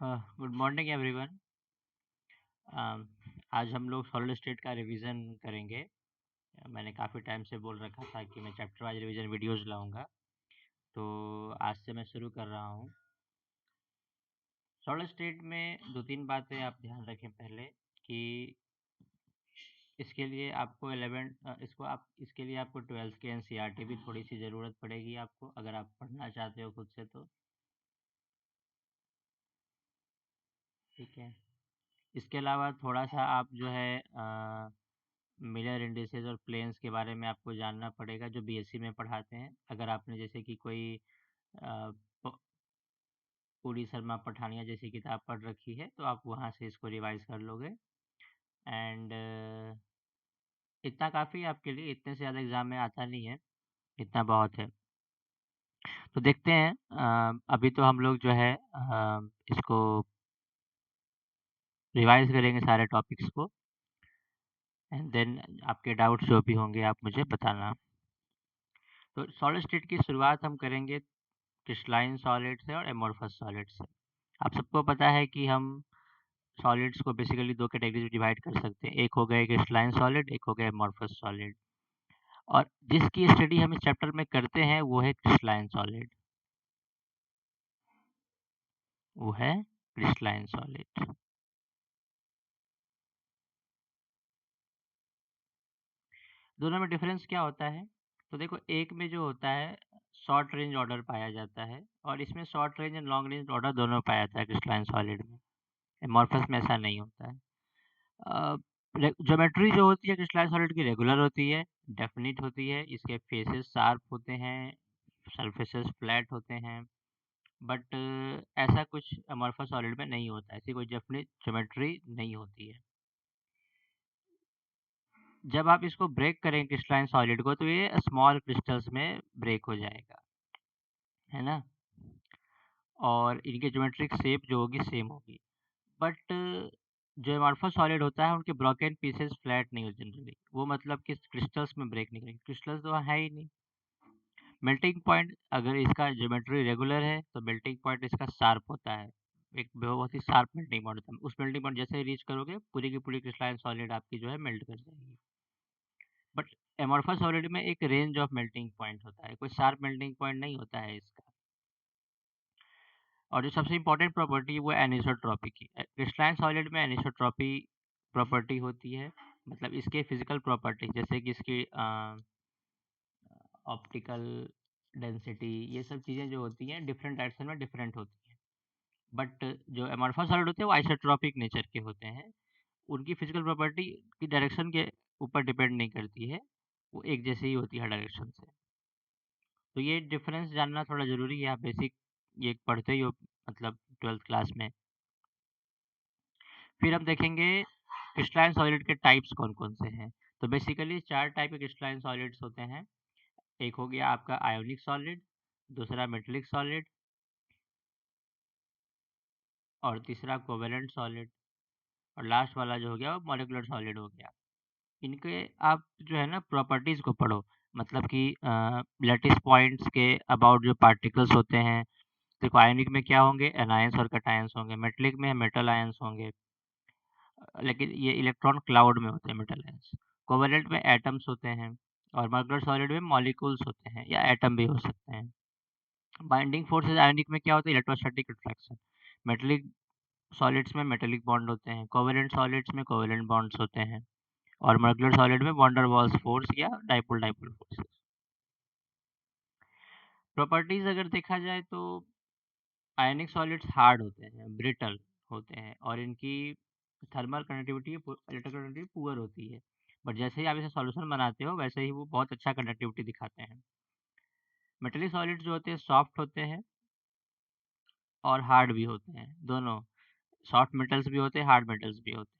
Good morning everyone. आज हम लोग सॉलिड स्टेट का रिवीजन करेंगे। मैंने काफ़ी टाइम से बोल रखा था कि मैं चैप्टर वाइज रिवीजन वीडियोस लाऊंगा, तो आज से मैं शुरू कर रहा हूँ। सॉलिड स्टेट में दो तीन बातें आप ध्यान रखें पहले कि इसके लिए आपको 12th के एनसीईआरटी भी थोड़ी सी ज़रूरत पड़ेगी आपको, अगर आप पढ़ना चाहते हो खुद से तो। ठीक है। इसके अलावा थोड़ा सा आप जो है मिलर इंडिसेस और प्लेन्स के बारे में आपको जानना पड़ेगा, जो बीएससी में पढ़ाते हैं। अगर आपने जैसे कि कोई अ, प- पूरी शर्मा पठानिया जैसी किताब पढ़ रखी है तो आप वहाँ से इसको रिवाइज कर लोगे। एंड इतना काफ़ी है आपके लिए, इतने से ज़्यादा एग्ज़ाम में आता नहीं है, इतना बहुत है। तो देखते हैं। अभी तो हम लोग जो है इसको रिवाइज करेंगे सारे टॉपिक्स को, एंड देन आपके डाउट्स जो भी होंगे आप मुझे बताना। तो सॉलिड स्टेट की शुरुआत हम करेंगे क्रिस्टलाइन सॉलिड से और एमोर्फस सॉलिड से। आप सबको पता है कि हम सॉलिड्स को बेसिकली दो कैटेगरी में डिवाइड कर सकते हैं, एक हो गए क्रिस्टलाइन सॉलिड, एक हो गए एमोर्फस सॉलिड। और जिसकी स्टडी हम इस चैप्टर में करते हैं वो है क्रिस्टलाइन सॉलिड, वो है क्रिस्टलाइन सॉलिड। दोनों में डिफरेंस क्या होता है? तो देखो, एक में जो होता है शॉर्ट रेंज ऑर्डर पाया जाता है, और इसमें short range and long range order दोनों पाया जाता है क्रिस्टलाइन सॉलिड में। एमोर्फस में ऐसा नहीं होता है। ज्योमेट्री जो होती है क्रिस्टलाइन सॉलिड की रेगुलर होती है, डेफिनिट होती है, इसके फेसेस शार्प होते हैं, सरफेसेस फ्लैट होते हैं। बट ऐसा कुछ अमॉर्फस सॉलिड में नहीं होता है, ऐसी कोई डेफिनिट ज्योमेट्री नहीं होती है। जब आप इसको ब्रेक करेंगे क्रिस्टलाइन सॉलिड को, तो ये स्मॉल क्रिस्टल्स में ब्रेक हो जाएगा, है ना। और इनकी ज्योमेट्रिक शेप जो होगी सेम होगी। बट जो अमॉर्फस सॉलिड होता है उनके ब्रोकन पीसेस फ्लैट नहीं होते जनरली, वो मतलब कि क्रिस्टल्स में ब्रेक नहीं करेंगे, क्रिस्टल्स तो है ही नहीं। मेल्टिंग पॉइंट, अगर इसका ज्योमेट्री रेगुलर है तो मेल्टिंग पॉइंट इसका शार्प होता है, एक बहुत ही शार्प मेल्टिंग पॉइंट होता है। उस मेल्टिंग पॉइंट जैसे ही रीच करोगे, पूरी की पूरी क्रिस्टलाइन सॉलिड आपकी जो है मेल्ट कर जाएगी। बट एमॉर्फस सॉलिड में एक रेंज ऑफ मेल्टिंग पॉइंट होता है, कोई शार्प मेल्टिंग पॉइंट नहीं होता है इसका। और जो सबसे इंपॉर्टेंट प्रॉपर्टी है वो एनिसोट्रॉपी की। क्रिस्टलाइन सॉलिड में एनिसोट्रॉपी प्रॉपर्टी होती है, मतलब इसके फिजिकल प्रॉपर्टी, जैसे कि इसकी ऑप्टिकल डेंसिटी, ये सब चीज़ें जो होती हैं डिफरेंट डायरेक्शन में डिफरेंट होती हैं। बट जो एमॉर्फस सॉलिड होते हैं वो आइसोट्रॉपिक नेचर के होते हैं, उनकी फिजिकल प्रॉपर्टी की डायरेक्शन के ऊपर डिपेंड नहीं करती है, वो एक जैसे ही होती है डायरेक्शन से। तो ये डिफरेंस जानना थोड़ा ज़रूरी है, आप बेसिक ये पढ़ते ही हो, मतलब 12th क्लास में। फिर हम देखेंगे क्रिस्टलाइन सॉलिड के टाइप्स कौन कौन से हैं। तो बेसिकली चार टाइप के क्रिस्टलाइन सॉलिड्स होते हैं। एक हो गया आपका आयोनिक सॉलिड, दूसरा मेटेलिक सॉलिड, और तीसरा कोवेलेंट सॉलिड, और लास्ट वाला जो हो गया वो मॉलिक्यूलर सॉलिड हो गया। इनके आप जो है ना प्रॉपर्टीज़ को पढ़ो, मतलब कि लैटिस पॉइंट्स के अबाउट जो पार्टिकल्स होते हैं। देखो, आयनिक में क्या होंगे, एनायंस और कैटायंस होंगे, मेटलिक में मेटल आयंस होंगे, लेकिन ये इलेक्ट्रॉन क्लाउड में होते हैं मेटल आयंस। कोवेलेंट में एटम्स होते हैं, और मॉलिक्यूलर सॉलिड में मॉलिक्यूल्स होते हैं या एटम भी हो सकते हैं। बाइंडिंग फोर्सेस आयनिक में क्या होता है, इलेक्ट्रोस्टैटिक अट्रैक्शन। मेटलिक सॉलिड्स में मेटेलिक बॉन्ड होते हैं, कोवेलेंट सॉलिड्स में कोवेलेंट बॉन्ड्स होते हैं, और मॉलिक्यूलर सॉलिड में वंडर वॉल्स फोर्स या डाइपोल डाइपोल फोर्सेस। प्रॉपर्टीज अगर देखा जाए तो आयनिक सॉलिड्स हार्ड होते हैं, ब्रिटल होते हैं, और इनकी thermal conductivity, electrical conductivity poor होती है। बट जैसे ही आप इसे सॉल्यूशन बनाते हो वैसे ही वो बहुत अच्छा कंडक्टिविटी दिखाते हैं। मेटेलिक सॉलिड्स जो होते हैं सॉफ्ट होते हैं और हार्ड भी होते हैं, दोनों। सॉफ्ट मेटल्स भी होते हैं, हार्ड मेटल्स भी होते हैं।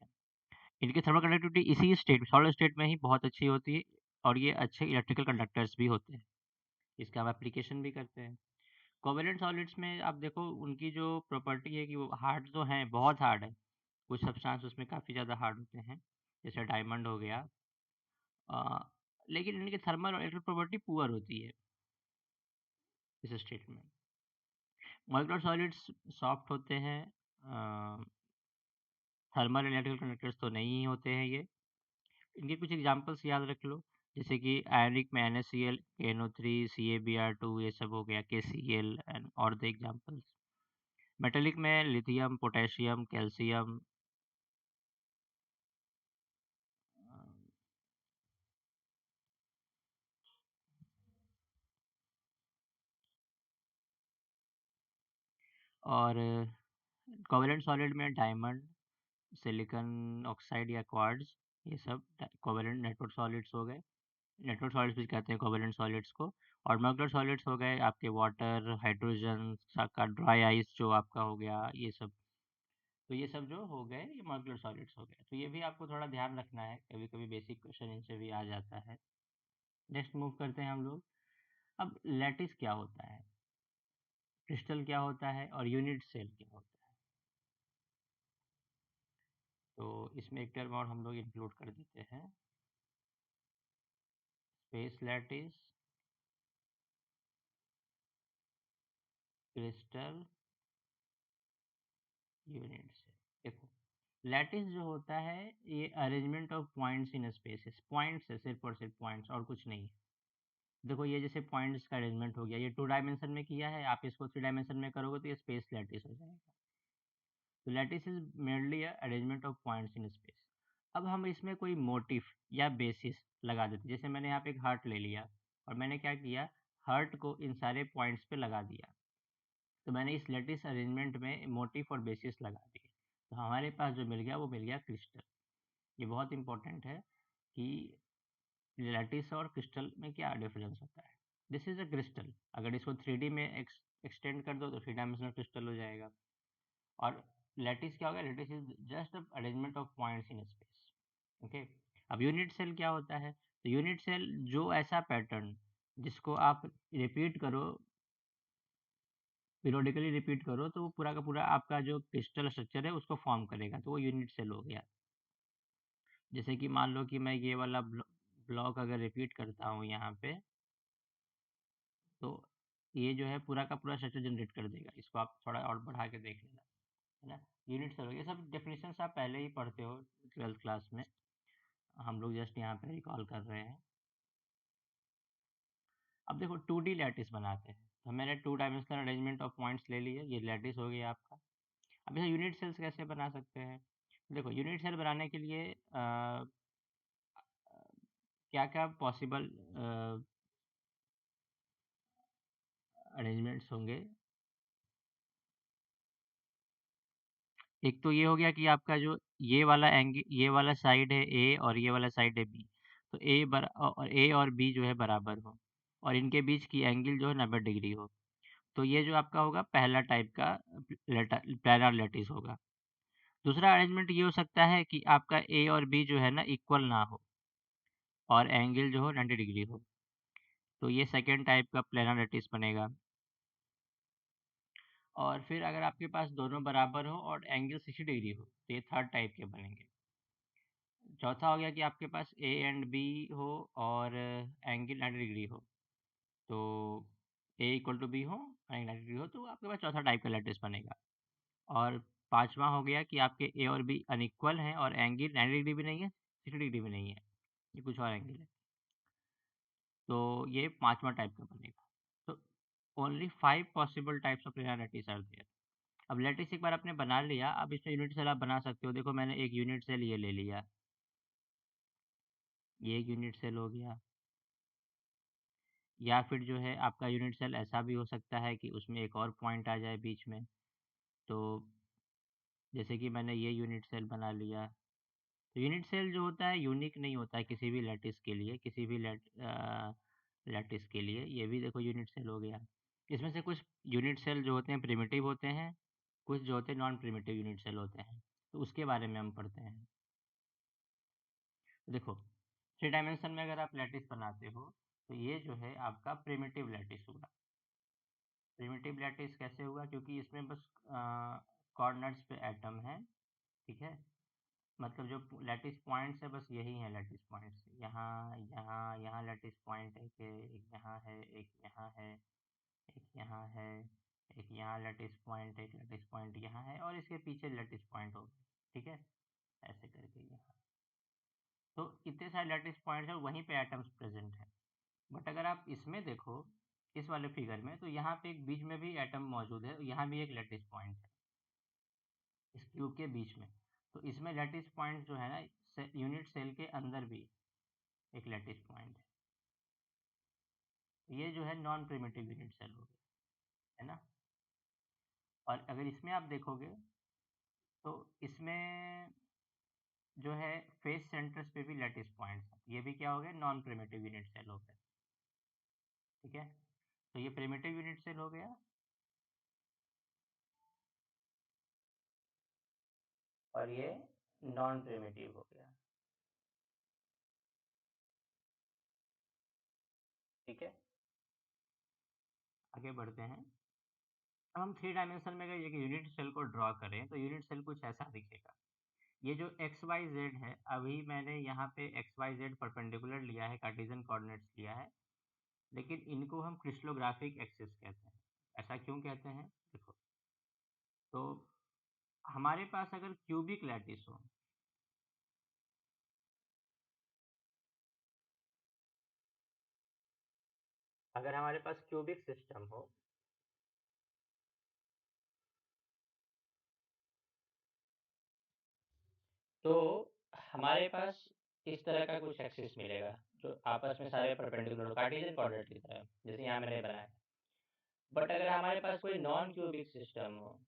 इनकी थर्मल कंडक्टिविटी इसी स्टेट, सॉलिड स्टेट में ही बहुत अच्छी होती है, और ये अच्छे इलेक्ट्रिकल कंडक्टर्स भी होते हैं, इसका हम एप्लीकेशन भी करते हैं। कोवेलेंट सॉलिड्स में आप देखो, उनकी जो प्रॉपर्टी है कि वो हार्ड तो हैं, बहुत हार्ड है, कुछ सब्सटेंस उसमें काफ़ी ज़्यादा हार्ड होते हैं, जैसे डायमंड हो गया। अ, लेकिन इनकी थर्मल और इलेक्ट्रिकल प्रॉपर्टी पुअर होती है इस स्टेट में। मॉलिक्यूलर सॉलिड्स सॉफ्ट होते हैं, थर्मल इलेक्ट्रिकल कंडक्टर्स तो नहीं ही होते हैं ये। इनके कुछ एग्जांपल्स याद रख लो, जैसे कि आयनिक में NaCl, KNO3, CaBr2, ये सब हो गया, KCl एंड और द एग्जांपल्स। मेटेलिक में लिथियम, पोटेशियम, कैल्शियम, और कोवेलेंट सॉलिड में डायमंड, सिलिकॉन ऑक्साइड या क्वार्ट्ज, ये सब कोवेलेंट नेटवर्क सॉलिड्स हो गए। नेटवर्क सॉलिड्स भी कहते हैं कोवेलेंट सॉलिड्स को। और मॉलिक्यूलर सॉलिड्स हो गए आपके वाटर, हाइड्रोजन का ड्राई आइस जो आपका हो गया, ये सब। तो ये सब जो हो गए ये मॉलिक्यूलर सॉलिड्स हो गए। तो ये भी आपको थोड़ा ध्यान रखना है, कभी कभी बेसिक क्वेश्चन इनसे भी आ जाता है। नेक्स्ट मूव करते हैं हम लोग। अब लैटिस क्या होता है, क्रिस्टल क्या होता है, और यूनिट सेल क्या होता है। तो इसमें एक टर्म और हम लोग इंक्लूड कर देते हैं, space lattice, crystal, unit cell. देखो, लैटिस जो होता है ये arrangement of points in spaces, points है, सिर्फ और सिर्फ पॉइंट्स, और कुछ नहीं है। देखो ये जैसे पॉइंट्स का अरेंजमेंट हो गया, ये 2 डायमेंशन में किया है, आप इसको 3 डायमेंशन में करोगे तो ये स्पेस लैटिस हो जाएगा। तो lattice is mainly arrangement of points in space. अब हम इसमें कोई मोटिफ या बेसिस लगा देते, जैसे मैंने यहाँ पे एक हार्ट ले लिया और मैंने क्या किया, हार्ट को इन सारे पॉइंट्स पे लगा दिया। तो मैंने इस लैटिस अरेंजमेंट में मोटिफ और बेसिस लगा दिए, तो हमारे पास जो मिल गया वो मिल गया क्रिस्टल। ये बहुत इंपॉर्टेंट है कि लैटिस और क्रिस्टल में क्या डिफरेंस होता है। दिस इज अ क्रिस्टल, अगर इसको 3D में एक्सटेंड कर दो तो 3 डायमेंशनल क्रिस्टल हो जाएगा। और लैटिस क्या होगा, lattice is just arrangement of points in space. Okay. अब यूनिट सेल क्या होता है, तो यूनिट सेल जो ऐसा पैटर्न जिसको आप रिपीट करो, पीरियोडिकली रिपीट करो, तो वो पूरा का पूरा आपका जो क्रिस्टल स्ट्रक्चर है उसको फॉर्म करेगा, तो वो यूनिट सेल हो गया। जैसे कि मान लो कि मैं ये वाला ब्लॉक अगर रिपीट करता हूँ यहाँ पे, तो ये जो है पूरा का पूरा स्ट्रक्चर जनरेट कर देगा। इसको आप थोड़ा और बढ़ा के देख लेना, है ना। यूनिट सेल हो गया। ये सब डेफिनेशन आप पहले ही पढ़ते हो 12th क्लास में, हम लोग जस्ट यहाँ पे रिकॉल कर रहे हैं। अब देखो 2D लैटिस बनाते हैं, तो मैंने 2 डायमेंशनल अरेंजमेंट ऑफ पॉइंट्स ले लिए, ये लैटिस हो गया आपका। अब इसे यूनिट सेल्स कैसे बना सकते हैं, देखो यूनिट सेल बनाने के लिए क्या क्या पॉसिबल अरेंजमेंट्स होंगे। एक तो ये हो गया कि आपका जो ये वाला एंगल, ये वाला साइड है ए और ये वाला साइड है बी, तो ए और बी जो है बराबर हो, और इनके बीच की एंगल जो है 90 डिग्री हो। तो ये जो आपका होगा पहला टाइप का प्लैनर लैटिस होगा। दूसरा अरेंजमेंट ये हो सकता है कि आपका ए और बी जो है ना इक्वल ना हो, और एंगल जो हो 90 डिग्री हो, तो ये सेकेंड टाइप का प्लैनर लैटिस बनेगा। और फिर अगर आपके पास दोनों बराबर हो और एंगल 60 डिग्री हो, तो ये थर्ड टाइप के बनेंगे। चौथा हो गया कि आपके पास ए एंड बी हो और एंगल 90 डिग्री हो, तो ए इक्वल टू बी हो, एंगल 90 डिग्री हो, तो आपके पास चौथा टाइप का लैटिस बनेगा। और पांचवा हो गया कि आपके ए और बी अनइक्वल हैं और एंगल 90 डिग्री भी नहीं है, 60 डिग्री भी नहीं है, ये कुछ और एंगल है, तो ये पांचवा टाइप का बनेगा। तो only 5 possible types of planar lattice are there. अब लैटिस एक बार आपने बना लिया, अब इसमें यूनिट सेल आप बना सकते हो। देखो मैंने एक यूनिट सेल ये ले लिया, ये एक यूनिट सेल हो गया। या फिर जो है आपका यूनिट सेल ऐसा भी हो सकता है कि उसमें एक और पॉइंट आ जाए बीच में। तो जैसे कि मैंने ये यूनिट सेल बना लिया। तो यूनिट सेल जो होता है यूनिक नहीं होता है किसी भी लैटिस के लिए, किसी भी लैटिस के लिए। ये भी देखो यूनिट सेल हो गया। इसमें से कुछ यूनिट सेल जो होते हैं प्रिमिटिव होते हैं, कुछ जो होते हैं नॉन प्रिमिटिव यूनिट सेल होते हैं, तो उसके बारे में हम पढ़ते हैं। देखो 3 डायमेंशन में अगर आप लैटिस बनाते हो, तो ये जो है आपका प्रिमिटिव लैटिस हुआ। प्रिमिटिव लैटिस कैसे हुआ, क्योंकि इसमें बस कॉर्नर्स पे एटम है, ठीक है। मतलब जो लैटिस पॉइंट्स है बस यही है लैटिस पॉइंट्स, यहाँ यहाँ यहाँ लैटिस पॉइंट है कि एक यहाँ है, एक यहाँ है, एक यहाँ है, एक यहाँ लैटिस पॉइंट, एक लैटिस पॉइंट यहाँ है और इसके पीछे लैटिस पॉइंट होगा, ठीक है, ऐसे करके यहाँ। तो इतने सारे लैटिस पॉइंट्स हैं, वहीं पे एटम्स प्रेजेंट है। बट अगर आप इसमें देखो, इस वाले फिगर में, तो यहाँ पे एक बीच में भी एटम मौजूद है, यहाँ भी एक लैटिस पॉइंट है इस क्यूब के बीच में। तो इसमें लैटिस पॉइंट जो है ना, यूनिट सेल के अंदर भी एक लैटिस पॉइंट है। ये जो है नॉन प्रिमिटिव यूनिट सेल हो गया, है ना। और अगर इसमें आप देखोगे तो इसमें जो है फेस सेंटर्स पे भी लैटिस पॉइंट्स हैं। ये भी क्या हो गया, नॉन प्रिमिटिव यूनिट सेल हो गया, ठीक है। तो ये प्रिमिटिव यूनिट सेल हो गया और ये नॉन प्रिमिटिव हो गया, ठीक है। आगे बढ़ते हैं। अब हम 3 डायमेंशन में अगर एक यूनिट सेल को ड्रॉ करें तो यूनिट सेल कुछ ऐसा दिखेगा। ये जो एक्स वाई जेड है, अभी मैंने यहाँ पे एक्स वाई जेड परपेंडिकुलर लिया है, कार्टेशियन कोऑर्डिनेट्स लिया है, लेकिन इनको हम क्रिस्टलोग्राफिक एक्सिस कहते हैं। ऐसा क्यों कहते हैं, देखो। तो हमारे पास अगर क्यूबिक लैटिस हो, अगर हमारे पास क्यूबिक सिस्टम हो, तो हमारे पास इस तरह का कुछ एक्सिस मिलेगा जो आपस में सारे परपेंडिकुलर कार्टेशियन कोऑर्डिनेट की तरह, जैसे यहाँ मैंने बनाया। बट अगर हमारे पास कोई नॉन क्यूबिक सिस्टम हो,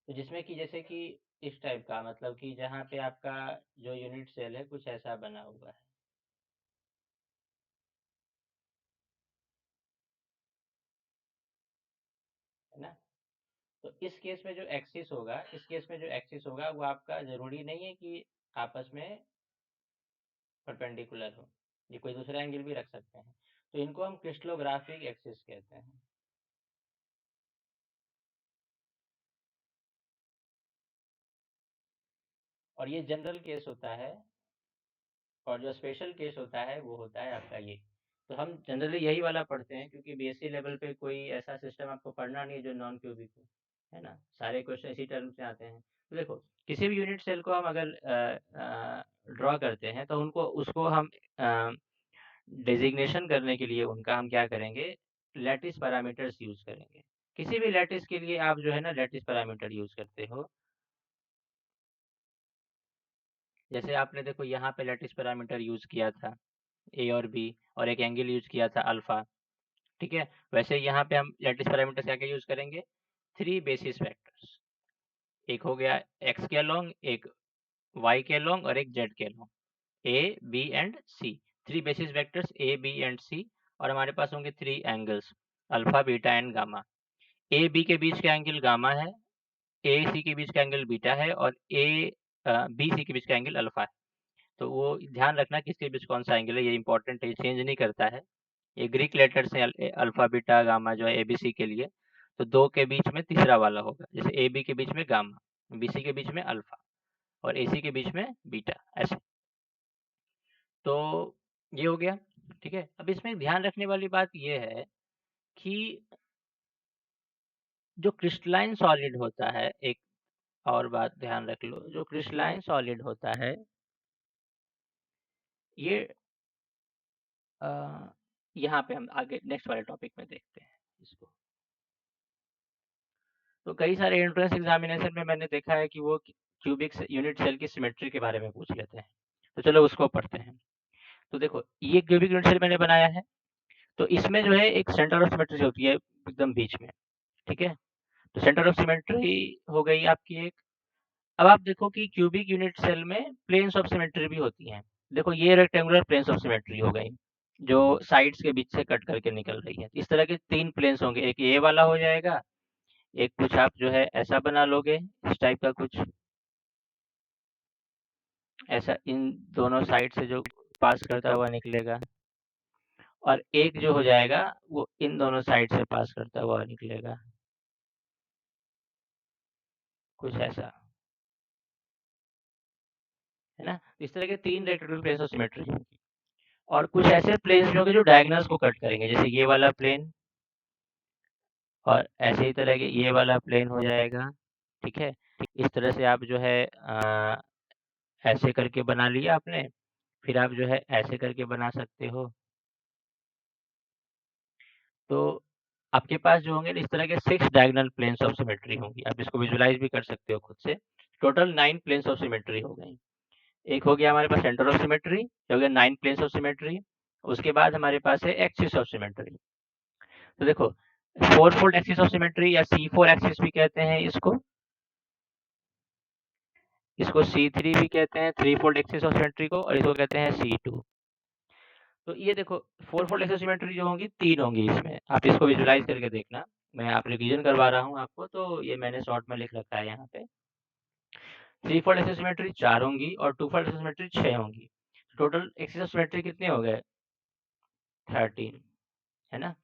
तो जिसमें कि जैसे कि इस टाइप का, मतलब कि जहाँ पे आपका जो यूनिट सेल है कुछ ऐसा बना हुआ है ना। तो इस केस में जो एक्सिस होगा, इस केस में जो एक्सिस होगा वो आपका जरूरी नहीं है कि आपस में परपेंडिकुलर हो, ये कोई दूसरा एंगल भी रख सकते हैं। तो इनको हम क्रिस्टलोग्राफिक एक्सिस कहते हैं। और ये जनरल केस होता है, और जो स्पेशल केस होता है वो होता है आपका ये। तो हम जनरली यही वाला पढ़ते हैं, क्योंकि बीएससी लेवल पे कोई ऐसा सिस्टम आपको पढ़ना नहीं है जो नॉन क्यूबिक हो, है ना। सारे क्वेश्चन इसी टर्म से आते हैं। तो देखो, किसी भी यूनिट सेल को हम अगर ड्रॉ करते हैं तो उनको उसको हम डेजिग्नेशन करने के लिए उनका हम क्या करेंगे, लैटिस पैरामीटर्स यूज करेंगे। किसी भी लैटिस के लिए आप जो है ना लैटिस पैरामीटर यूज करते हो। जैसे आपने देखो यहाँ पे लैटिस पैरामीटर यूज किया था ए और बी, और एक एंगल यूज किया था अल्फा, ठीक है। वैसे यहाँ पे हम लैटिस पैरामीटर क्या क्या यूज करेंगे, 3 बेसिस वेक्टर्स। एक हो गया एक्स के अलोंग, एक वाई के अलोंग और एक जेड के along, A B and C. 3 basis vectors A B and C. और हमारे पास होंगे 3 angles, alpha beta and gamma. A B के बीच का एंगल गामा है, ए सी के बीच का एंगल बीटा है, और ए बी सी के बीच का एंगल अल्फा है। तो वो ध्यान रखना किसके बीच कौन सा एंगल है, ये इंपॉर्टेंट है, चेंज नहीं करता है। ये ग्रीक लेटर्स हैं, अल्फा बीटा गामा जो है एबीसी के लिए। तो दो के बीच में तीसरा वाला होगा, जैसे ए बी के बीच में गामा, बीसी के बीच में अल्फा, और एसी के बीच में बीटा, ऐसे। तो ये हो गया, ठीक है। अब इसमें ध्यान रखने वाली बात ये है कि जो क्रिस्टलाइन सॉलिड होता है, एक और बात ध्यान रख लो, जो क्रिस्टलाइन सॉलिड होता है ये अ, यहाँ पे हम आगे नेक्स्ट वाले टॉपिक में देखते हैं इसको। तो कई सारे एंट्रेंस एग्जामिनेशन में मैंने देखा है कि वो क्यूबिक यूनिट सेल की सिमेट्री के बारे में पूछ लेते हैं। तो चलो उसको पढ़ते हैं। तो देखो, ये क्यूबिक यूनिट सेल मैंने बनाया है। तो इसमें जो है एक सेंटर ऑफ सिमेट्री होती है एकदम बीच में, ठीक है। तो सेंटर ऑफ सिमेट्री हो गई आपकी एक। अब आप देखो कि क्यूबिक यूनिट सेल में प्लेन्स ऑफ सिमेट्री भी होती हैं। देखो, ये रेक्टेंगुलर प्लेन्स ऑफ सिमेट्री हो गई, जो साइड्स के बीच से कट करके निकल रही है। इस तरह के 3 प्लेन्स होंगे, एक ये वाला हो जाएगा, एक कुछ आप जो है ऐसा बना लोगे, इस टाइप का कुछ ऐसा, इन दोनों साइड से जो पास करता हुआ निकलेगा, और एक जो हो जाएगा वो इन दोनों साइड से पास करता हुआ निकलेगा, कुछ ऐसा, है ना। इस तरह के 3 रेक्टेंगुलर प्लेन्स ऑफ सिमेट्री होंगी। और कुछ ऐसे प्लेन्स भी होंगे जो डायगोनल्स को कट करेंगे, जैसे ये वाला प्लेन और ऐसे ही तरह के ये वाला प्लेन हो जाएगा, ठीक है। इस तरह से आप जो है ऐसे करके बना लिया आपने, फिर आप जो है ऐसे करके बना सकते हो। तो आपके पास जो होंगे इस तरह के 6 डायगोनल प्लेन्स ऑफ सिमेट्री होंगी। आप इसको विजुलाइज भी कर सकते हो खुद से। टोटल 9 प्लेन्स ऑफ सिमेट्री हो गई। एक हो गया हमारे पास सेंटर ऑफ सिमेट्री, हो गया 9 प्लेन्स ऑफ सिमेट्री। उसके बाद हमारे पास है एक्सिस ऑफ सिमेट्री। तो देखो 4 फोल्ड एक्सिस ऑफ सिमेट्री या C4 एक्सिस भी कहते हैं इसको C3 भी कहते हैं, 3 फोल्ड एक्सिस ऑफ सिमेट्री को, और इसको कहते हैं C2। तो ये देखो 4 फोल्ड एक्सिस सिमेट्री जो होंगी 3 होंगी इसमें। आप इसको विजुलाइज करके देखना, मैं आप रिवीजन करवा रहा हूँ आपको, तो ये मैंने शॉर्ट में लिख रखा है यहाँ पे। 3 फोल्ड एक्सिस सिमेट्री 4 होंगी और 2 फोल्ड एक्सिस सिमेट्री 6 होंगी। टोटल एक्सिस ऑफ सिमेट्री कितने हो गए? 13, है ना।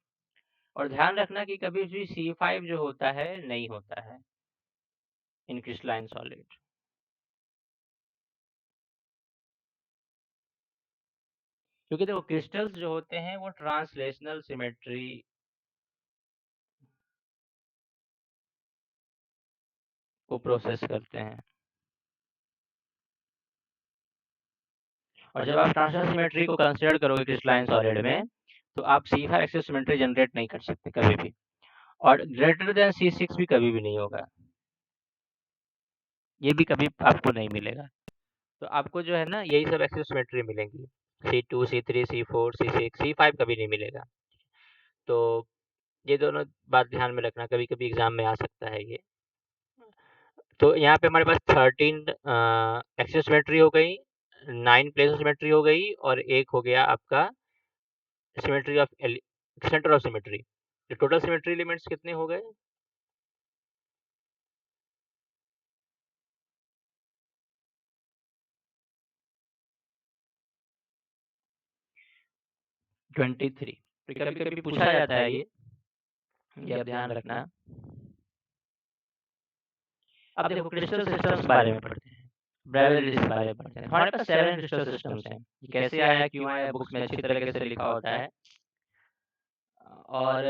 और ध्यान रखना कि कभी भी C5 जो होता है नहीं होता है इन क्रिस्टलाइन सॉलिड। क्योंकि देखो क्रिस्टल्स जो होते हैं वो ट्रांसलेशनल सिमेट्री को प्रोसेस करते हैं, और जब आप ट्रांसलेशनल सिमेट्री को कंसीडर करोगे क्रिस्टलाइन सॉलिड में, तो आप C5 एक्सिस सिमेट्री जनरेट नहीं कर सकते कभी भी, और ग्रेटर देन C6 भी कभी भी नहीं होगा, ये भी कभी आपको नहीं मिलेगा। तो आपको जो है ना यही सब एक्सिस सिमेट्री मिलेंगी, C2 C3 C4 C6 C5 कभी नहीं मिलेगा। तो ये दोनों बात ध्यान में रखना, कभी कभी एग्जाम में आ सकता है ये। तो यहाँ पे हमारे पास 13 एक्सिस सिमेट्री हो गई, 9 प्लेन सिमेट्री हो गई, और एक हो गया आपका symmetry of centre of symmetry. तो टोटल सिमेट्री एलिमेंट्स कितने हो गए? 23। तो कभी कभी पूछा जाता है ये आप ध्यान रखना। अब देखो क्रिस्टल सिस्टम्स के बारे में पढ़ते हैं, ब्रेवियरीज के बारे में पढ़ते हैं। हमारे पास 7 क्रिस्टल सिस्टम्स हैं। ये कैसे आया, क्यों आया, बुक्स में अच्छी तरीके से लिखा होता है। और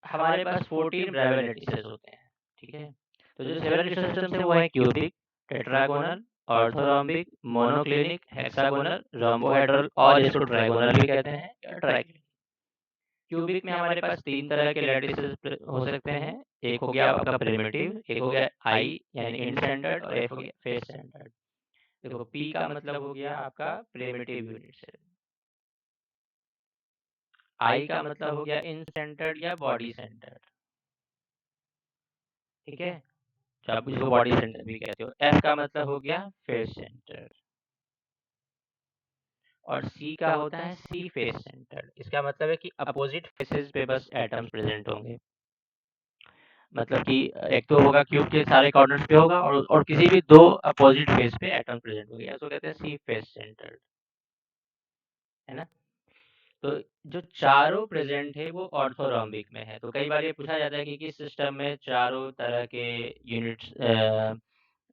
हमारे पास 14 ब्रेवियर लैटिसेस होते हैं, ठीक है। तो जो 7 क्रिस्टल सिस्टम्स है वो है cubic, tetragonal, orthorhombic, monoclinic, hexagonal, rhombohedral, और इसको ट्राइगोनल भी कहते हैं या ट्राइक्लिनिक। क्यूबिक में हमारे पास 3 तरह के लैटिसेस हो सकते हैं। एक हो गया आपका प्रिमिटिव, एक हो गया आई यानी इंड सेंटर्ड, और एक हो गया फेस सेंटर्ड। देखो पी का मतलब हो गया आपका प्रिमिटिव यूनिट सेल, आई का मतलब हो गया इन सेंटर्ड या बॉडी सेंटर्ड, ठीक है, तो आप इसको बॉडी सेंटर भी कहते हो। एफ का मतलब हो गया फेस सेंटर, और सी का होता है सी फेस सेंटर। इसका मतलब है कि अपोजिट फेसेस पे बस एटम्स प्रेजेंट होंगे। मतलब कि एक तो होगा क्यूब के सारे कॉर्नर्स पे होगा, और किसी भी दो अपोजिट फेस पे एटम प्रेजेंट होंगे, इसको कहते हैं सी फेस सेंटर, है ना। तो जो चारों प्रेजेंट है वो ऑर्थोरोम्बिक में है। तो कई बार ये पूछा जाता है कि किस सिस्टम में चारों तरह के यूनिट्स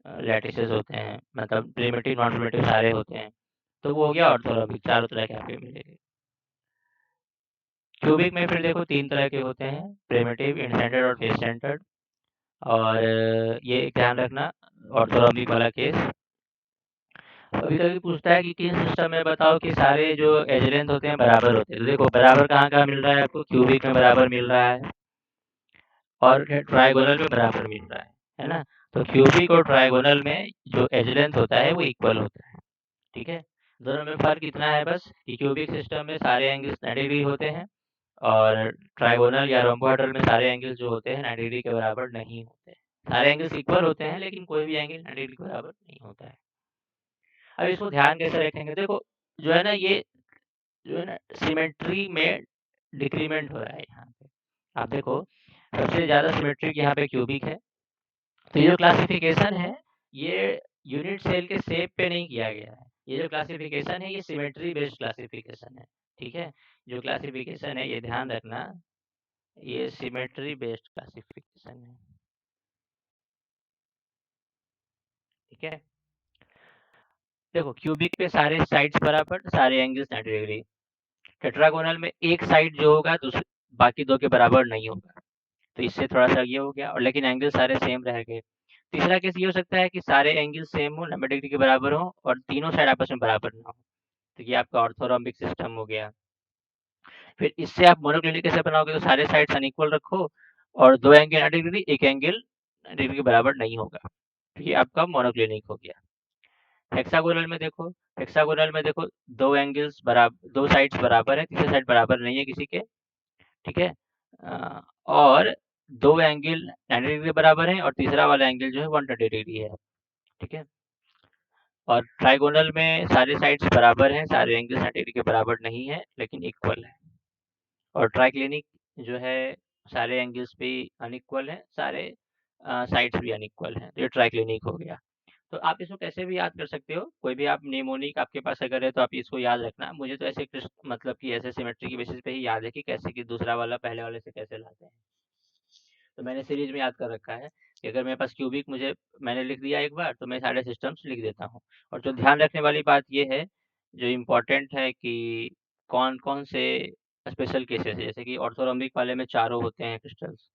लैटिसेस होते हैं, मतलब प्रिमिटिव नॉन प्रिमिटिव सारे होते हैं, तो वो हो गया ऑर्थोरोम्बिक, चारों तरह के आपके मिलेंगे। क्यूबिक में फिर देखो 3 तरह के होते हैं, प्रिमिटिव, इन सेंटर्ड और फेस सेंटर्ड। और ये एक ध्यान रखना ऑर्थोरोम्बिक वाला केस। कभी कभी पूछता है कि किस सिस्टम में बताओ कि सारे जो एज लेंथ होते हैं बराबर होते हैं। तो देखो बराबर कहाँ कहाँ मिल रहा है आपको, क्यूबिक में बराबर मिल रहा है, और ट्राइगोनल में बराबर मिल रहा है ना। तो क्यूबिक और ट्राइगोनल में जो एज लेंथ होता है वो इक्वल होता है, ठीक है। दोनों में फर्क इतना है बस कि क्यूबिक सिस्टम में सारे एंगल्स 90 डिग्री होते हैं, और ट्राइगोनल या रोम्बोहेड्रल में सारे एंगल्स जो होते हैं 90 डिग्री के बराबर नहीं होते हैं। सारे एंगल्स इक्वल होते हैं लेकिन कोई भी एंगल 90 डिग्री के बराबर नहीं होता है। अब इसको ध्यान कैसे रखेंगे, देखो जो है ना ये जो है ना सिमेट्री में डिक्रीमेंट हो रहा है यहाँ पे। आप देखो सबसे ज्यादा सिमेट्रिक यहाँ पे क्यूबिक है। तो ये जो क्लासिफिकेशन है ये यूनिट सेल के शेप पे नहीं किया गया है। ये जो क्लासिफिकेशन है ये सिमेट्री बेस्ड क्लासिफिकेशन है, ठीक है। जो क्लासिफिकेशन है ये ध्यान रखना, ये सिमेट्री बेस्ड क्लासिफिकेशन है, ठीक है। देखो क्यूबिक पे सारे साइड्स बराबर, सारे एंगल्स 90 डिग्री। टेट्रागोनल में एक साइड जो होगा दूसरे बाकी दो के बराबर नहीं होगा, तो इससे थोड़ा सा ये हो गया, और लेकिन एंगल सारे सेम रह गए। तीसरा केस ये हो सकता है कि सारे एंगल सेम हो, 90 डिग्री के बराबर हो, और तीनों साइड आपस में बराबर ना हो, तो ये आपका ऑर्थोरोम्बिक सिस्टम हो गया। फिर इससे आप मोनोक्लिनिक कैसे बनाओगे, तो सारे साइड्स अनइक्वल रखो और दो एंगल 90 डिग्री, एक एंगल 90 डिग्री के बराबर नहीं होगा, तो ये आपका मोनोक्लिनिक हो गया। हेक्सागोनल में देखो, हेक्सागोनल में देखो दो एंगल्स बराबर, दो साइड्स बराबर है, तीसरी साइड बराबर नहीं है किसी के, ठीक है। और दो एंगल 90 डिग्री बराबर है और तीसरा वाला एंगल जो है 120 डिग्री है, ठीक है। और ट्राइगोनल में सारे साइड्स बराबर हैं, सारे एंगल 90 डिग्री के बराबर नहीं है लेकिन इक्वल है। और ट्राइक्लिनिक जो है सारे एंगल्स भी अनइक्वल हैं, सारे साइड्स भी अनइक्वल हैं, तो ये ट्राइक्लिनिक हो गया। तो आप इसको कैसे भी याद कर सकते हो, कोई भी आप निमोनिक आपके पास अगर है तो आप इसको याद रखना। मुझे तो ऐसे मतलब कि ऐसे सिमेट्री की बेसिस पे ही याद है कि कैसे कि दूसरा वाला पहले वाले से कैसे लाते हैं, तो मैंने सीरीज में याद कर रखा है कि अगर मेरे पास क्यूबिक मैंने लिख दिया एक बार, तो मैं सारे सिस्टम्स लिख देता हूँ। और जो ध्यान रखने वाली बात ये है, जो इम्पोर्टेंट है कि कौन कौन से स्पेशल केसेस है, जैसे कि ऑर्थोरोम्बिक वाले में चारों होते हैं क्रिस्टल्स,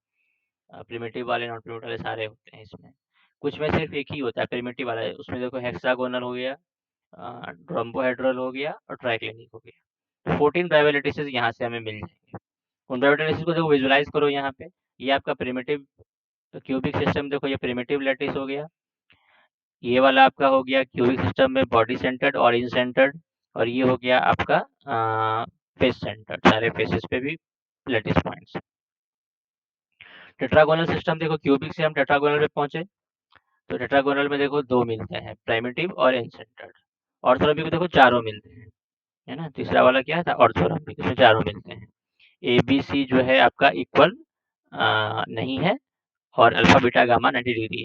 प्रिमिटिव वाले नॉन प्रिमिटिव वाले सारे होते हैं इसमें। कुछ में सिर्फ एक ही होता है प्रिमिटिव वाला, उसमें देखो हेक्सागोनल हो गया, ड्रोम्बोहेड्रल हो गया और ट्राइक्लिनिक हो गया। तो 14 प्राइवेलिटीज यहाँ से हमें मिल जाएंगे। उन प्राइवेलिटीज को देखो विजुलाइज करो यहाँ पे। ये आपका प्रिमिटिव क्यूबिक सिस्टम, देखो ये प्रिमिटिव लैटिस हो गया, ये वाला आपका हो गया क्यूबिक सिस्टम में बॉडी सेंटर्ड और इन सेंटर्ड, और ये हो गया आपका फेस सेंटर्ड, सारे फेसेस पे भी लैटिस पॉइंट्स। टेट्रागोनल सिस्टम देखो, क्यूबिक से हम टेट्रागोनल पे पहुंचे, तो टेट्रागोनल में देखो दो मिलते हैं, प्राइमिटिव और इन सेंटर्ड। ऑर्थोरम्बिक में देखो चारों मिलते हैं, है ना। तीसरा वाला क्या था, ऑर्थोरम्बिक, इसमें चारों मिलते हैं। ए बी सी जो है आपका इक्वल नहीं है, और अल्फा बीटा गामा 90 डिग्री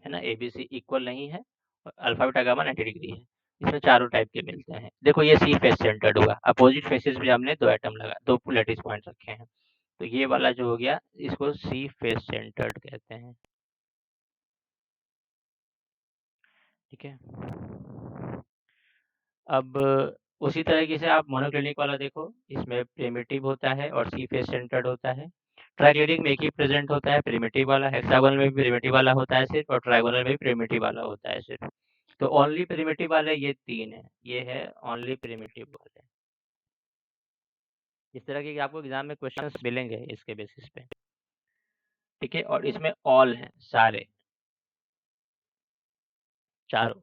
है ना। ए बी सी इक्वल नहीं है और अल्फा बीटा गामा 90 डिग्री है। इसमें चारों टाइप के मिलते हैं। देखो ये सी फेस सेंटर्ड हुआ, अपोजिट फेसेस में हमने दो एटम लगा, दो लैटिस पॉइंट्स रखे हैं, तो ये वाला जो हो गया इसको सी फेस सेंटर्ड कहते हैं, ठीक है। अब उसी तरीके से आप मोनोक्लिनिक वाला देखो, इसमें प्रिमिटिव होता है और सी फेस सेंटर्ड होता है। ट्राइक्लिनिक में एक ही प्रेजेंट होता है, प्रिमिटिव वाला। हेक्सागोनल में भी प्रिमिटिव वाला होता है सिर्फ, और ट्राइगोनल में भी प्रिमिटिव वाला होता है सिर्फ। तो ओनली प्रिमिटिव वाले ये तीन है, ये है ओनली प्रिमिटिव वाले। इस तरह के आपको एग्जाम में क्वेश्चंस मिलेंगे इसके बेसिस पे, ठीक है। और इसमें ऑल है सारे, चारों।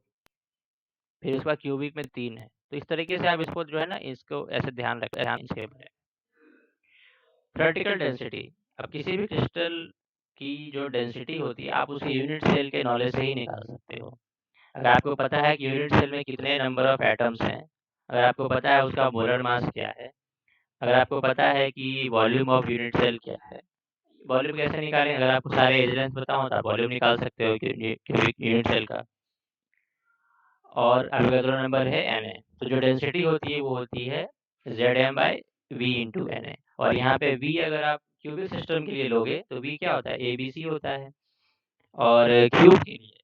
फिर उसके बाद क्यूबिक में तीन है। तो इस तरीके से आप इसको जो है ना, इसको ऐसे ध्यान रखें, ध्यान इसके बारे में। थ्योरेटिकल डेंसिटी, अब किसी भी क्रिस्टल की जो डेंसिटी होती है, आप उसे यूनिट सेल के नॉलेज से ही निकाल सकते हो। अगर आपको पता है कि यूनिट सेल में कितने नंबर ऑफ एटम्स हैं, अगर आपको पता है उसका मोलर मास क्या है, अगर आपको पता है कि वॉल्यूम ऑफ यूनिट सेल क्या है, वॉल्यूम कैसे निकालें, अगर आपको सारे एलिमेंट्स पता हो तो आप वॉल्यूम निकाल सकते हो यूनिट सेल का। और एवोगाड्रो नंबर है Na, तो जो डेंसिटी होती है वो होती है Zm/V इंटू Na। और यहाँ पे V अगर आप क्यूबिक सिस्टम के लिए लोगे तो V क्या होता है, ABC होता है। और क्यूब के लिए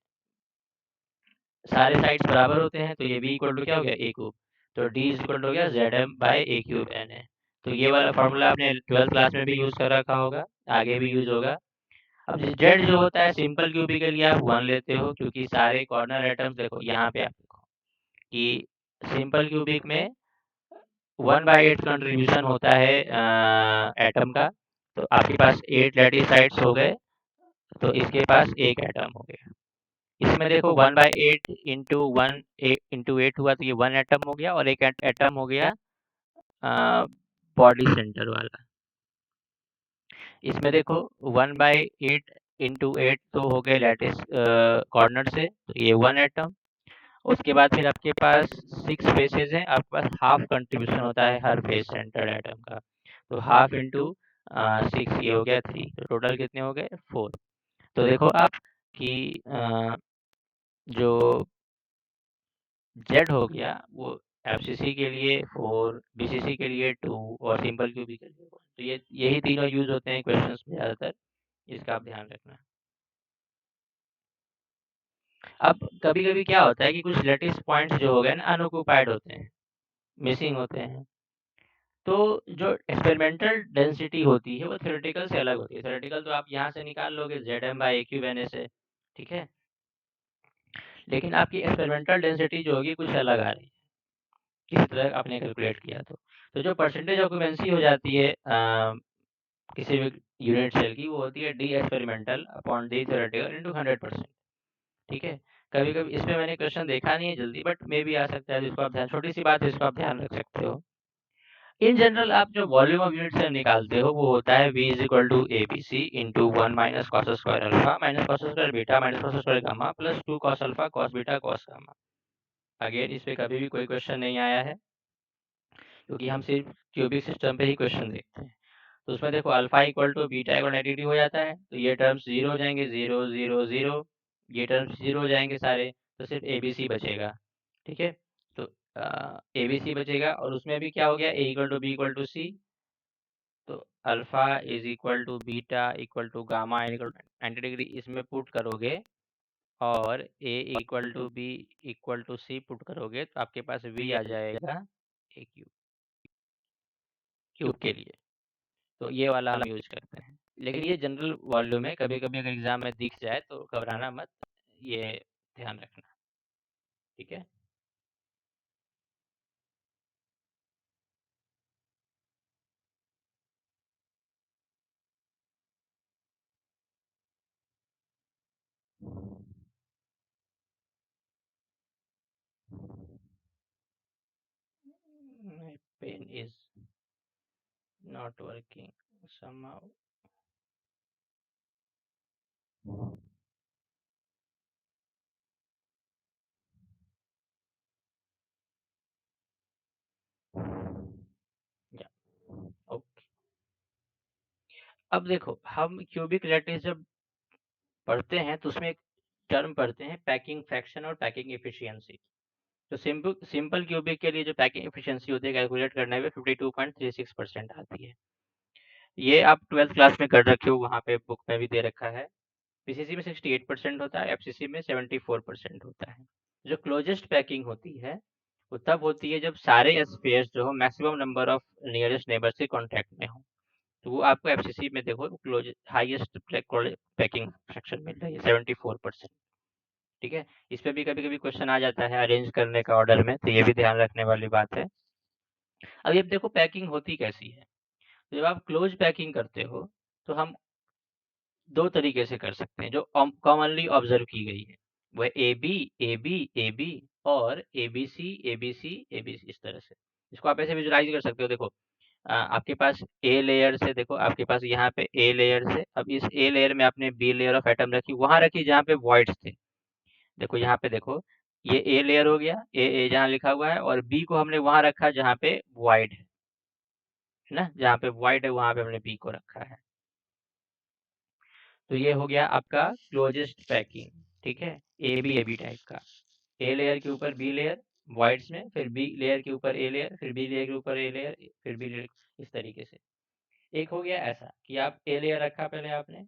सारे साइड्स बराबर होते हैं, तो ये V इक्वल टू क्या हो गया, A क्यूब। तो D इज इक्वल टू हो गया Zm/A क्यूब Na। तो ये वाला फॉर्मूला आपने 12th क्लास में भी यूज कर रखा होगा, आगे भी यूज होगा। अब Z जो होता है सिंपल क्यूबिक के लिए आप 1 लेते हो, क्योंकि सारे कॉर्नर एटम्स देखो यहाँ पे आप देखो कि सिंपल क्यूबिक में 1/8 कंट्रीब्यूशन होता है एटम का। तो आपके पास 8 लैटिस साइड्स हो गए, तो इसके पास एक एटम हो गया। इसमें देखो 1/8 इंटू 1 इंटू 8 हुआ, तो ये 1 एटम हो गया, और एक एटम हो गया बॉडी सेंटर वाला। इसमें देखो 1/8 इंटू 8 तो हो गए लैटिस कॉर्नर से, तो ये 1 एटम। उसके बाद फिर आपके पास 6 फेसेस हैं, आपके पास हाफ कंट्रीब्यूशन होता है हर फेस सेंटर्ड एटम का, तो हाफ इंटू 6 ये हो गया 3, तो टोटल कितने हो गए 4। तो देखो आप कि जो Z हो गया वो FCC के लिए 4, BCC के लिए 2 और सिंपल क्यूबिक के लिए 1। तो ये यही तीनों यूज होते हैं क्वेश्चंस में ज़्यादातर, इसका आप ध्यान रखना। अब कभी-कभी क्या होता है कि कुछ लैटिस पॉइंट्स जो हो गए ना अनऑक्युपाइड होते हैं, मिसिंग होते हैं। तो जो एक्सपेरिमेंटल डेंसिटी होती है वो थ्योरेटिकल से अलग होती है। थ्योरेटिकल तो आप यहाँ से निकाल लोगे Zm/AQN से, ठीक है? लेकिन आपकी एक्सपेरिमेंटल डेंसिटी जो होगी कुछ अलग आ रही है, किसी तरह आपने कैलकुलेट किया तो जो परसेंटेज ऑक्यूपेंसी हो जाती है किसी भी यूनिट सेल की वो होती है D experimental upon D theoretical into 100%, ठीक है? कभी-कभी इसमें मैंने क्वेश्चन देखा नहीं है जल्दी, बट मे बी आ सकता है, जिसको आप ध्यान, छोटी सी बात है जिसको आप ध्यान रख सकते हो। इन जनरल आप जो वॉल्यूम ऑफ यूनिट सेल निकालते हो वो होता है V is equal to ABC into 1 minus cos square alpha minus cos square beta minus cos square gamma plus 2 cos alpha cos beta cos gamma. Again इस पे कभी भी कोई क्वेश्चन नहीं आया है, क्योंकि हम सिर्फ क्यूबिक सिस्टम पे ही क्वेश्चन देखते हैं। तो उसमें देखो alpha equal to beta equal negative हो जाता है, तो ये टर्म्स जीरो हो जाएंगे, जीरो जीरो जीरो, ये टर्म्स जीरो हो जाएंगे सारे, तो सिर्फ ABC बचेगा, ठीक है? तो ABC बचेगा और उसमें भी क्या हो गया, A equal to B equal to C, तो alpha is equal to beta equal to gamma equal to 90 degree इसमें पुट करोगे और A equal to B equal to C put करोगे तो आपके पास V आ जाएगा A क्यूब के लिए। तो ये वाला हम यूज करते हैं, लेकिन ये जनरल वॉल्यूम है, कभी कभी अगर एग्जाम में दिख जाए तो घबराना मत, ये ध्यान रखना, ठीक है? My pen is not working somehow. या ओके, अब देखो हम क्यूबिक लैटिस जब पढ़ते हैं तो उसमें एक टर्म पढ़ते हैं पैकिंग फ्रैक्शन और पैकिंग एफिशिएंसी। तो सिंपल सिंपल क्यूबिक के लिए जो पैकिंग एफिशिएंसी होती है कैलकुलेट करने में 52.36% आती है। ये आप 12th क्लास में कर रखे हो, वहाँ पे बुक में भी दे रखा है। पीसीसी में 68% होता है, एफसीसी में 74% होता है। जो क्लोजेस्ट पैकिंग होती है वो तब होती है जब सारे स्पेयर्स जो हो maximum number of nearest neighbours के कांटेक्ट में हो, तो वो आपको एफसीसी में देखो क्लोज हाईएस्ट पैकिंग फ्रैक्शन मिल रही है 74%, ठीक है? इस पे भी कभी कभी क्वेश्चन आ जाता है अरेंज करने का ऑर्डर में, तो ये भी ध्यान रखने वाली बात है। अब ये देखो पैकिंग होती कैसी है, तो जब आप क्लोज पैकिंग करते हो तो हम दो तरीके से कर सकते हैं जो कॉमनली ऑब्जर्व की गई है, वह A B A B A B और A B C A B C A B C, इस तरह से इसको आप ऐसे विजुलाइज कर सकते हो। देखो आपके पास ए लेयर से, देखो आपके पास यहाँ पे ए लेयर से, अब इस ए लेयर में आपने बी लेयर ऑफ एटम रखी, वहां रखी जहाँ पे वॉइड्स थे। देखो यहाँ पे देखो, ये ए लेयर हो गया, ए जहाँ लिखा हुआ है, और बी को हमने वहां रखा जहाँ पे वाइड है ना, जहाँ पे वाइड है वहां पे हमने बी को रखा है। तो ये हो गया आपका क्लोजेस्ट पैकिंग, ठीक है? ए बी टाइप का, ए लेयर के ऊपर बी लेयर वाइड्स में, फिर बी लेयर के ऊपर ए लेयर, फिर बी लेयर के ऊपर ए लेयर, फिर बी लेयर, इस तरीके से। एक हो गया ऐसा कि आप ए लेयर रखा पहले आपने,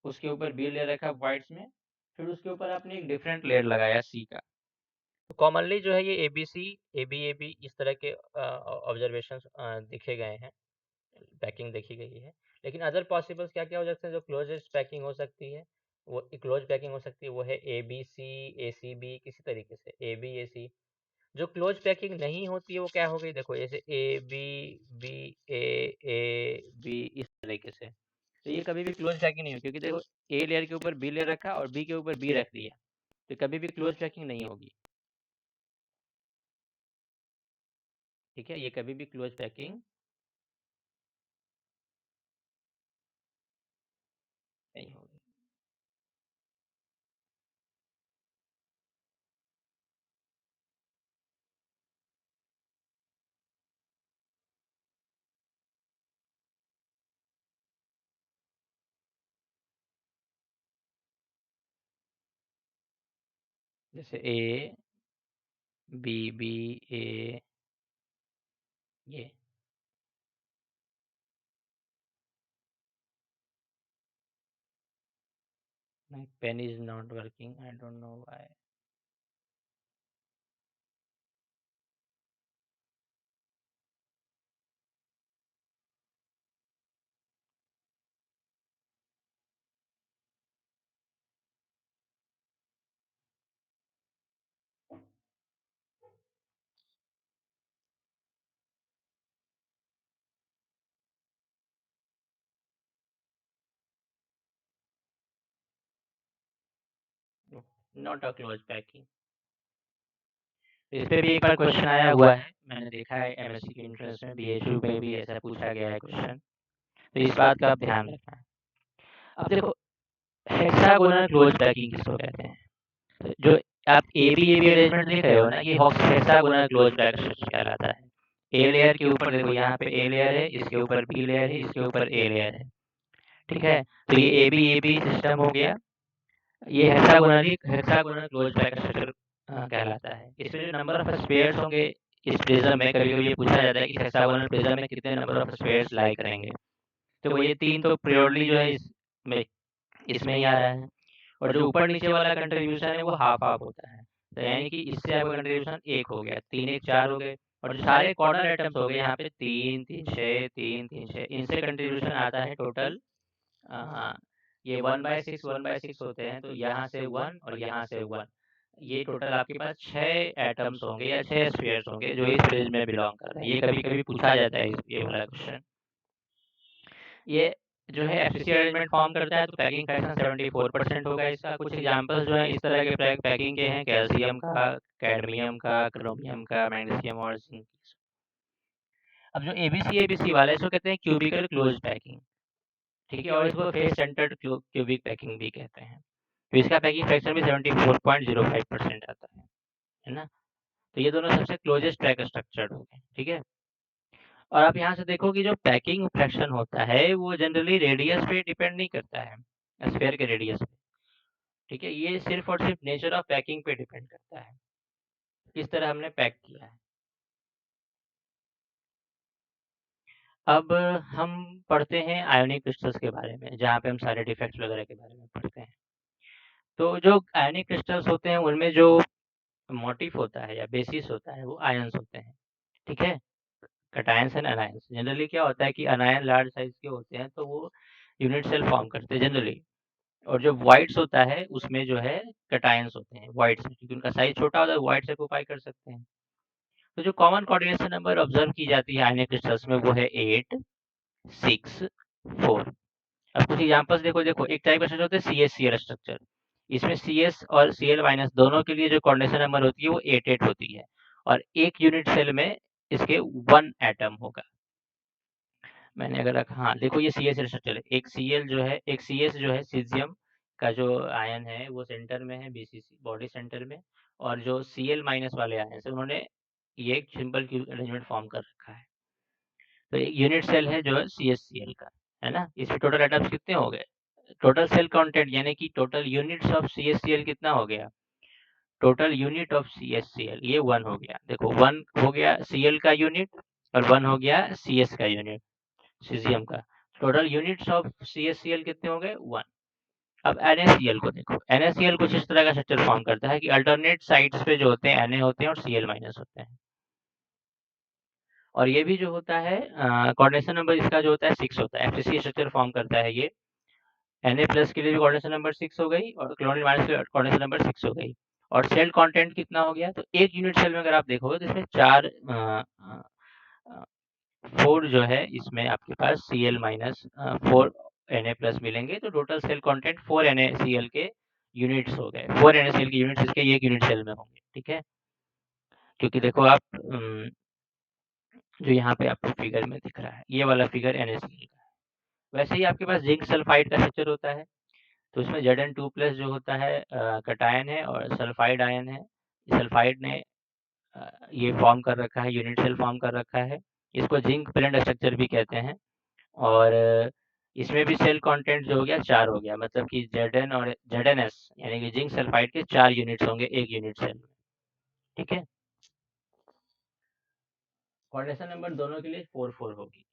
उसके ऊपर बी लेयर रखा वाइड्स में, फिर उसके ऊपर आपने एक डिफरेंट लेयर लगाया सी का। तो कॉमनली जो है ये एबीसी ए बी इस तरह के ऑब्जर्वेशन दिखे गए हैं, पैकिंग देखी गई है। लेकिन अदर पॉसिबल्स क्या क्या हो सकते हैं जो क्लोजेस्ट पैकिंग हो सकती है, वो क्लोज पैकिंग हो सकती है, वो है ए बी सी ए सी बी, किसी तरीके से ए बी ए सी। जो क्लोज पैकिंग नहीं होती है वो क्या हो गई, देखो जैसे A B B A A B, इस तरीके से। तो ये कभी भी क्लोज पैकिंग नहीं होगी, क्योंकि देखो ए लेयर के ऊपर बी लेयर रखा और बी के ऊपर बी रख दिया, तो कभी भी क्लोज पैकिंग नहीं होगी, ठीक है? ये कभी भी क्लोज पैकिंग नहीं होगी। जैसे ए बी बी ए, ये My pen is not working. I don't know why. Not a close packing. इस पे भी एक बार क्वेश्चन आया हुआ है, मैंने देखा है एमएससी के एंट्रेंस में, बीएचयू में भी ऐसा पूछा गया है क्वेश्चन, तो इस बात का आप ध्यान रखना है। अब देखो, हेक्सागोनल क्लोज पैकिंग किसको कहते हैं? तो जो आप एबी अरेंजमेंट देख रहे हो ना, ये हेक्सागोनल क्लोज पैकिंग कहलाता है। ए लेयर के ऊपर देखो, यहाँ पे ए लेयर है, इसके ऊपर बी लेयर है, इसके ऊपर ए लेयर है, ठीक है? तो ये एबी सिस्टम हो गया, ये हेक्सागोनल क्लोज पैकेज स्ट्रक्चर कहलाता है। इसमें जो नंबर ऑफ स्फीयर्स होंगे इस प्रिज्म में, कभी-कभी ये पूछा जाता है कि हेक्सागोनल प्रिज्म में कितने नंबर ऑफ स्फीयर्स लाई करेंगे। तो वो ये 3 तो प्योरली जो है इसमें ही आ रहा है, और जो ऊपर नीचे वाला कंट्रीब्यूशन है वो हाफ-हाफ होता है। तो यानी कि इससे आपका कंट्रीब्यूशन 1 हो गया, 3 1 4 हो गए, और जो सारे कॉर्नर एटम्स हो गए यहाँ पे 3 3 6 3 3 6, इनसे कंट्रीब्यूशन आता है टोटल ये 1/6 1/6 होते हैं, तो यहाँ से 1 और यहाँ से 1, ये टोटल आपके पास 6 एटम्स होंगे या 6 स्फीयर्स होंगे जो इस रेंज में बिलोंग करते हैं। ये कभी-कभी पूछा जाता है ये वाला क्वेश्चन। ये जो है एफसीसी अरेंजमेंट फॉर्म करता है, तो पैकिंग फ्रैक्शन 74% होगा इसका। कुछ एग्जांपल्स जो है इस तरह के पैकिंग के हैं, कैल्शियम का, कैडमियम का, क्रोमियम का, मैग्नीशियम और जिंक। अब जो एबीसी एबीसी वाला है इसको कहते हैं क्यूबिकल क्लोज पैकिंग, ठीक है? और इसको फेस सेंटर्ड क्यूबिक पैकिंग भी कहते हैं। तो इसका पैकिंग फ्रैक्शन भी 74.05% आता है ना? तो ये दोनों सबसे क्लोजेस्ट पैक स्ट्रक्चर्ड हो गए, ठीक है? और आप यहाँ से देखो कि जो पैकिंग फ्रैक्शन होता है वो जनरली रेडियस पे डिपेंड नहीं करता है, स्फीयर के रेडियस पे, ठीक है? ये सिर्फ और सिर्फ नेचर ऑफ पैकिंग पे डिपेंड करता है, किस तरह हमने पैक किया है। अब हम पढ़ते हैं आयोनिक क्रिस्टल्स के बारे में, जहाँ पे हम सारे डिफेक्ट्स वगैरह के बारे में पढ़ते हैं। तो जो आयोनिक क्रिस्टल्स होते हैं उनमें जो मोटिफ होता है या बेसिस होता है वो आयंस होते हैं, ठीक है? Cations and anions. जनरली क्या होता है कि अनायन लार्ज साइज के होते हैं तो वो यूनिट सेल फॉर्म करते हैं जनरली, और जो व्हाइट्स होता है उसमें जो है कैटायंस होते हैं व्हाइट्स, क्योंकि उनका साइज छोटा होता है, व्हाइट्स ऑक्यूपाई कर सकते हैं। तो जो कॉमन कोऑर्डिनेशन नंबर ऑब्जर्व की जाती है आयनिक क्रिस्टल्स में वो है 8 6 4। अब कुछ एग्जांपल्स देखो एक टाइप का स्ट्रक्चर होता है CH-Cl स्ट्रक्चर। इसमें CS और Cl- दोनों के लिए जो कोऑर्डिनेशन नंबर होती है वो 8 8 होती है, और एक यूनिट सेल में इसके 1 एटम होगा। मैंने अगर रखा, हाँ देखो ये सी एस स्ट्रक्चर है, एक Cl जो है, एक CS जो है सीजियम का जो आयन है वो सेंटर में है, BCC बॉडी सेंटर में, और जो Cl- वाले आयन है उन्होंने ये एक सिंपल अरेंजमेंट फॉर्म कर रखा है। तो एक यूनिट सेल है जो है CH-Cl का, है ना? इसमें टोटल एटम्स कितने हो गए? टोटल सेल काउंटेड यानी कि टोटल यूनिट्स ऑफ CH-Cl कितना हो गया? टोटल यूनिट ऑफ CH-Cl ये 1 हो गया। देखो 1 हो गया Cl का यूनिट और 1 हो गया CS का यूनिट, सीजियम का। टोटल यूनिट्स ऑफ CH-Cl कितने हो गए? 1। अब NaCl को देखो, NaCl कुछ इस तरह का स्ट्रक्चर फॉर्म करता है कि अल्टरनेट साइड्स पे जो होते हैं Na होते हैं और Cl- होते हैं। और ये भी जो होता है कोऑर्डिनेशन नंबर इसका जो होता है 6 होता है, FCC स्ट्रक्चर फॉर्म करता है ये। Na+ के लिए भी कोऑर्डिनेशन नंबर 6 हो गई और क्लोरीन माइनस के कोऑर्डिनेशन नंबर 6 हो गई। और सेल कंटेंट कितना हो गया? तो एक यूनिट सेल में अगर आप देखोगे तो इसमें 4 4 जो है इसमें आपके पास Cl- 4 Na+ मिलेंगे, तो टोटल सेल कंटेंट 4 NaCl के यूनिट्स हो गए। 4 NaCl के यूनिट्स इसके एक यूनिट सेल में होंगे, ठीक है? क्योंकि देखो आप जो यहाँ पे आपको फिगर में दिख रहा है, ये वाला फिगर NaCl का है। वैसे ही आपके पास जिंक सल्फाइड का स्ट्रक्चर होता है, तो उसमें Zn2+ जो होता है कैटायन है और सल्फाइड आयन है। सल्फाइड ने ये फॉर्म कर रखा है, यूनिट सेल फॉर्म कर रखा है। इसको जिंक पेरेंट स्ट्रक्चर भी कहते हैं। और इसमें भी सेल कंटेंट जो हो गया 4 हो गया, मतलब कि Zn और Zns यानी कि जिंक सल्फाइड के 4 यूनिट्स होंगे एक यूनिट सेल में, ठीक है? कोऑर्डिनेशन नंबर दोनों के लिए 4 4 होगी।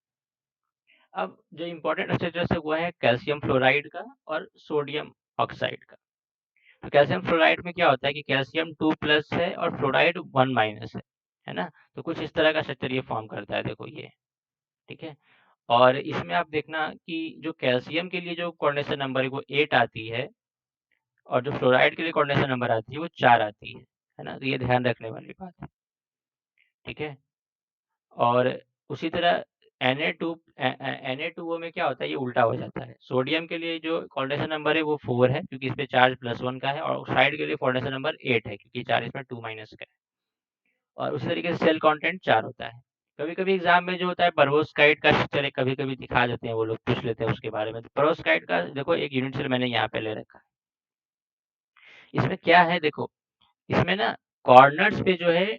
अब जो इम्पोर्टेंट स्ट्रक्चर है वो है कैल्शियम फ्लोराइड का और सोडियम ऑक्साइड का। तो कैल्शियम फ्लोराइड में क्या होता है कि कैल्शियम 2+ है और फ्लोराइड 1- है ना? तो कुछ इस तरह का स्ट्रक्चर ये फॉर्म करता है, देखो ये, ठीक है? और इसमें आप देखना कि जो कैल्शियम के लिए जो कोऑर्डिनेशन नंबर है वो 8 आती है और जो फ्लोराइड के लिए कोऑर्डिनेशन नंबर आती है वो 4 आती है ना? तो ये ध्यान रखने वाली बात है, ठीक है? और उसी तरह Na2O में क्या होता है, ये उल्टा हो जाता है। सोडियम के लिए जो कोऑर्डिनेशन नंबर है वो 4 है क्योंकि इसपे चार्ज +1 का है और ऑक्साइड के लिए कोऑर्डिनेशन नंबर 8 है क्योंकि चार्ज इसमें 2- का है। और उसी तरीके से सेल कंटेंट 4 होता है। कभी-कभी एग्ज़ाम में जो होता है पेरोव्स्काइट का स्ट्रक्चर है, कभी-कभी दिखा देते हैं वो लोग, पूछ लेते हैं उसके बारे में। तो पेरोव्स्काइट का देखो एक यूनिट सेल मैंने यहाँ पे ले रखा है। इसमें क्या है देखो, इसमें ना कॉर्नर्स पे जो है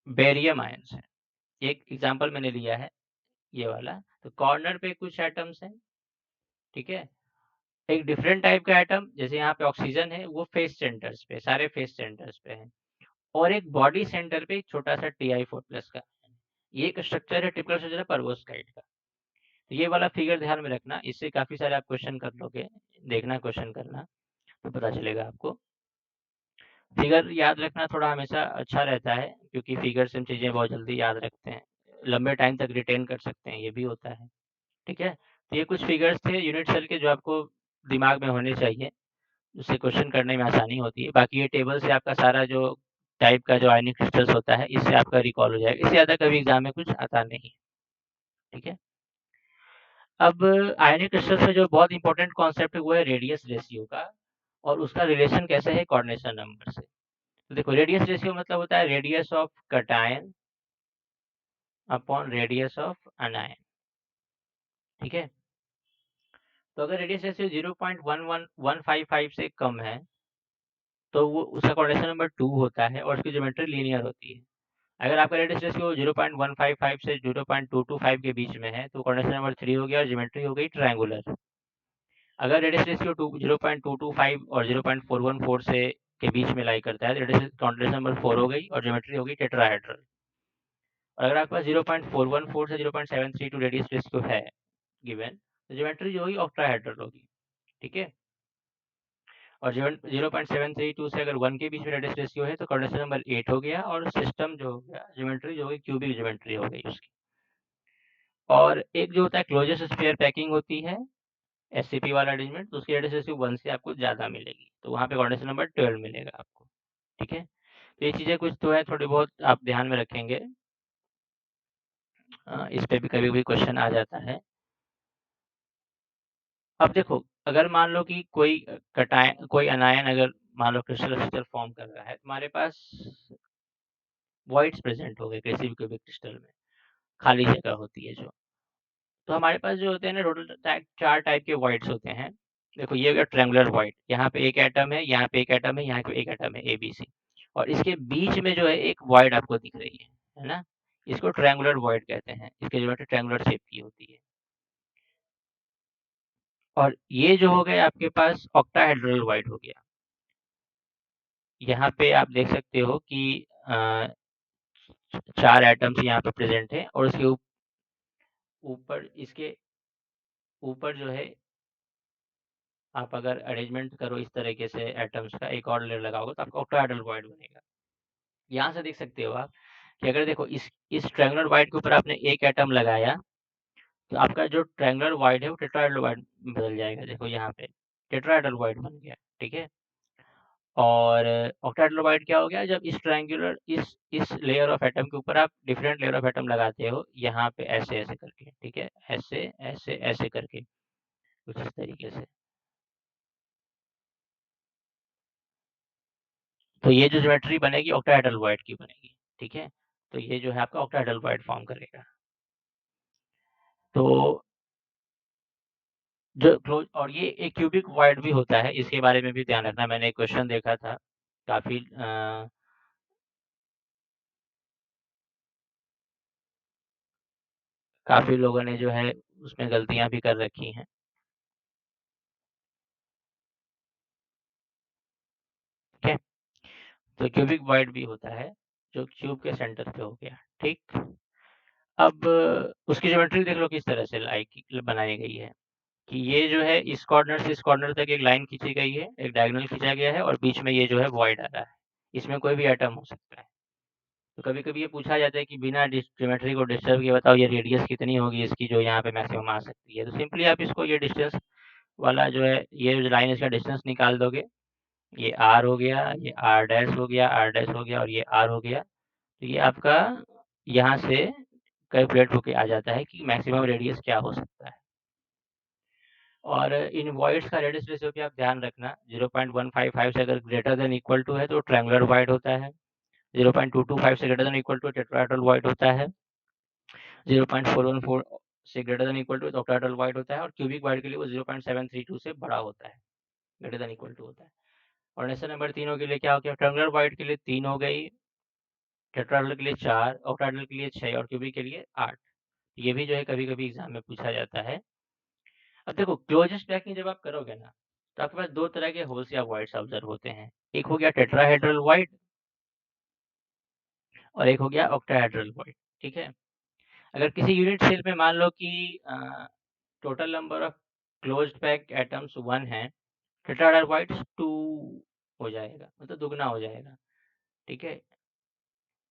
बेरियम आयन्स हैं। एक एग्ज़ाम्पल मैंने लिया है ये वाला, तो कॉर्नर पे कुछ एटम्स हैं, ठीक है? एक डिफरेंट टाइप का एटम जैसे यहाँ पे ऑक्सीजन है वो फेस सेंटर्स पे, सारे फेस सेंटर्स पे है और एक बॉडी सेंटर पे एक छोटा सा Ti4+ का। ये एक स्ट्रक्चर है, टिपिकल स्ट्रक्चर है पेरोव्स्काइट का। तो ये वाला फिगर ध्यान में रखना, इससे काफी सारे आप क्वेश्चन कर लोगे, देखना क्वेश्चन करना तो पता चलेगा आपको। फिगर याद रखना थोड़ा हमेशा अच्छा रहता है क्योंकि फिगर से हम चीजें बहुत जल्दी याद रखते हैं, लंबे टाइम तक रिटेन कर सकते हैं, ये भी होता है, ठीक है? तो ये कुछ फिगर्स थे यूनिट सेल के जो आपको दिमाग में होने चाहिए, उससे क्वेश्चन करने में आसानी होती है। बाकी ये टेबल से आपका सारा जो टाइप का जो आयनिक क्रिस्टल्स होता है इससे आपका रिकॉल हो जाएगा, इससे ज़्यादा कभी एग्जाम में कुछ आता नहीं, ठीक है? अब आयनिक क्रिस्टल्स में जो बहुत इंपॉर्टेंट कॉन्सेप्ट है वो है रेडियस रेशियो का और उसका रिलेशन कैसे है कोऑर्डिनेशन नंबर से। तो देखो रेडियस रेशियो मतलब होता है radius of cation upon radius of अनायन, ठीक है? तो अगर रेडियस रेशियो 0.11155 से कम है तो वो उसका कोऑर्डिनेशन नंबर 2 होता है और उसकी ज्योमेट्री लीनियर होती है। अगर आपका रेडियस रेशियो 0.155 से 0.225 के बीच में है तो कोऑर्डिनेशन नंबर 3 हो गया और ज्योमेट्री हो गई ट्रायंगुलर। अगर रेडियस रेशियो 0.225 और 0.414 से के बीच में लाई करता है तो रेडियस कोऑर्डिनेशन नंबर 4 हो गई और ज्योमेट्री हो गई टेट्राहेड्रल। और अगर आपके पास 0.414 से 0.732 रेडियस रेशियो है गिवन तो ज्योमेट्री जो होगी ऑक्टाहेड्रल होगी, ठीक है? और 0.732 से अगर 1 के बीच में रेडियस रेशियो है तो कोऑर्डिनेशन नंबर 8 हो गया और सिस्टम जो हो गया ज्योमेट्री जो होगी क्यूबिक ज्योमेट्री हो गई उसकी। और एक जो होता है क्लोजेस्ट स्फीयर पैकिंग होती है एससीपी वाला अरेंजमेंट, तो उसकी रेडियस रेशियो 1 से आपको ज़्यादा मिलेगी, तो वहाँ पे कोऑर्डिनेशन नंबर 12 मिलेगा आपको, ठीक है? तो ये चीज़ें कुछ तो है थोड़ी बहुत आप ध्यान में रखेंगे, इस पे भी कभी-कभी क्वेश्चन आ जाता है। अब देखो अगर मान लो कि कोई अनायन अगर मान लो क्रिस्टल स्ट्रक्चर फॉर्म कर रहा है, तुम्हारे पास वॉइड्स प्रेजेंट हो गए किसी भी क्यूबिक क्रिस्टल में, खाली जगह होती है जो। तो हमारे पास जो होते हैं ना टोटल 4 टाइप के वॉइड्स होते हैं। देखो ये हो गया ट्रायंगुलर वॉइड, यहाँ पे एक एटम है, यहाँ पे एक एटम है, यहाँ पे एक एटम है ABC और इसके बीच में जो है एक वॉइड आपको दिख रही है ना? इसको ट्रायंगुलर वॉइड कहते हैं, इसकी ज्योमेट्री ट्रायंगुलर शेप की होती है। और ये जो हो गए आपके पास ऑक्टाहेड्रल वॉइड हो गया। यहाँ पे आप देख सकते हो कि 4 एटम्स यहाँ पे प्रेजेंट हैं और उसके ऊपर इसके ऊपर जो है आप अगर अरेंजमेंट करो इस तरीके से एटम्स का एक और लेयर लगाओगे तो आपका ऑक्टाहेड्रल वॉइड बनेगा। यहाँ से देख सकते हो आप कि अगर देखो इस ट्रायंगुलर वॉइड के ऊपर आपने एक एटम लगाया तो आपका जो ट्रायंगुलर वॉइड है वो टेट्राहेड्रल वॉइड बदल जाएगा। देखो यहाँ पे टेट्राहेड्रल वॉइड बन गया, ठीक है? और ऑक्टाहेड्रल वॉइड क्या हो गया जब इस लेयर ऑफ एटम के ऊपर आप डिफरेंट लेयर ऑफ एटम लगाते हो यहाँ पे ऐसे ऐसे करके, ठीक है? ऐसे ऐसे ऐसे करके कुछ इस तरीके से। तो ये जो ज्योमेट्री बनेगी ऑक्टाहेड्रल वॉइड की बनेगी, ठीक है? तो ये जो है आपका ऑक्टाहेड्रल वॉइड फॉर्म करेगा। तो जो क्लोज और ये एक क्यूबिक वॉइड भी होता है, इसके बारे में भी ध्यान रखना। मैंने एक क्वेश्चन देखा था काफी काफी लोगों ने जो है उसमें गलतियां भी कर रखी हैं, ठीक है? तो क्यूबिक वॉइड भी होता है जो क्यूब के सेंटर पे हो गया, ठीक? अब उसकी ज्योमेट्री देख लो किस तरह से बनाई गई है। कि ये जो है इस कॉर्नर से इस कॉर्नर तक एक लाइन खींची गई है, एक डायगोनल खींचा गया है और बीच में ये जो है वॉइड आ रहा है। इसमें कोई भी एटम हो सकता है। तो कभी-कभी ये पूछा जाता है कि बिना ज्योमेट्री को डिस्टर्ब किए बताओ ये रेडियस कितनी होगी इसकी जो यहाँ पे मैक्सिमम आ सकती है। तो सिंपली आप इसको ये डिस्टेंस वाला जो है ये जो लाइन इसका डिस्टेंस निकाल दोगे। ये आर हो गया, ये आर डैश हो गया, आर डैश हो गया और ये आर हो गया। तो ये आपका यहाँ से कैलकुलेट होके आ जाता है कि मैक्सिमम रेडियस क्या हो सकता है। और इन वॉइड्स का रेडियस रेशियो भी आप ध्यान रखना, 0.155 से अगर ग्रेटर देन इक्वल टू है तो ट्रायंगुलर वॉइड होता है, 0.225 से greater than equal to tetrahedral void होता है, 0.414 से greater than equal to octahedral void होता है और क्यूबिक वॉइड के लिए वो 0.732 से बड़ा होता है, ग्रेटर देन इक्वल टू होता है। और नेक्स्ट नंबर तीनों के लिए क्या हो गया, ट्रायंगुलर वॉइड के लिए 3 हो गई, टेट्राहेड्रल के लिए 4, ऑक्टाहेड्रल के लिए 6 और क्यूबिक के लिए 8। ये भी जो है कभी-कभी एग्जाम में पूछा जाता है। अब देखो क्लोजेस्ट पैकिंग जब आप करोगे ना तो आपके पास दो तरह के होल्स या वॉइड्स ऑब्जर्व होते हैं। एक हो गया टेट्राहेड्रल वॉइड और एक हो गया ऑक्टाहेड्रल वॉइड। ठीक है, अगर किसी यूनिट सेल में मान लो कि total number of closed pack atoms 1 है, टेट्राहेड्रल वॉइड्स 2 हो जाएगा, मतलब दुगना हो जाएगा। ठीक है,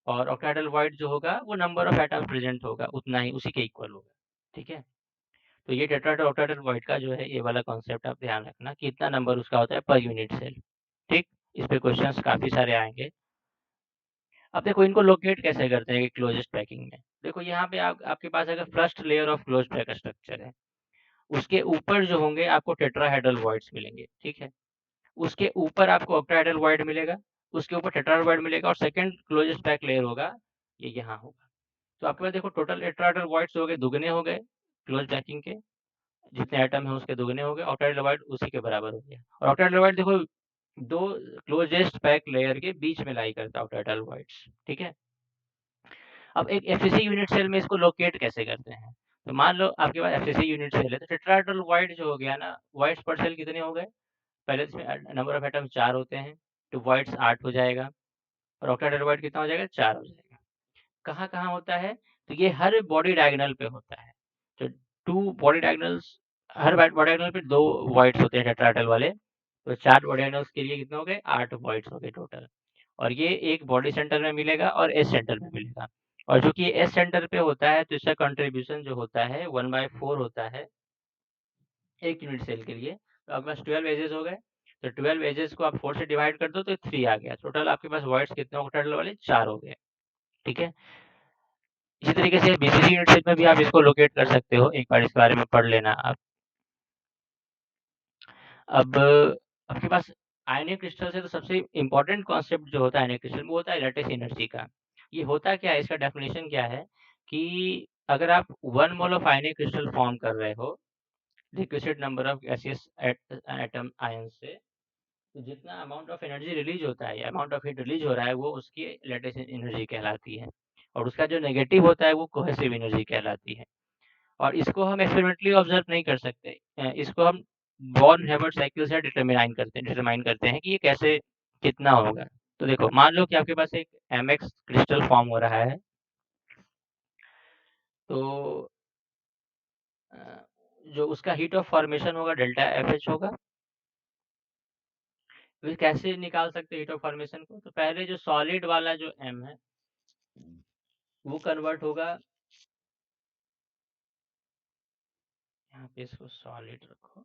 और ऑक्टाहेड्रल वॉइड जो होगा वो नंबर ऑफ एटम्स प्रेजेंट होगा उतना ही, उसी के इक्वल होगा। ठीक है, तो ये टेट्राहेड्रल ऑक्टाहेड्रल वॉइड का जो है ये वाला कॉन्सेप्ट आप ध्यान रखना कि इतना नंबर उसका होता है पर यूनिट सेल। ठीक, इस पे क्वेश्चंस काफी सारे आएंगे। अब देखो इनको लोकेट कैसे करते हैं क्लोजेस्ट पैकिंग में। देखो यहाँ पे आपके पास अगर first layer of close pack structure है, उसके ऊपर जो होंगे आपको टेट्राहेड्रल वॉइड्स मिलेंगे। ठीक है, उसके ऊपर आपको ऑक्टाहेड्रल वॉइड मिलेगा, उसके ऊपर टेट्राहेड्रल वॉइड मिलेगा और सेकंड क्लोजेस्ट पैक लेयर होगा ये यहाँ होगा। तो आपके पास देखो टोटल टेट्राहेड्रल वॉइड्स हो गए, दुगने हो गए क्लोज पैकिंग के, जितने एटम है उसके दुगने हो गए, ऑक्टाहेड्रल वॉइड उसी के बराबर हो गया। और ऑक्टाहेड्रल वॉइड देखो दो क्लोजेस्ट पैक लेयर के बीच में लाई करता है ऑक्टाहेड्रल वॉइड्स। ठीक है, अब एक एफसीसी यूनिट सेल में इसको लोकेट कैसे करते हैं। तो मान लो आपके पास एफसीसी यूनिट सेल है तो टेट्राहेड्रल वॉइड जो हो गया ना, वॉइड्स पर सेल कितने हो गए, पहले इसमें नंबर ऑफ एटम 4 होते हैं तो वॉइड्स 8 हो जाएगा और ऑक्टाहेड्रल वॉइड कितना हो जाएगा, 4 हो जाएगा। कहाँ कहाँ होता है, तो ये हर बॉडी डायगोनल पे होता है। तो 2 बॉडी डायगोनल्स, हर बॉडी डायगोनल पे 2 वॉइड्स होते हैं टेट्राहेड्रल वाले, तो 4 बॉडी डायगोनल्स के लिए कितने हो गए, 8 वॉइड्स हो गए टोटल। और ये एक बॉडी सेंटर में मिलेगा और एस सेंटर में मिलेगा। और जो कि एस सेंटर पे होता है तो इसका कंट्रीब्यूशन जो होता है 1/4 होता है एक यूनिट सेल के लिए। तो आपके पास 12 एजेस हो गए, तो 12 एजेस को आप 4 से डिवाइड कर दो तो 3 आ गया। टोटल आपके पास वॉइड्स कितने ऑक्टाहेड्रल वाले, 4 हो गए। ठीक है, इसी तरीके से बीसीसी यूनिट सेल में भी आप इसको लोकेट कर सकते हो, एक बार इसके बारे में पढ़ लेना आप। अब आपके पास आयनिक क्रिस्टल से तो सबसे इम्पोर्टेंट कॉन्सेप्ट जो होता है आयनिक क्रिस्टल में वो होता है लैटिस एनर्जी का। ये होता क्या है, इसका डेफिनेशन क्या है कि अगर आप 1 mole of ionic crystal form कर रहे हो requisite number of gaseous atom ion से, तो जितना अमाउंट ऑफ एनर्जी रिलीज होता है या अमाउंट ऑफ हीट रिलीज हो रहा है वो उसकी लैटिस एनर्जी कहलाती है। और उसका जो नेगेटिव होता है वो कोहेसिव एनर्जी कहलाती है। और इसको हम एक्सपेरिमेंटली ऑब्जर्व नहीं कर सकते, इसको हम बॉर्न हेबर्ट साइकिल से डिटरमाइन करते हैं कि ये कैसे कितना होगा। तो देखो मान लो कि आपके पास एक mx क्रिस्टल फॉर्म हो रहा है, तो जो उसका हीट ऑफ फॉर्मेशन होगा डेल्टा एफ एच होगा। तो कैसे निकाल सकते हैं हीट ऑफ फॉर्मेशन को, तो पहले जो सॉलिड वाला जो m है वो कन्वर्ट होगा, यहाँ पे इसको सॉलिड रखो,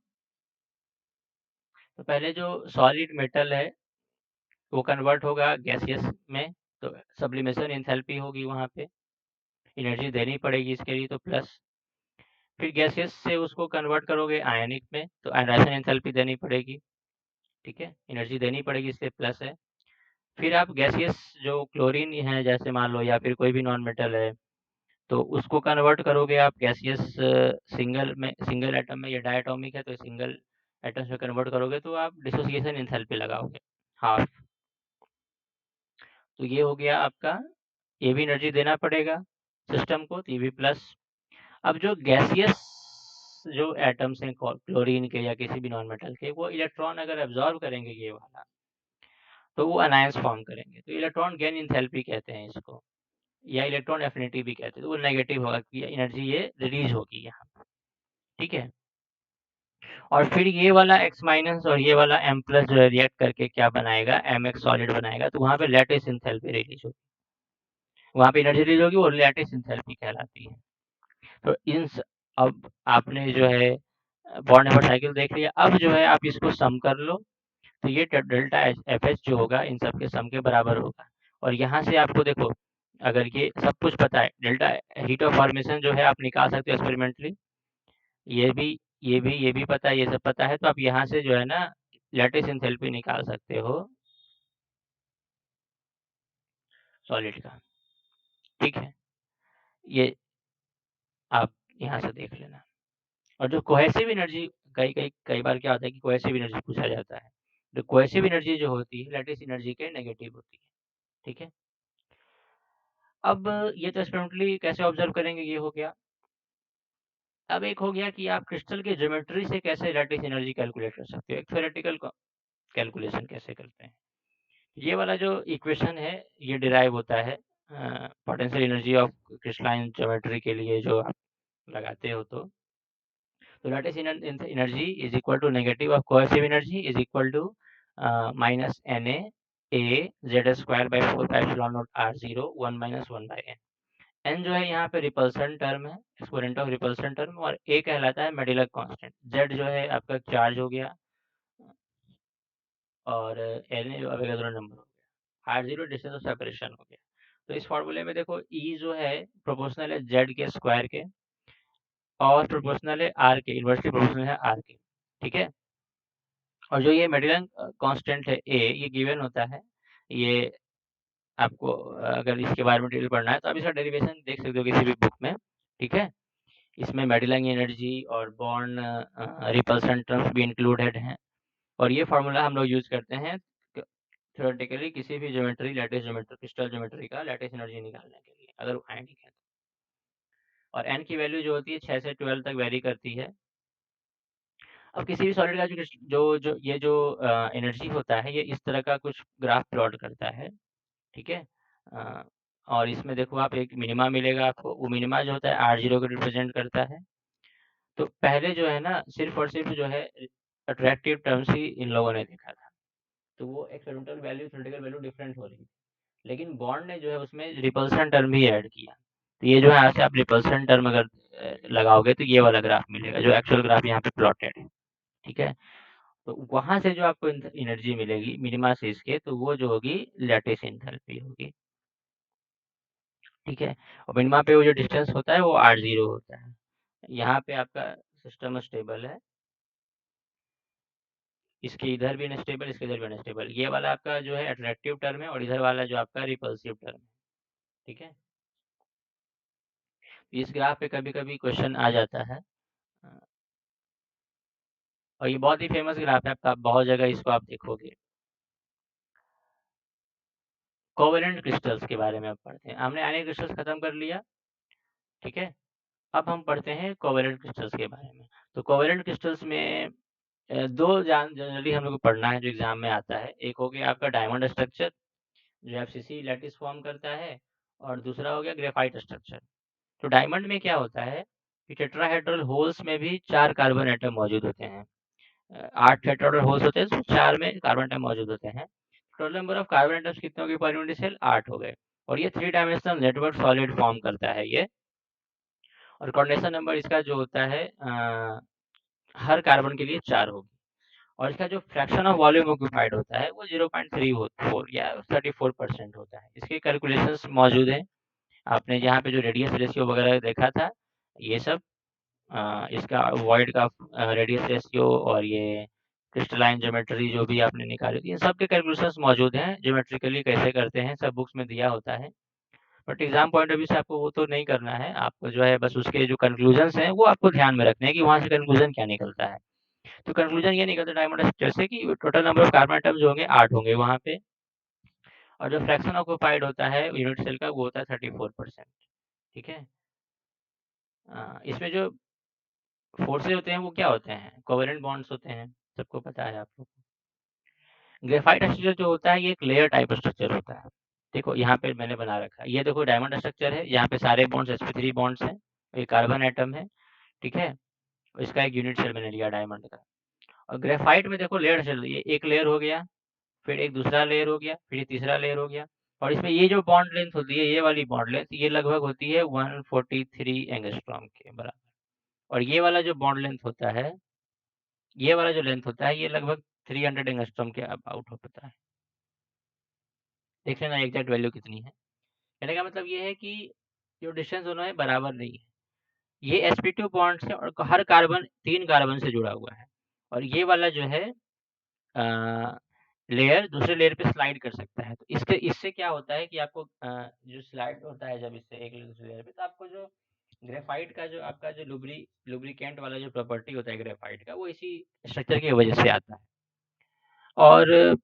तो पहले जो सॉलिड मेटल है वो कन्वर्ट होगा गैसियस में, तो सब्लिमेशन एंथैल्पी होगी, वहाँ पे एनर्जी देनी पड़ेगी इसके लिए, तो प्लस। फिर गैसियस से उसको कन्वर्ट करोगे आयनिक में तो आयनाइजेशन एंथैल्पी देनी पड़ेगी। ठीक है, एनर्जी देनी पड़ेगी, इसलिए प्लस है। फिर आप गैसियस जो क्लोरीन है जैसे मान लो या फिर कोई भी नॉन मेटल है तो उसको कन्वर्ट करोगे आप गैसियस सिंगल एटम में, या डायटोमिक है तो सिंगल एटम्स में कन्वर्ट करोगे तो आप डिसोसिएशन एंथैल्पी लगाओगे हाफ। तो ये हो गया आपका, ये भी एनर्जी देना पड़ेगा सिस्टम को, तो ये भी प्लस। अब जो गैसियस जो एटम्स हैं क्लोरीन के या किसी भी नॉन मेटल के, वो इलेक्ट्रॉन अगर एब्जॉर्ब करेंगे ये वाला तो वो अनायंस फॉर्म करेंगे, तो इलेक्ट्रॉन गेन इंथैल्पी कहते हैं इसको, या इलेक्ट्रॉन एफिनिटी भी कहते हैं। तो वो नेगेटिव होगा कि एनर्जी ये रिलीज होगी यहाँ। ठीक है, और फिर ये वाला x माइनस और ये वाला m प्लस जो है रिएक्ट करके क्या बनाएगा, mx सॉलिड बनाएगा, तो वहाँ पे लैटिस एंथैल्पी रिलीज होगी, वहाँ पे एनर्जी रिलीज होगी, वो लैटिस एंथैल्पी कहलाती है। तो अब आपने जो है बॉन्ड नंबर साइकिल देख लिया, अब जो है आप इसको सम कर लो, तो ये डेल्टा एफ एच जो होगा इन सब के सम के बराबर होगा। और यहाँ से आपको देखो, अगर ये सब कुछ पता है, डेल्टा हीट ऑफ फॉर्मेशन जो है आप निकाल सकते हो एक्सपेरिमेंटली, ये भी ये भी पता है, ये सब पता है, तो आप यहाँ से जो है ना लैटिस एंथैल्पी निकाल सकते हो सॉलिड का। ठीक है, ये आप यहाँ से देख लेना। और जो कोहेसिव एनर्जी, कई कई कई बार क्या होता है कि कोहेसिव एनर्जी पूछा जाता है, तो कोहेसिव एनर्जी जो होती है लैटिस एनर्जी के नेगेटिव होती है। ठीक है, अब ये तो एक्सपेरिमेंटली कैसे ऑब्जर्व करेंगे, ये हो गया। अब एक हो गया कि आप क्रिस्टल के ज्योमेट्री से कैसे लैटिस एनर्जी कैलकुलेट कर सकते हो, एक थ्योरेटिकल कैलकुलेशन कैसे करते हैं। ये वाला जो इक्वेशन है ये डिराइव होता है potential energy of crystalline geometry के लिए जो आप लगाते हो, तो lattice energy is equal to negative of cohesive energy is equal to minus N A Z square by 4 pi epsilon naught R zero 1 minus 1 by N. N जो है यहाँ पे रिपल्सन टर्म है, एक्सपोनेंट ऑफ रिपल्सन टर्म, और A कहलाता है मेडिलर constant, Z जो है आपका चार्ज हो गया, और एन अवेलेबल नंबर हो गया, R zero distance of separation हो गया। तो इस फॉर्मूले में देखो ई जो है प्रोपोर्शनल है जेड के स्क्वायर के, और प्रोपोर्शनल है आर के, इन्वर्सली प्रोपोर्शनल है आर के। ठीक है, और जो ये मेडिलन कांस्टेंट है ए, ये गिवन होता है, ये आपको अगर इसके बारे में डिटेल पढ़ना है तो आप इसका डेरिवेशन देख सकते हो किसी भी बुक में। ठीक है, इसमें मेडिलन एनर्जी और बॉन्ड रिपल्सन टर्म्स भी इंक्लूडेड हैं, और ये फार्मूला हम लोग यूज करते हैं थ्योरेटिकली किसी भी geometry, lattice geometry, crystal geometry का लैटिस एनर्जी निकालने के लिए, अगर आयनिक है। और एन की वैल्यू जो होती है 6 से 12 तक वेरी करती है। अब किसी भी सॉलिड का जो एनर्जी होता है, ये इस तरह का कुछ ग्राफ प्लॉट करता है। ठीक है, अ, और इसमें देखो आप एक मिनिमा मिलेगा आपको, वो मिनिमा जो होता है आर जीरो को रिप्रेजेंट करता है। तो पहले जो है ना सिर्फ और सिर्फ जो है अट्रैक्टिव टर्म्स ही इन लोगों ने देखा था, तो वो experimental value, theoretical value different हो रही है, लेकिन बॉन्ड ने जो है उसमें रिपल्सन टर्म भी ऐड किया। तो ये जो है यहाँ से आप रिपल्सन टर्म अगर लगाओगे तो ये वाला ग्राफ मिलेगा, जो एक्चुअल ग्राफ यहाँ पे प्लॉटेड है। ठीक है, तो वहां से जो आपको एनर्जी मिलेगी मिनिमा से इसके, तो वो जो होगी लैटिस एंथैल्पी होगी। ठीक है, और मिनिमा पे वो जो डिस्टेंस होता है वो आर जीरो होता है। यहाँ पे आपका सिस्टम स्टेबल है, इसके इधर भी अनस्टेबल, इसके इधर भी अनस्टेबल, ये वाला आपका जो है अट्रैक्टिव टर्म है, और इधर वाला जो आपका रिपल्सिव टर्म है। ठीक है, इस ग्राफ पे कभी कभी क्वेश्चन आ जाता है, और ये बहुत ही फेमस ग्राफ है आपका, बहुत जगह इसको आप देखोगे। कोवेलेंट क्रिस्टल्स के बारे में अब पढ़ते हैं, हमने आयनिक क्रिस्टल्स खत्म कर लिया। ठीक है, अब हम पढ़ते हैं कोवेलेंट क्रिस्टल्स के बारे में। तो कोवेलेंट क्रिस्टल्स में दो जनरली हम लोग को पढ़ना है जो एग्जाम में आता है, एक हो गया आपका डायमंड स्ट्रक्चर जो एफसीसी लैटिस फॉर्म करता है, और दूसरा हो गया ग्रेफाइट स्ट्रक्चर। तो डायमंड में क्या होता है कि टेट्राहेड्रल होल्स में भी 4 कार्बन एटम मौजूद होते हैं, 8 टेट्राहेड्रल होल्स होते हैं, तो 4 में कार्बन एटम मौजूद होते हैं। Total number of carbon atoms कितने हो गए पर यूनिट सेल, 8 हो गए, और ये 3 डायमेंशनल नेटवर्क सॉलिड फॉर्म करता है ये। और कोऑर्डिनेशन नंबर इसका जो होता है हर कार्बन के लिए 4 होगी, और इसका जो फ्रैक्शन ऑफ वॉल्यूम ऑक्यूपाइड होता है वो 0.34 या 34% होता है। इसके कैलकुलेशंस मौजूद हैं, आपने यहाँ पे जो रेडियस रेशियो वगैरह देखा था, ये सब इसका वॉइड का रेडियस रेशियो, और ये क्रिस्टलाइन ज्योमेट्री जो भी आपने निकाली थी, इन सब के कैलकुलेशंस मौजूद हैं, ज्योमेट्रिकली कैसे करते हैं सब बुक्स में दिया होता है। But exam point of view से आपको वो तो नहीं करना है, आपको जो है बस उसके जो कंक्लूजन्स हैं वो आपको ध्यान में रखने हैं कि वहाँ से कंक्लूजन क्या निकलता है। तो कंक्लूजन ये निकलता है डायमंड स्ट्रक्चर से कि total number of carbon atoms जो होंगे 8 होंगे वहाँ पे, और जो फ्रैक्शन ऑक्यूपाइड होता है यूनिट सेल का वो होता है 34%। ठीक है, इसमें जो फोर्सेज होते हैं वो क्या होते हैं, कोवेलेंट बॉन्ड्स होते हैं, सबको पता है आपको। ग्रेफाइट स्ट्रक्चर जो होता है ये एक लेयर टाइप स्ट्रक्चर होता है। देखो यहाँ पे मैंने बना रखा है, ये देखो डायमंड स्ट्रक्चर है, यहाँ पे सारे बॉन्ड्स sp3 बॉन्ड्स हैं, ये कार्बन एटम है। ठीक है, इसका एक यूनिट सेल मैंने लिया डायमंड का। और ग्रेफाइट में देखो लेयर चल रही है, एक लेयर हो गया, फिर एक दूसरा लेयर हो गया, फिर ये तीसरा लेयर हो गया, और इसमें ये जो बॉन्ड लेंथ होती है, ये वाली बॉन्ड लेंथ, ये लगभग होती है 143 एंगस्ट्रॉम के बराबर। और ये वाला जो बॉन्ड लेंथ होता है, ये वाला जो लेंथ होता है, ये लगभग 300 एंगस्ट्रॉम के अबाउट होता है। देख लेना एग्जैक्ट वैल्यू कितनी है। कहने का मतलब ये है कि जो डिस्टेंस दोनों है बराबर नहीं है। ये sp2 बॉन्ड से, और हर कार्बन 3 कार्बन से जुड़ा हुआ है, और ये वाला जो है लेयर दूसरे लेयर पे स्लाइड कर सकता है। तो इसके इससे क्या होता है कि आपको जो स्लाइड होता है जब इससे एक लेयर दूसरे लेयर पे, तो आपको जो ग्रेफाइट का जो आपका जो लुब्रिकेंट वाला जो प्रॉपर्टी होता है ग्रेफाइट का, वो इसी स्ट्रक्चर की वजह से आता है। और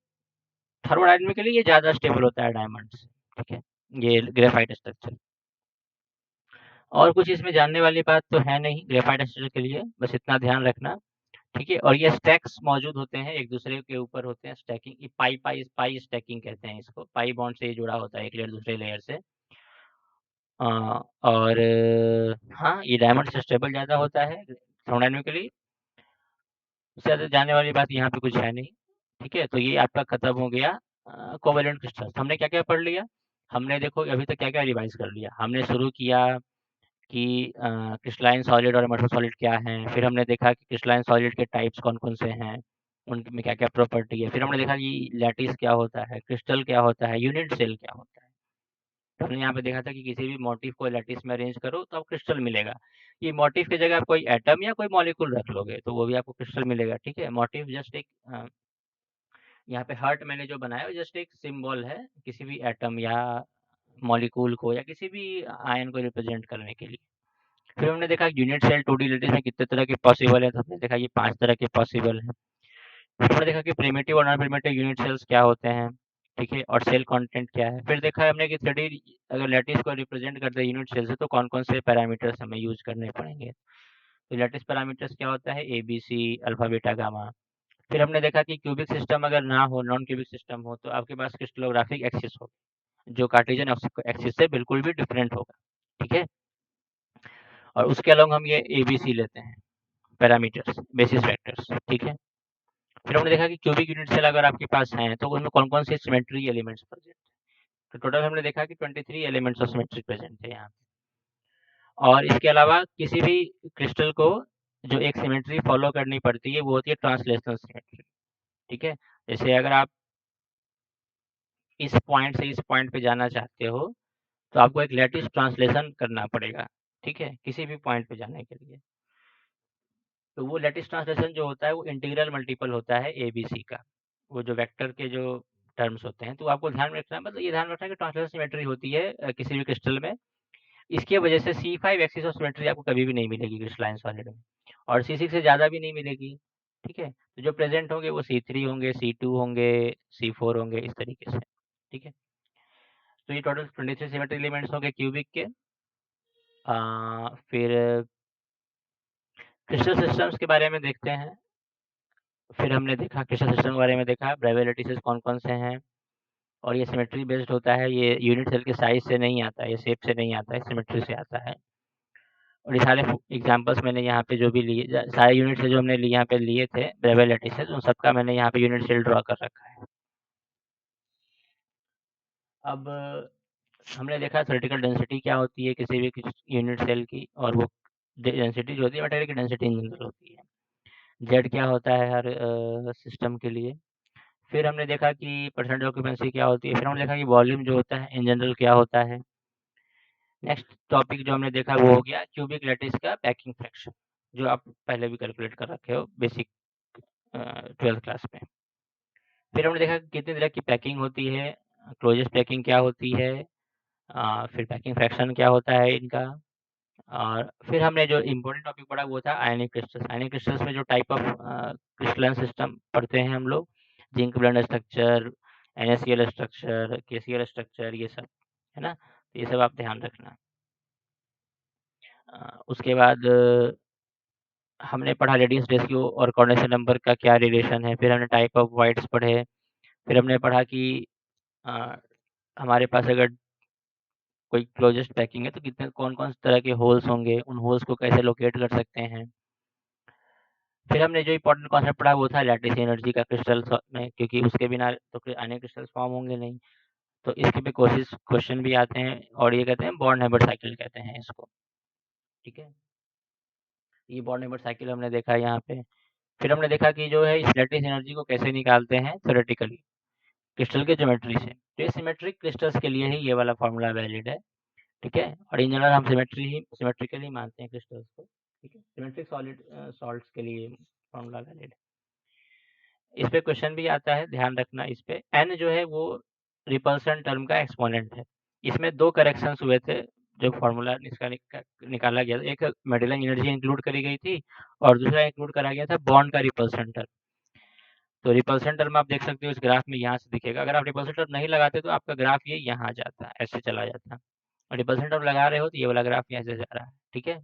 थर्मोडायनामिकली ये ज़्यादा स्टेबल होता है डायमंड से, ठीक है, ये ग्रेफाइट स्ट्रक्चर। और कुछ इसमें जानने वाली बात तो है नहीं ग्रेफाइट स्ट्रक्चर के लिए, बस इतना ध्यान रखना, ठीक है। और ये स्टैक्स मौजूद होते हैं, एक दूसरे के ऊपर होते हैं, स्टैकिंग, ये पाई पाई पाई स्टैकिंग कहते हैं इसको, पाई बॉन्ड से ये जुड़ा होता है एक लेयर दूसरे लेयर से। अ, और हाँ, ये डायमंड से स्टेबल ज़्यादा होता है थर्मोडायनामिकली। उससे ज़्यादा जानने वाली बात यहाँ पे कुछ है नहीं, ठीक है। तो ये आपका खत्म हो गया कोवेलेंट क्रिस्टल। हमने क्या क्या पढ़ लिया, हमने देखो अभी तक क्या क्या रिवाइज कर लिया। हमने शुरू किया कि क्रिस्टलाइन सॉलिड और अमorphous सॉलिड क्या हैं, फिर हमने देखा कि क्रिस्टलाइन सॉलिड के टाइप्स कौन कौन से हैं, उनमें क्या क्या प्रॉपर्टी है, फिर हमने देखा कि लैटिस क्या होता है, क्रिस्टल क्या होता है, यूनिट सेल क्या होता है। तो हमने यहाँ पे देखा था कि किसी भी मोटिफ को लैटिस में अरेंज करो तो आपको क्रिस्टल मिलेगा। ये मोटिफ की जगह आप कोई एटम या कोई मॉलिक्यूल रख लोगे तो वो भी आपको क्रिस्टल मिलेगा, ठीक है। मोटिफ जस्ट एक यहाँ पे हर्ट मैंने जो बनाया है जस्ट एक सिंबल है किसी भी एटम या मॉलिक्यूल को या किसी भी आयन को रिप्रेजेंट करने के लिए। फिर हमने देखा यूनिट सेल 2D लैटिस में कितने तरह के पॉसिबल है, तो हमने देखा ये 5 तरह के पॉसिबल हैं। फिर हमने देखा कि प्रिमिटिव और नॉन प्रिमिटिव यूनिट सेल्स क्या होते हैं, ठीक है, और सेल कंटेंट क्या है। फिर देखा हमने कि 3D अगर लैटिस को रिप्रेजेंट करते हैं यूनिट सेल से तो कौन-कौन से पैरामीटर्स हमें यूज़ करने पड़ेंगे। तो लैटिस पैरामीटर्स क्या होता है, ए, बी, सी, अल्फा, बीटा, गामा। फिर हमने देखा कि क्यूबिक सिस्टम अगर ना हो, नॉन क्यूबिक सिस्टम हो, तो आपके पास क्रिस्टलोग्राफिक एक्सिस हो, जो कार्टेशियन एक्सिस से बिल्कुल भी डिफरेंट होगा, ठीक है। और उसके अलावा हम ये एबीसी लेते हैं, पैरामीटर्स, बेसिस वेक्टर्स, ठीक है। फिर हमने देखा कि क्यूबिक यूनिट सेल अगर आपके पास हैं तो उनमें कौन-कौन से सिमेट्री एलिमेंट्स प्रेजेंट हैं। तो टोटल हमने देखा कि 23 एलिमेंट्स ऑफ सिमेट्री प्रेजेंट है यहाँ पे। और इसके अलावा किसी भी क्रिस्टल को जो एक सिमेट्री फॉलो करनी पड़ती है वो होती है ट्रांसलेशनल सिमेट्री, ठीक है। जैसे अगर आप इस पॉइंट से इस पॉइंट पे जाना चाहते हो तो आपको एक लैटिस ट्रांसलेशन करना पड़ेगा, ठीक है, किसी भी पॉइंट पे जाने के लिए। तो वो लैटिस ट्रांसलेशन जो होता है वो इंटीग्रल मल्टीपल होता है एबीसी का, वो जो वेक्टर के जो टर्म्स होते हैं। तो आपको ध्यान में रखना, मतलब ये ध्यान रखना कि ट्रांसलेशन सिमेट्री होती है किसी भी क्रिस्टल में। इसकी वजह से C5 एक्सिस ऑफ सिमेट्री आपको कभी भी नहीं मिलेगी क्रिस्टलाइन सॉलिड में, और C6 से ज़्यादा भी नहीं मिलेगी, ठीक है। तो जो प्रेजेंट होंगे वो C3 होंगे, C2 होंगे, C4 होंगे, इस तरीके से, ठीक है। तो ये टोटल 23 सिमेट्री एलिमेंट्स होंगे क्यूबिक के। फिर क्रिस्टल सिस्टम्स के बारे में देखते हैं। फिर हमने देखा क्रिस्टल सिस्टम के बारे में देखा, ब्रेवियर लैटिसेस कौन-कौन से हैं, और ये सिमेट्री बेस्ड होता है, ये यूनिट सेल के साइज़ से नहीं आता है, ये शेप से नहीं आता है, सिमेट्री से आता है। और ये सारे एग्जांपल्स मैंने यहाँ पे जो भी लिए सारे यूनिट से जो हमने लिए यहाँ पे लिए थे ब्रेवियर लैटिसेस, उन सबका मैंने यहाँ पे यूनिट सेल ड्रॉ कर रखा है। अब हमने देखा थ्योरेटिकल डेंसिटी क्या होती है किसी भी यूनिट सेल की, और वो डेंसिटी जो होती है मटेरियल की डेंसिटी इन जनरल होती है। जेड क्या होता है हर सिस्टम के लिए। फिर हमने देखा कि परसेंटेज ऑक्यूपेंसी क्या होती है, फिर हमने देखा कि वॉल्यूम जो होता है इन जनरल क्या होता है। नेक्स्ट टॉपिक जो हमने देखा वो हो गया क्यूबिक लैटिस का पैकिंग फ्रैक्शन, जो आप पहले भी कैलकुलेट कर रखे हो बेसिक 12th क्लास में। फिर हमने देखा कि कितनी तरह की पैकिंग होती है, क्लोजेस्ट पैकिंग क्या होती है, फिर पैकिंग फ्रैक्शन क्या होता है इनका। और फिर हमने जो इम्पोर्टेंट टॉपिक पढ़ा वो था आयनिक क्रिस्टल्स। आयनिक क्रिस्टल्स में जो टाइप ऑफ क्रिस्टलाइन सिस्टम पढ़ते हैं हम लोग, zinc blende structure, NaCl structure, KCl structure, ये सब है ना, तो ये सब आप ध्यान रखना। उसके बाद हमने पढ़ा रेडियस रेशियो और कोऑर्डिनेशन नंबर का क्या रिलेशन है। फिर हमने टाइप ऑफ वॉइड्स पढ़े। फिर हमने पढ़ा कि अ, हमारे पास अगर कोई क्लोजेस्ट पैकिंग है तो कितने कौन-कौन से तरह के होल्स होंगे, उन होल्स को कैसे लोकेट कर सकते हैं। फिर हमने जो इम्पोर्टेंट कॉन्सेप्ट पढ़ा वो था लैटिस एनर्जी का क्रिस्टल में, क्योंकि उसके बिना तो अन्य क्रिस्टल्स फॉर्म होंगे नहीं। तो इसके पे क्वेश्चन भी आते हैं, और ये कहते हैं बॉर्न-हेबर्ट साइकिल कहते हैं इसको, ठीक है। ये बॉर्न-हेबर्ट साइकिल हमने देखा यहाँ पे। फिर हमने देखा कि जो है इस लैटिस एनर्जी को कैसे निकालते हैं थ्योरेटिकली, क्रिस्टल के ज्योमेट्री से। तो ये सिमेट्रिक क्रिस्टल्स के लिए ही ये वाला फॉर्मूला वैलिड है, ठीक है। और इन जनरल हम सिमेट्रिकली मानते हैं क्रिस्टल्स को, ठीक है। सिमेट्रिक सॉलिड सॉल्ट्स के लिए फॉर्मूला वैलिड है। इस पे क्वेश्चन भी आता है, ध्यान रखना इस पे। n जो है वो रिपल्सन टर्म का एक्सपोनेंट है। इसमें 2 करेक्शंस हुए थे जो फॉर्मूला इसका निकाला गया था। एक मेडलिंग एनर्जी इंक्लूड करी गई थी, और दूसरा इंक्लूड करा गया था बॉन्ड का रिपल्सन टर्म। तो रिपल्सन टर्म आप देख सकते हो इस ग्राफ में, यहाँ से दिखेगा। अगर आप रिपल्सन टर्म नहीं लगाते तो आपका ग्राफ ये यहाँ जाता है, ऐसे चला जाता है। और रिपल्सन टर्म लगा रहे हो तो ये वाला ग्राफ यहाँ से जा रहा है, ठीक है।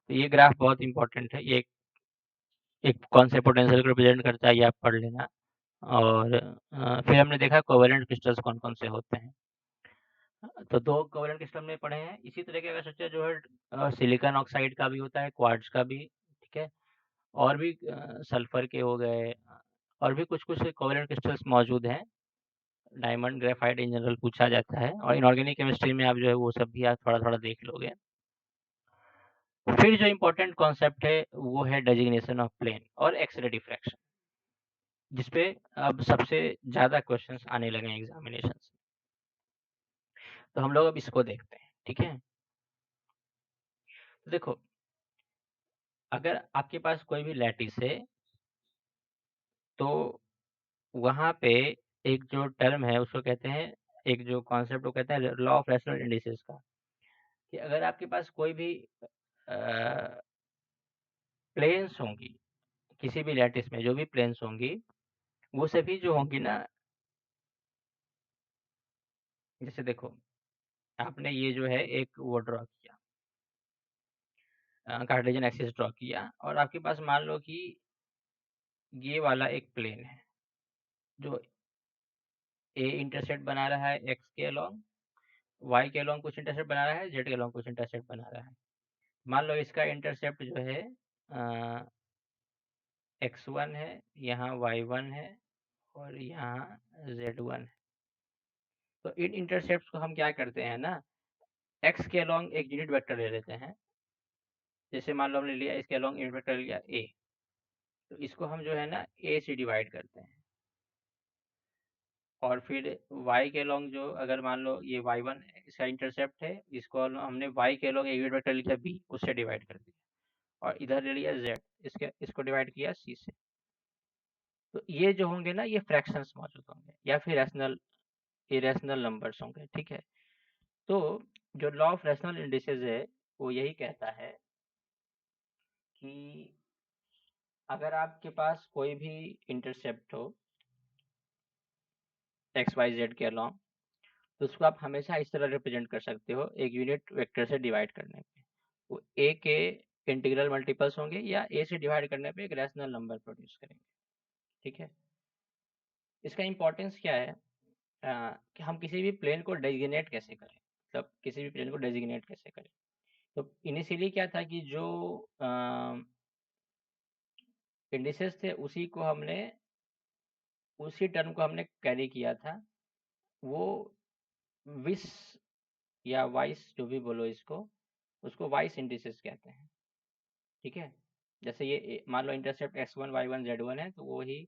तो ये ग्राफ बहुत इंपॉर्टेंट है, ये एक कौन से पोटेंशियल को रिप्रेजेंट करता है ये आप पढ़ लेना। और फिर हमने देखा कोवेलेंट क्रिस्टल्स कौन-कौन से होते हैं। तो 2 कोवेलेंट क्रिस्टल हमने पढ़े हैं। इसी तरीके का स्ट्रक्चर जो है सिलिकॉन ऑक्साइड का भी होता है, क्वार्ट्ज का भी, ठीक है। और भी सल्फर के हो गए, और भी कुछ-कुछ कोवेलेंट क्रिस्टल्स मौजूद हैं। डायमंड, ग्रेफाइट इन जनरल पूछा जाता है, और इनऑर्गेनिक केमिस्ट्री में आप जो है वो सब भी आप थोड़ा-थोड़ा देख लोगे। फिर जो इम्पोर्टेंट कॉन्सेप्ट है वो है डेजिग्नेशन ऑफ प्लेन और एक्स-रे डिफ्रैक्शन, जिसपे अब सबसे ज़्यादा क्वेश्चंस आने लगे हैं एग्जामिनेशंस में। तो हम लोग अब इसको देखते हैं, ठीक है। तो देखो, अगर आपके पास कोई भी लैटिस है, तो वहाँ पे एक जो टर्म है उसको कहते हैं, एक जो कॉन्सेप्ट वो कहते हैं लॉ ऑफ रैशनल इंडिसेस का, कि अगर आपके पास कोई भी प्लेन्स होंगी, किसी भी लैटिस में जो भी प्लेन्स होंगी, वो सभी जो होंगी ना, जैसे देखो आपने ये जो है एक वो ड्रॉ किया, कार्टेशियन एक्सिस ड्रॉ किया, और आपके पास मान लो कि ये वाला एक प्लेन है जो ए इंटरसेप्ट बना रहा है एक्स के अलोंग, वाई के अलोंग कुछ इंटरसेप्ट बना रहा है, जेड के अलोंग कुछ इंटरसेप्ट बना रहा है। मान लो इसका इंटरसेप्ट जो है x1 है, यहाँ y1 है, और यहाँ z1 है। तो इन इंटरसेप्ट्स को हम क्या करते हैं ना, x के अलोंग एक यूनिट वेक्टर ले लेते हैं। जैसे मान लो हमने लिया इसके अलोंग यूनिट वेक्टर लिया a, तो इसको हम जो है ना a से डिवाइड करते हैं। और फिर y के अलोंग जो, अगर मान लो ये y1 इसका इंटरसेप्ट है, इसको हमने y के अलोंग एक यूनिट वेक्टर लिया b, उससे डिवाइड कर दिया। और इधर ले लिया z, इसको डिवाइड किया c से। तो ये जो होंगे ना, ये फ्रैक्शंस मौजूद होंगे, या फिर रैशनल इरेशनल नंबर्स होंगे, ठीक है। तो जो लॉ ऑफ रैशनल इंडिसेस है वो यही कहता है कि अगर आपके पास कोई भी इंटरसेप्ट हो एक्स वाई जेड के अलोंग, तो उसको आप हमेशा इस तरह रिप्रेजेंट कर सकते हो, एक यूनिट वेक्टर से डिवाइड करने पे। वो ए के इंटीग्रल मल्टीपल्स होंगे, या ए से डिवाइड करने पे एक रैशनल नंबर प्रोड्यूस करेंगे, ठीक है। इसका इंपॉर्टेंस क्या है, कि हम किसी भी प्लेन को डेजिग्नेट कैसे करें, मतलब किसी भी प्लेन को डेजिग्नेट कैसे करें। तो इनिशियली क्या था कि जो इंडिसेस थे उसी टर्म को हमने कैरी किया था, वो विस या वाइस जो भी बोलो इसको, उसको वाइस इंडिसेस कहते हैं, ठीक है। जैसे ये मान लो इंटरसेप्ट x1 y1 z1 है, तो वो ही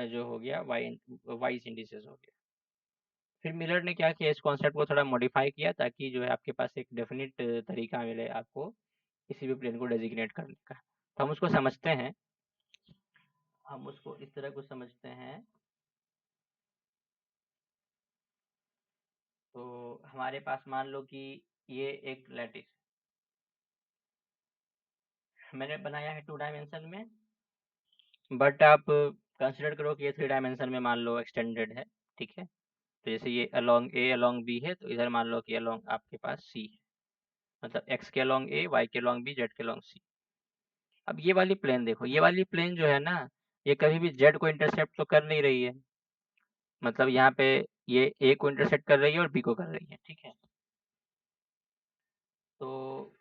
जो हो गया वाइस इंडिसेस हो गया। फिर मिलर ने क्या किया, इस कॉन्सेप्ट को थोड़ा मॉडिफाई किया ताकि जो है आपके पास एक डेफिनिट तरीका मिले आपको किसी भी प्लेन को डेजिग्नेट करने का। तो हम उसको समझते हैं, हम उसको इस तरह को समझते हैं। तो हमारे पास मान लो कि ये एक लैटिस मैंने बनाया है 2 डायमेंशन में, बट आप कंसिडर करो कि ये 3 डायमेंशन में मान लो एक्सटेंडेड है, ठीक है। तो जैसे ये अलोंग ए अलोंग बी है, तो इधर मान लो कि अलोंग आपके पास सी है, मतलब एक्स के अलोंग ए, वाई के अलोंग बी, जेड के अलोंग सी। अब ये वाली प्लेन देखो, ये वाली प्लेन जो है ना, ये कभी भी जेड को इंटरसेप्ट तो कर नहीं रही है, मतलब यहाँ पे ये ए को इंटरसेप्ट कर रही है और बी को कर रही है, ठीक है। तो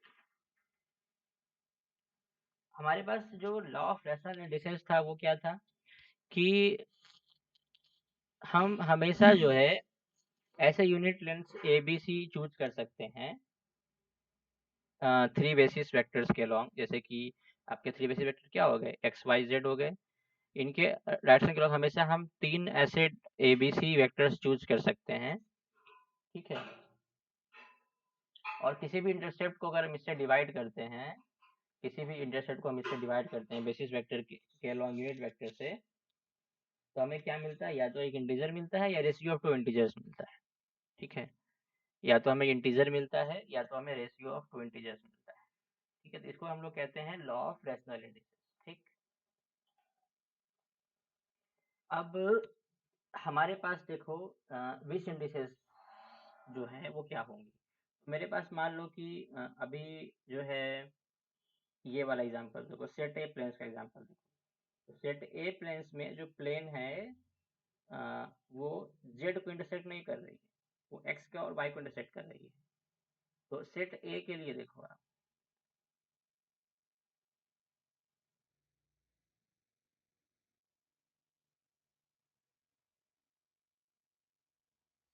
हमारे पास जो लॉ ऑफ रेशनल इंडिसेस था वो क्या था कि हम हमेशा जो है ऐसे unit length A B C choose कर सकते हैं 3 बेसिस वेक्टर्स के अलॉन्ग, जैसे कि आपके 3 बेसिस वेक्टर क्या हो गए, एक्स वाई जेड हो गए। इनके डायरेक्शन के अलॉन्ग हमेशा हम 3 ऐसे A B C vectors choose कर सकते हैं, ठीक है। और किसी भी इंटरसेप्ट को अगर हम इससे डिवाइड करते हैं, किसी भी इंटरसेप्ट को हम इससे डिवाइड करते हैं बेसिस वेक्टर के अलॉन्ग यूनिट वेक्टर से, तो हमें क्या मिलता है, या तो एक इंटीजर मिलता है या रेशियो ऑफ 2 इंटीजर्स मिलता है, ठीक है। या तो हमें इंटीजर मिलता है या तो हमें रेशियो ऑफ 2 इंटीजर्स मिलता है, ठीक है। तो इसको हम लोग कहते हैं लॉ ऑफ रैशनल इंडिसेस, ठीक। अब हमारे पास देखो विश इंडिसेस जो है वो क्या होंगी। मेरे पास मान लो कि अभी जो है ये वाला एग्जांपल देखो, सेट ए प्लेन्स का एग्जांपल देखो। तो सेट ए प्लेन्स में जो प्लेन है वो जेड को इंटरसेक्ट नहीं कर रही है, वो एक्स का और वाई को इंटरसेक्ट कर रही है। तो सेट ए के लिए देखो आप,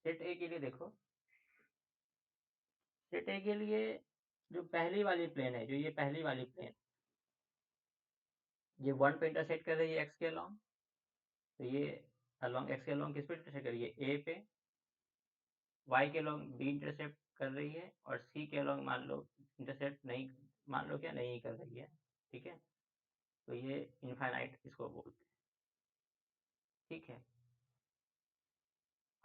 सेट ए के लिए देखो, सेट ए के लिए जो पहली वाली प्लेन है, जो ये पहली वाली प्लेन, ये 1 पे इंटरसेक्ट कर रही है एक्स के अलॉन्ग। तो ये अलॉन्ग एक्स के अलॉन्ग किस पे इंटरसेक्ट कर रही है, ए पे। वाई के अलॉन्ग बी इंटरसेप्ट कर रही है, और सी के अलॉन्ग मान लो इंटरसेप्ट नहीं, मान लो क्या नहीं कर रही है, ठीक है। तो ये इनफाइनाइट इसको बोलते हैं, ठीक है।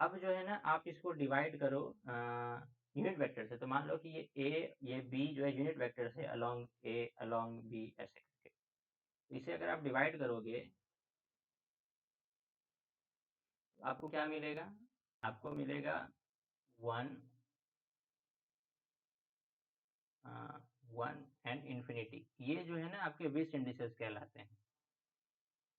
अब जो है ना, आप इसको डिवाइड करो यूनिट वेक्टर से। तो मान लो कि ये ए ये बी जो है यूनिट वेक्टर से अलॉन्ग ए अलॉन्ग बी ऐसे करके। तो इसे अगर आप डिवाइड करोगे, आपको क्या मिलेगा, आपको मिलेगा 1 1 एंड इन्फिनिटी। ये जो है ना आपके विश इंडिसेस कहलाते हैं।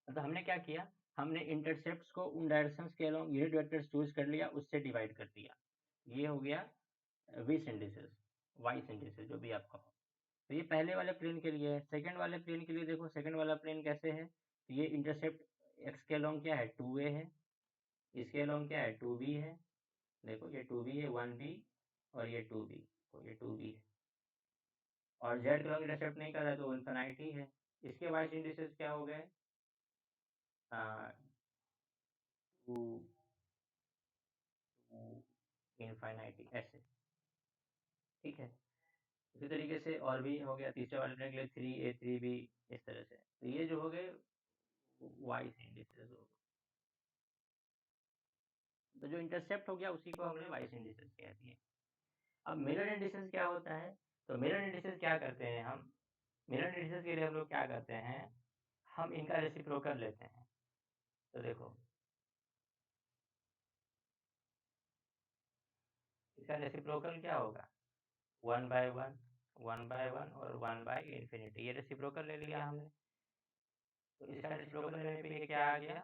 मतलब हमने क्या किया, हमने इंटरसेप्ट्स को उन डायरेक्शंस के अलॉन्ग यूनिट वेक्टर्स चूज कर लिया, उससे डिवाइड कर दिया। ये हो गया विश इंडिसेस, वाइस इंडिसेस, जो भी आपका हो। तो ये पहले वाले प्लेन के लिए है। सेकंड वाले प्लेन के लिए देखो, सेकंड वाला प्लेन कैसे है। तो ये इंटरसेप्ट एक्स के अलॉन्ग क्या है, 2a है। इसके अलॉन्ग क्या है, 2b है। देखो ये 2b है, 1b, और ये 2b, तो ये 2b है। और जेड के अलॉन्ग इंटरसेप्ट नहीं कर रहा है तो इनफिनिट ही है। इसके वाइस इंडिसेस क्या हो गए, 2 इनफिनिटी ऐसे, ठीक है। इसी तरीके से और भी हो गया, तीसरे वाले प्लेन के लिए 3a 3b, इस तरह से। तो ये जो हो गए वाइस इंडिसेस हो गए। तो जो इंटरसेप्ट हो गया उसी को हमने वाइस इंडिसेस कह दिए। अब मिरर इंडिसेस क्या होता है। तो मिरर इंडिसेस क्या करते हैं हम, मिरर इंडिसेस के लिए हम लोग क्या करते हैं, हम इनका रेसिप्रोकल लेते हैं। तो देखो इसका रेसिप्रोकल क्या होगा, 1/1 1/1 और 1/∞, ये रेसिप्रोकल ले लिया हमने। तो इसका रेसिप्रोकल लेने पे ये क्या आ गया,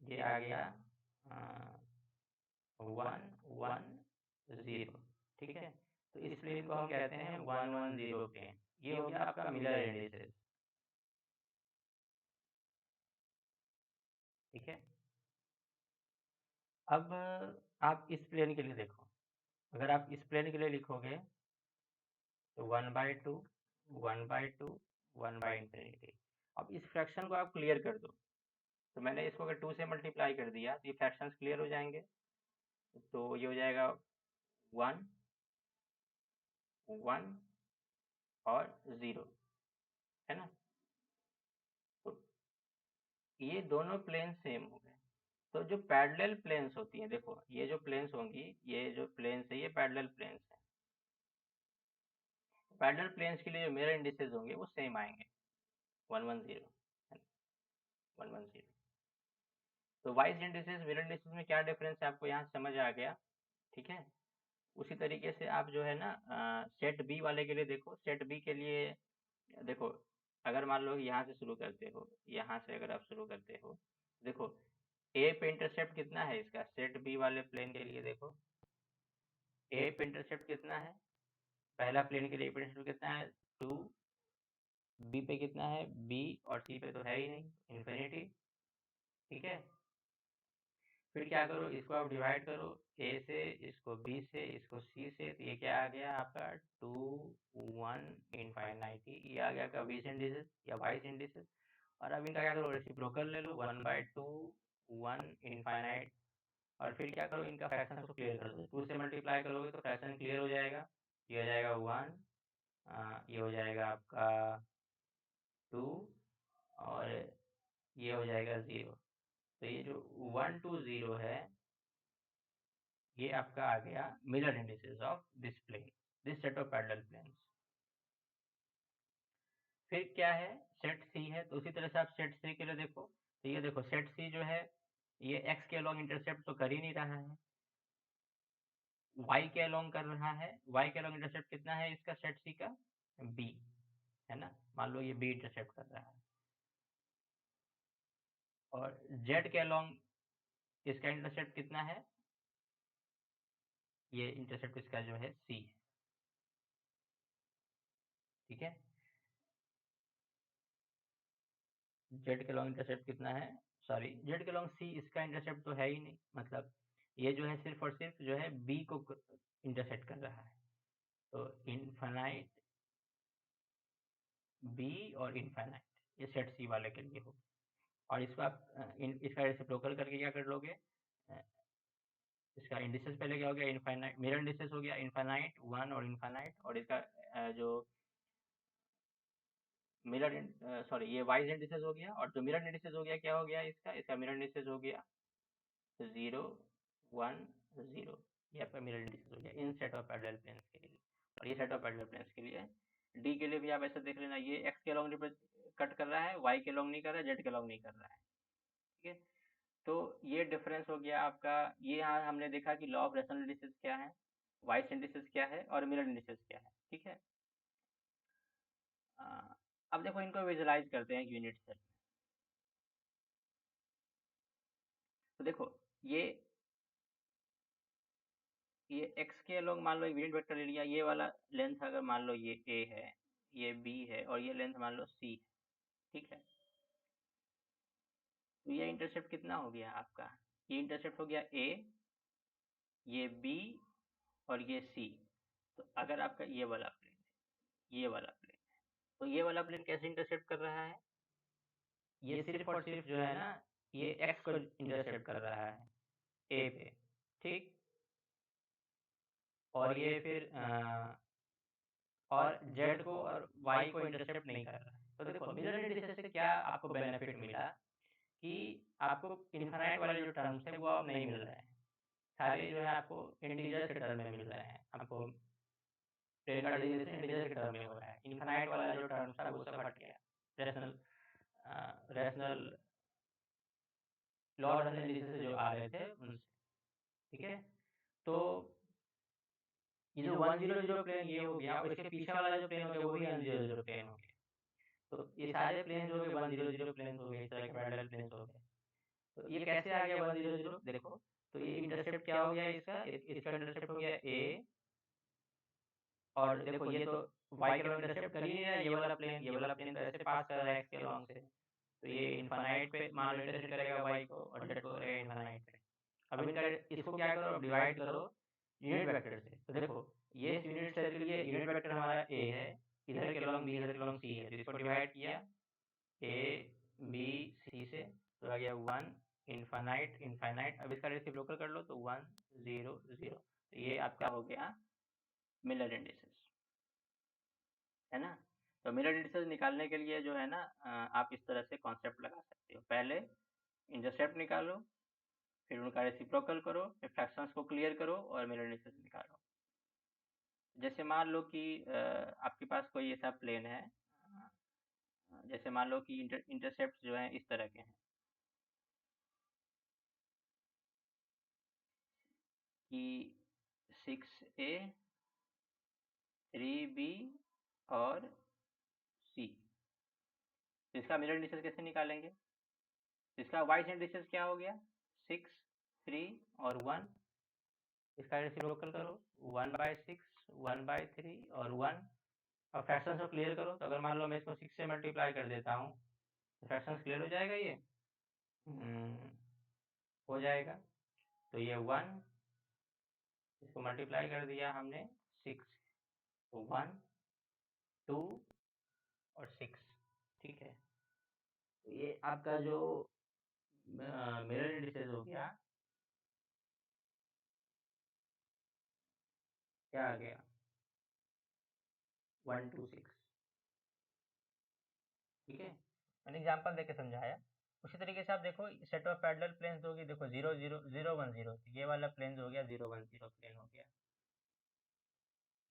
ये आ गया 1 1 0, ठीक है। तो इस प्लेन को हम कहते हैं 1 1 0 प्लेन। ये हो गया आपका मिलर इंडिसेस, ठीक है। अब आप इस प्लेन के लिए देखो, अगर आप इस प्लेन के लिए लिखोगे तो 1/2 1/2 1/∞। अब इस फ्रैक्शन को आप क्लियर कर दो। तो मैंने इसको अगर 2 से मल्टीप्लाई कर दिया तो ये फ्रैक्शंस क्लियर हो जाएंगे। तो ये हो जाएगा 1 1 और 0, है ना। तो ये दोनों प्लेन सेम हो गए। तो जो पैरेलल प्लेन्स होती हैं, देखो ये जो प्लेन्स होंगी, ये जो प्लेन्स है ये पैरेलल प्लेन्स हैं। पैरेलल प्लेन्स के लिए जो मिरर इंडिसेस होंगे वो सेम आएंगे, 1 1 0 1 1 0। तो वाइस इंडिसेस मिरर इंडिसेस में क्या डिफरेंस है आपको यहाँ समझ आ गया, ठीक है। उसी तरीके से आप जो है ना सेट बी वाले के लिए देखो, सेट बी के लिए देखो, अगर मान लो यहाँ से शुरू करते हो, यहाँ से अगर आप शुरू करते हो, देखो ए पे इंटरसेप्ट कितना है इसका, सेट बी वाले प्लेन के लिए देखो, ए पे इंटरसेप्ट कितना है, पहला प्लेन के लिए ए पे इंटरसेप्ट कितना है, 2, बी पे कितना है, बी, और सी पे तो है ही नहीं, इन्फिनिटी। ठीक है, फिर क्या करो, इसको आप डिवाइड करो, ए से, इसको बी से, इसको सी से, तो ये क्या आ गया आपका 2, 1, इनफाइनाइटी। ये आ गया आपका बीस इंडिसेस या वाइस इंडिसेस। और अब इनका क्या करो, रेसिप्रोकल ले लो, 1/2, 1, इनफाइनाइट। और फिर क्या करो, इनका फ्रैक्शन को क्लियर कर दो, 2 से मल्टीप्लाई करोगे तो फ्रैक्शन क्लियर हो जाएगा। ये हो जाएगा 1, ये हो जाएगा आपका 2, और ये हो जाएगा 0। तो ये जो 1 to 0 है, ये आपका आ गया Miller indices of this plane, this set of parallel planes. फिर क्या है, सेट सी है, तो उसी तरह से आप सेट सी के लिए देखो, तो ये देखो सेट सी जो है, ये एक्स के अलॉन्ग इंटरसेप्ट तो कर ही नहीं रहा है, वाई के अलॉन्ग कर रहा है। वाई के अलॉन्ग इंटरसेप्ट कितना है इसका, सेट सी का, बी, है ना, मान लो ये बी इंटरसेप्ट कर रहा है। और जेड के अलॉन्ग इसका इंटरसेप्ट कितना है, ये इंटरसेप्ट इसका जो है सी है। ठीक है, जेड के लॉन्ग इंटरसेप्ट कितना है, सॉरी जेड के लॉन्ग सी, इसका इंटरसेप्ट तो है ही नहीं, मतलब ये जो है सिर्फ और सिर्फ जो है बी को इंटरसेप्ट कर रहा है। तो इनफाइनाइट बी और इनफाइनाइट, ये सेट सी वाले के लिए हो। और इसको आप इसका रेसिप्रोकल करके क्या कर लोगे, इसका इंडिसेस पहले क्या हो गया, इनफाइनाइट, मिरर इंडिसेस हो गया इनफाइनाइट, 1 और इनफाइनाइट, और इसका जो मिरर, सॉरी ये वाइज इंडिसेस हो गया, और जो मिरर इंडिसेस हो गया क्या हो गया इसका मिरर इंडिसेस हो गया 0, 1, 0। ये आपका मिरर इंडिसेस हो गया इन सेट ऑफ पैरेलल प्लेन्स के लिए। और ये सेट ऑफ पैरेलल प्लेन्स के लिए, डी के लिए भी आप ऐसा देख लेना, ये एक्स के लॉन्ग कट कर रहा है, वाई के लॉन्ग नहीं कर रहा है, जेड के लॉन्ग नहीं कर रहा है। ठीक है, तो ये डिफरेंस हो गया आपका। ये यहाँ हमने देखा कि लॉ ऑफ रेशनल इंडिसेस क्या है, वाइस इंडिसेस क्या है, और मिरर इंडिसेस क्या है। ठीक है, अब देखो इनको विजुलाइज करते हैं यूनिट सेल में। तो देखो ये x के अलोंग मान लो एक यूनिट वेक्टर ले लिया, ये वाला लेंथ अगर मान लो ये a है, ये b है, और ये लेंथ मान लो c है। ठीक है, तो ये इंटरसेप्ट कितना हो गया आपका, ये इंटरसेप्ट हो गया a, ये b, और ये c। तो अगर आपका ये वाला प्लेन है, ये वाला प्लेन है, तो ये वाला प्लेन कैसे इंटरसेप्ट कर रहा है, ये सिर्फ और सिर्फ जो है ना, ये x को इंटरसेप्ट कर रहा है a पे। ठीक, और ये फिर और z को और y को इंटरसेप्ट नहीं कर रहा है। तो देखो मिरर इंडिसेस से क्या आपको बेनिफिट मिला, कि आपको इनफाइनाइट वाले जो टर्म्स है वो अब नहीं मिल रहे हैं, सारे जो है आपको इंटीजर्स के टर्म में मिल रहे हैं। आपको प्लेन का डेरिवेशन इंटीजर के टर्म में हो रहा है, इनफाइनाइट वाला जो टर्म था वो सब हट गया, rational rational law rational indices जो आ रहे थे उनसे। ठीक है, तो ये जो 100 प्लेन ये हो गया, और इसके पीछे वाला जो प्लेन हो गया वो भी 100 प्लेन हो गया। तो ये सारे प्लेन हो गए 100 प्लेन हो गए, इस तरह के पैरेलल प्लेन हो गए। तो ये कैसे आ गया 100, देखो, तो ये इंटरसेप्ट क्या हो गया इसका, इसका इंटरसेप्ट हो गया a, और देखो ये तो y के लॉन्ग इंटरसेप्ट कर ही नहीं रहा है, ये वाला प्लेन तो ऐसे पास कर रहा है x के लॉन्ग से, तो ये इनफाइनाइट पे मान लो इंटरसेप्ट करेगा y को, और z को करेगा इनफाइनाइट पे। अब इनका इसको क्या करो, अब डिवाइड करो यूनिट वेक्टर से। तो देखो ये यूनिट सेल के लिए यूनिट वेक्टर हमारा a है, इधर के लॉन्ग b, इधर के लॉन्ग c है, तो इसको डिवाइड किया a b c से, तो आ गया 1, इनफाइनाइट इनफाइनाइट। अब इसका रेसिप्रोकल कर लो तो 1 0 0। तो ये आपका हो गया मिलर इंडिसेस, है ना। तो मिलर इंडिसेस निकालने के लिए जो है ना, आप इस तरह से कॉन्सेप्ट लगा सकते हो, पहले इंटरसेप्ट निकालो, फिर उनका रेसिप्रोकल करो, फिर फ्रैक्शंस को क्लियर करो, और मिलर इंडिसेस निकालो। जैसे मान लो कि आपके पास कोई ऐसा प्लेन है, जैसे मान लो कि इंटरसेप्ट जो है इस तरह के हैं, कि 6a 3b और c। तो इसका मिरर इंडिसेस कैसे निकालेंगे, इसका वाइस इंडिसेस क्या हो गया, 6, 3 और 1। इसका रेसिप्रोकल करो, 1/6, 1/3 और 1। अब फ्रैक्शंस को क्लियर करो, तो अगर मान लो मैं इसको 6 से मल्टीप्लाई कर देता हूँ तो फ्रैक्शंस क्लियर हो जाएगा ये। हो जाएगा। तो ये 1, इसको मल्टीप्लाई कर दिया हमने 6, तो 1 2 और 6, ठीक है। तो ये आपका जो मिरर इंडिसेस हो गया, क्या आ गया 1 2 6, ठीक है। मैंने एग्जांपल देके समझाया। उसी तरीके से आप देखो सेट ऑफ पैरेलल प्लेन्स होगी, देखो 0 0 0 1 0, ये वाला प्लेन हो गया 0 1 0 प्लेन हो गया।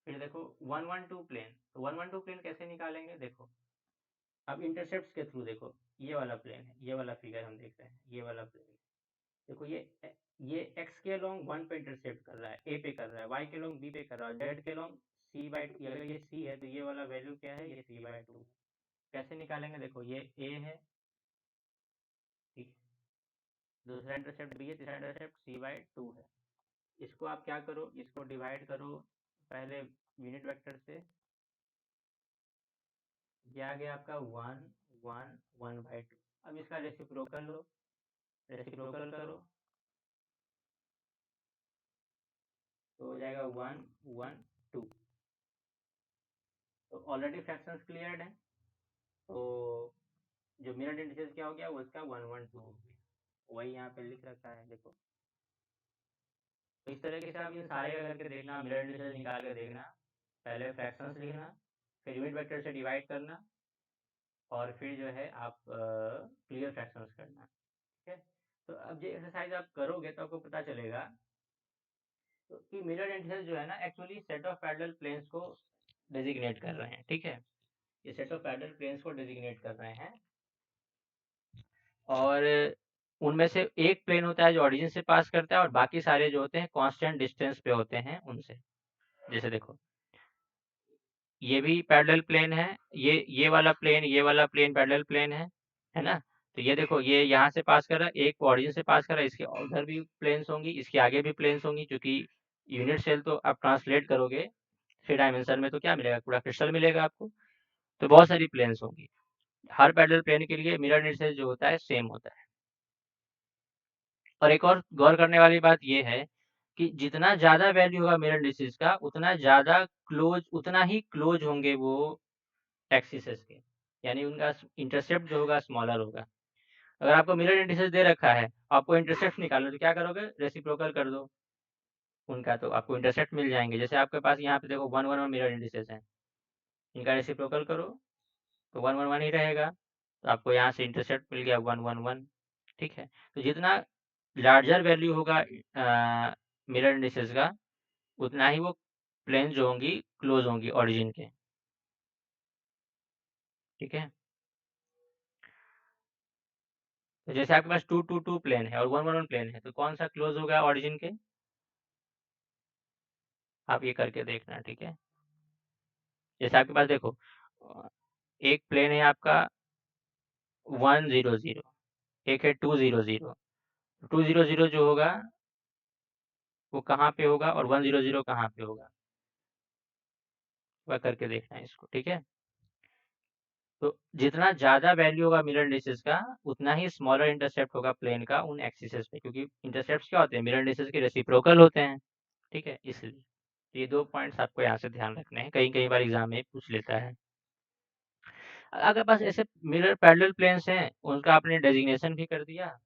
फिर देखो 1 1 2 प्लेन, तो 1 1 2 प्लेन कैसे निकालेंगे, देखो अब इंटरसेप्ट्स के थ्रू देखो, ये वाला प्लेन है, ये वाला फिगर हम देख रहे हैं, ये वाला प्लेन देखो, ये x के लॉन्ग 1 पे इंटरसेप्ट कर रहा है, a पे कर रहा है, y के लॉन्ग b पे कर रहा है, z के लॉन्ग c/2, अगर ये c है तो ये वाला वैल्यू क्या है, ये c/2। कैसे निकालेंगे, देखो ये a है, ठीक, दूसरा इंटरसेप्ट b है, तीसरा इंटरसेप्ट c/2 है। इसको आप क्या करो, इसको डिवाइड करो पहले यूनिट वेक्टर से, ये आ गया आपका 1 1 1/2। अब इसका रेसिप्रोकल लो, रेसिप्रोकल करो तो हो जाएगा 1 1 2। तो ऑलरेडी फ्रैक्शंस क्लियर्ड है, तो जो मिरर इंडिसेस क्या हो गया, वो इसका 1 1 2 हो गया, वही यहाँ पे लिख रखा है देखो। तो इस तरीके से आप इन सारे का करके देखना, मिरर इंडिसेस निकाल के देखना, पहले फ्रैक्शंस लिखना, फिर यूनिट वेक्टर से डिवाइड करना, और फिर जो है आप क्लियर फ्रैक्शंस करना, ठीक है। तो अब ये एक्सरसाइज आप करोगे तो आपको पता चलेगा तो कि मिरर इंडिसेस जो है ना, actually set of parallel planes को डेजिग्नेट कर रहे हैं, ठीक है। ये सेट ऑफ पैरेलल प्लेन्स को डेजिग्नेट कर रहे हैं, और उनमें से एक प्लेन होता है जो ऑरिजिन से पास करता है, और बाकी सारे जो होते हैं कांस्टेंट डिस्टेंस पे होते हैं उनसे। जैसे देखो ये भी पैरेलल प्लेन है, ये वाला प्लेन, ये वाला प्लेन पैरेलल प्लेन है ना। तो ये देखो ये यहाँ से पास कर रहा है, एक ऑरिजिन से पास कर रहा है, इसके उधर भी प्लेन्स होंगी, इसके आगे भी प्लेन्स होंगी, क्योंकि यूनिट सेल तो आप ट्रांसलेट करोगे 3 डायमेंशन में तो क्या मिलेगा, पूरा क्रिस्टल मिलेगा आपको। तो बहुत सारी प्लेन्स होंगी, हर पैरेलल प्लेन के लिए मिरर इंडिसेस जो होता है सेम होता है। और एक और गौर करने वाली बात ये है कि जितना ज़्यादा वैल्यू होगा मिरर इंडिसेस का, उतना ज़्यादा क्लोज, उतना ही क्लोज होंगे वो एक्सिसेस के, यानी उनका इंटरसेप्ट जो होगा स्मॉलर होगा। अगर आपको मिरर इंडिसेस दे रखा है, आपको इंटरसेप्ट निकालना, तो क्या करोगे, रेसिप्रोकल कर दो उनका, तो आपको इंटरसेप्ट मिल जाएंगे। जैसे आपके पास यहाँ पे देखो 1 1 1 मिरर इंडिसेस है, इनका रेसिप्रोकल करो तो 1 1 1 ही रहेगा, तो आपको यहाँ से इंटरसेप्ट मिल गया 1 1 1, ठीक है। तो जितना लार्जर वैल्यू होगा मिरर इंडिसेस का, उतना ही वो प्लेन जो होंगी क्लोज होंगी ओरिजिन के, ठीक है। तो जैसे आपके पास 2 2 2 प्लेन है और 1 1 1 प्लेन है, तो कौन सा क्लोज होगा ओरिजिन के, आप ये करके देखना, ठीक है। जैसे आपके पास देखो एक प्लेन है आपका 1 0 0, एक है 2 0 0, 2 0 0 जो होगा वो कहाँ पे होगा, और 1 0 0 कहाँ पे होगा, वह करके देखना है इसको, ठीक है। तो जितना ज़्यादा वैल्यू होगा मिरर इंडिसेस का, उतना ही स्मॉलर इंटरसेप्ट होगा प्लेन का उन एक्सिसेस पे, क्योंकि इंटरसेप्ट्स क्या होते हैं, मिरर इंडिसेस के रेसिप्रोकल होते हैं, ठीक है, इसलिए। ये 2 पॉइंट्स आपको यहाँ से ध्यान रखने हैं, कई कई बार एग्जाम में पूछ लेता है। अगर पास ऐसे मिरर पैरेलल प्लेन्स हैं, उनका आपने डेजिग्नेशन भी कर दिया,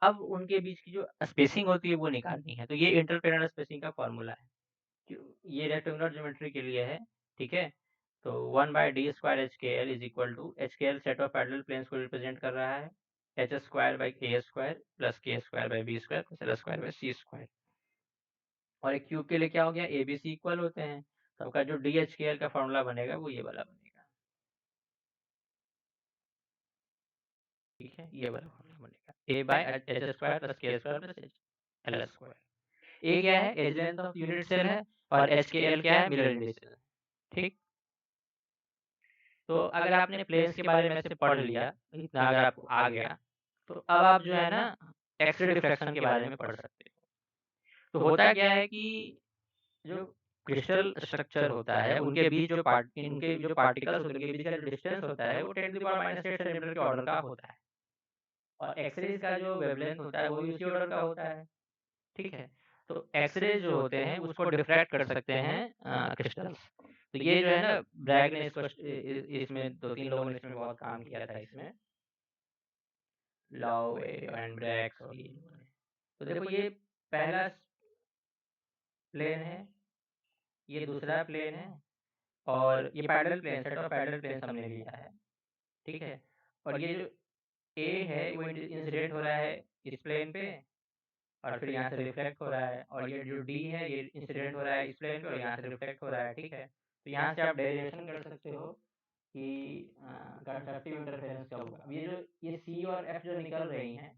अब उनके बीच की जो स्पेसिंग होती है वो निकालनी है। तो ये इंटरप्लेनर स्पेसिंग का फॉर्मूला है, ये रेक्टेंगुलर ज्योमेट्री के लिए है, ठीक है। तो 1/d² HKL is equal to, HKL set of parallel planes को रिप्रेजेंट कर रहा है, h² plus k² plus l² और एक क्यूब के लिए क्या हो गया, ABC इक्वल होते हैं, तो आपका जो DHKL का फॉर्मूला बनेगा वो ये वाला बनेगा, ठीक है, ये वाला फॉर्मूला बनेगा, A/h² plus k² plus l²। A क्या है, edge length of unit cell है, और HKL क्या है, मिरर इंडिसेस, ठीक। तो अगर आपने प्लेन्स के बारे में से पढ़ लिया, इतना अगर आपको आ गया, तो अब आप जो है ना एक्स रे डिफ्रैक्शन के बारे में पढ़ सकते हो। तो होता क्या है कि जो क्रिस्टल स्ट्रक्चर होता है उनके बीच जो पार्टिकल्स उनके बीच का जो डिस्टेंस होता है वो 10⁻⁸ सेंटीमीटर के ऑर्डर का होता है, और एक्सरेज का जो वेवलेंथ होता है वो भी उसी ऑर्डर का होता है। ठीक है, तो एक्सरेज जो होते हैं उसको डिफ्रैक्ट कर सकते हैं क्रिस्टल्स। तो ये जो है ना, ब्रैग ने इसमें 2-3 लोगों ने इसमें बहुत काम किया था, इसमें लाउ एंड ब्रैग्स और ये लोगों ने। तो देखो ये पहला प्लेन है, ये दूसरा प्लेन है, और ये parallel plane, set of parallel planes हमने लिया है। ठीक है, और ये जो ए है वो इंसिडेंट हो रहा है इस प्लेन पे, और फिर यहाँ से रिफ्लेक्ट हो रहा है, और ये जो डी है ये इंसिडेंट हो रहा है इस प्लेन पे और यहाँ से रिफ्लेक्ट हो रहा है। ठीक है, तो यहाँ से आप डेरिवेशन कर सकते हो कि कंस्ट्रक्टिव इंटरफेरेंस क्या होगा। अब ये सी और एफ जो निकल रही हैं,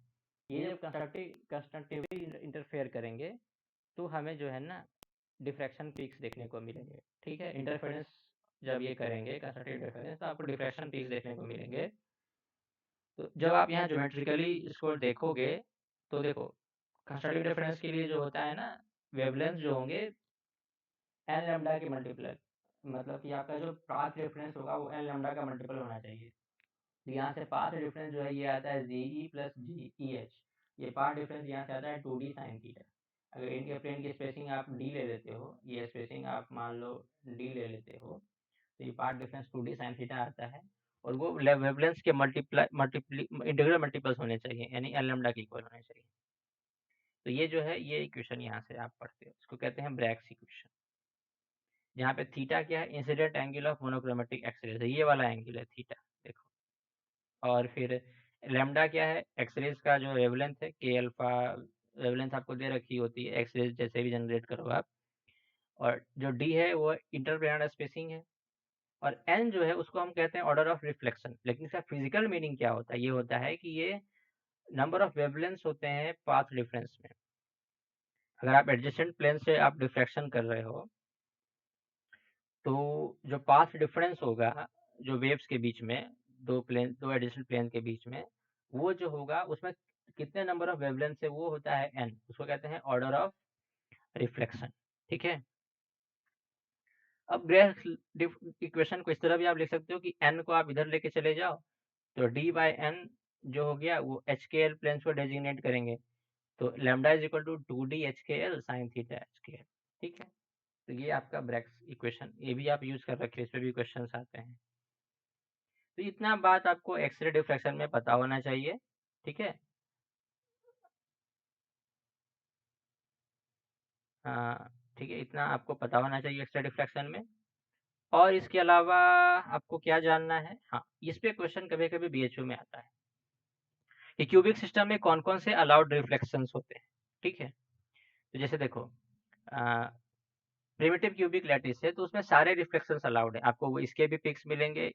ये जब कंस्ट्रक्टिवली इंटरफेयर करेंगे तो हमें जो है ना डिफ्रैक्शन पीक्स देखने को मिलेंगे। ठीक है, इंटरफेरेंस जब ये करेंगे कंस्ट्रक्टिव इंटरफेरेंस तो आपको डिफ्रैक्शन पीक्स देखने को मिलेंगे। तो जब आप यहाँ ज्योमेट्रिकली इसको देखोगे तो देखो, कंस्ट्रक्टिव इंटरफेरेंस के लिए जो होता है ना, वेवलेंथ जो होंगे एन लैम्डा के मल्टीप्लर, मतलब कि आपका जो पाथ रेफरेंस होगा वो एन लैम्डा का मल्टीपल होना चाहिए। तो यहाँ से पाथ डिफरेंस जो है ये आता है जी प्लस जी एच, ये पाथ डिफरेंस यहाँ से आता है 2d साइन थीटा। अगर इनके प्लेन की स्पेसिंग आप डी ले लेते हो, ये स्पेसिंग आप मान लो डी ले लेते हो, तो ये path difference 2d sine theta आता है, और वो वेवलेंथ के इंटीग्रल मल्टीपल्स होने चाहिए, यानी एल लैम्डा के इक्वल होने चाहिए। तो ये जो है ये इक्वेशन यहाँ से आप पढ़ते हो, इसको कहते हैं ब्रैग्स इक्वेशन। यहाँ पे थीटा क्या है, incident angle of monochromatic X-rays, ये वाला एंगल है थीटा, देखो। और फिर लैम्डा क्या है, एक्सरेज का जो वेवलेंथ है के अल्फा, वेवलेंथ आपको दे रखी होती है एक्सरेज जैसे भी जनरेट करो आप, और जो डी है वो इंटरप्लेनर स्पेसिंग है, और एन जो है उसको हम कहते हैं ऑर्डर ऑफ रिफ्लेक्शन। लेकिन इसका फिजिकल मीनिंग क्या होता है, ये होता है कि ये नंबर ऑफ वेवलेंथ्स होते हैं पाथ डिफरेंस में। अगर आप एडजेसेंट प्लेन से आप डिफ्रैक्शन कर रहे हो तो जो पाथ डिफरेंस होगा जो वेव्स के बीच में, दो एडिशनल प्लेन के बीच में, वो जो होगा उसमें कितने नंबर ऑफ वेवलेंथ है वो होता है n, उसको कहते हैं ऑर्डर ऑफ रिफ्लेक्शन। ठीक है, अब ग्रेस इक्वेशन को इस तरह भी आप लिख सकते हो कि n को आप इधर लेके चले जाओ तो d बाई n जो हो गया वो HKL प्लेन्स को डेजिग्नेट करेंगे, तो lambda is equal to 2d HKL sine theta HKL। ठीक है, तो ये आपका ब्रैग्स इक्वेशन, ये भी आप यूज कर रखे, इस पे भी क्वेश्चंस आते हैं। तो इतना बात आपको एक्सरे डिफ्रैक्शन में पता होना चाहिए। ठीक है, ठीक है, इतना आपको पता होना चाहिए एक्सरे डिफ्रैक्शन में। और इसके अलावा आपको क्या जानना है, हाँ, इस पे क्वेश्चन कभी कभी बीएचयू में आता है कि क्यूबिक सिस्टम में कौन कौन से अलाउड रिफ्लेक्शंस होते हैं। ठीक है, तो जैसे देखो प्रिमिटिव क्यूबिक लैटिस है तो उसमें सारे रिफ्लेक्शंस अलाउड है, आपको वो इसके भी पिक्स मिलेंगे,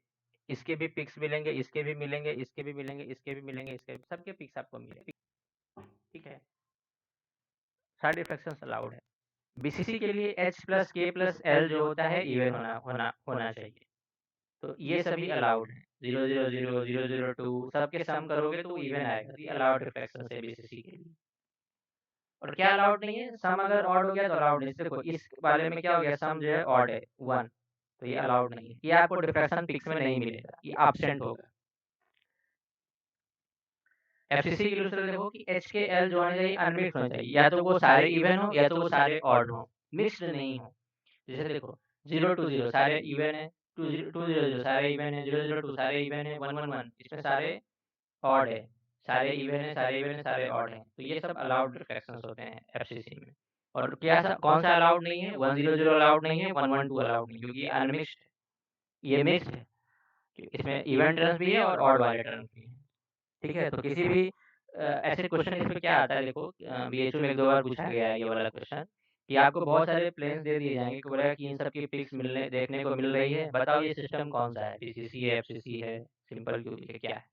इसके भी पिक्स मिलेंगे, इसके भी मिलेंगे, इसके भी मिलेंगे, इसके भी मिलेंगे, इसके भी, सबके पिक्स आपको मिलेंगे। ठीक है, सारे रिफ्लेक्शंस अलाउड है। बीसीसी के लिए H प्लस के प्लस एल जो होता है इवन होना चाहिए, तो ये सभी अलाउड है। 000 002 सबके सम करोगे तो इवन आएगा, ये अलाउड रिफ्लेक्शन है बीसीसी के लिए। और क्या अलाउड नहीं है, सम अगर ऑड हो गया तो अलाउड नहीं। देखो इस वाले में क्या हो गया, सम जो है ऑड है 1, तो ये अलाउड नहीं है, ये आपको डिफ्रैक्शन पिक्स में नहीं मिलेगा, ये एब्सेंट होगा। एफसीसी के लिए देखो कि एच के एल जो होने चाहिए अनमिक्स्ड होना चाहिए, या तो वो सारे इवन हो या तो वो सारे ऑड हो, मिक्स्ड नहीं हो। जैसे देखो 020 सारे इवन है, 200 सारे इवन है, 002 सारे इवन है, 111 इसमें सारे ऑड है, सारे इवन है, सारे इवन है, सारे ऑड है, तो ये सब अलाउड रिफ्लेक्शंस होते हैं एफसीसी में। और क्या कौन सा अलाउड नहीं है, 100 अलाउड नहीं है, 112 अलाउड नहीं, क्योंकि अनमिक्स्ड, ये मिक्स्ड है, इसमें इवन टर्म्स भी है और ऑड वाले टर्म्स भी है। ठीक है, तो किसी भी ऐसे क्वेश्चन इसमें क्या आता है, देखो बीएचयू में 1-2 बार पूछा गया है ये वाला क्वेश्चन, कि आपको बहुत सारे प्लेन्स दे दिए जाएंगे कि बोलेगा कि इन सब की पिक्स मिलने देखने को मिल रही है, बताओ ये सिस्टम कौन सा है, बीसीसी है, एफसीसी है, सिंपल क्यूबिक है, क्या है।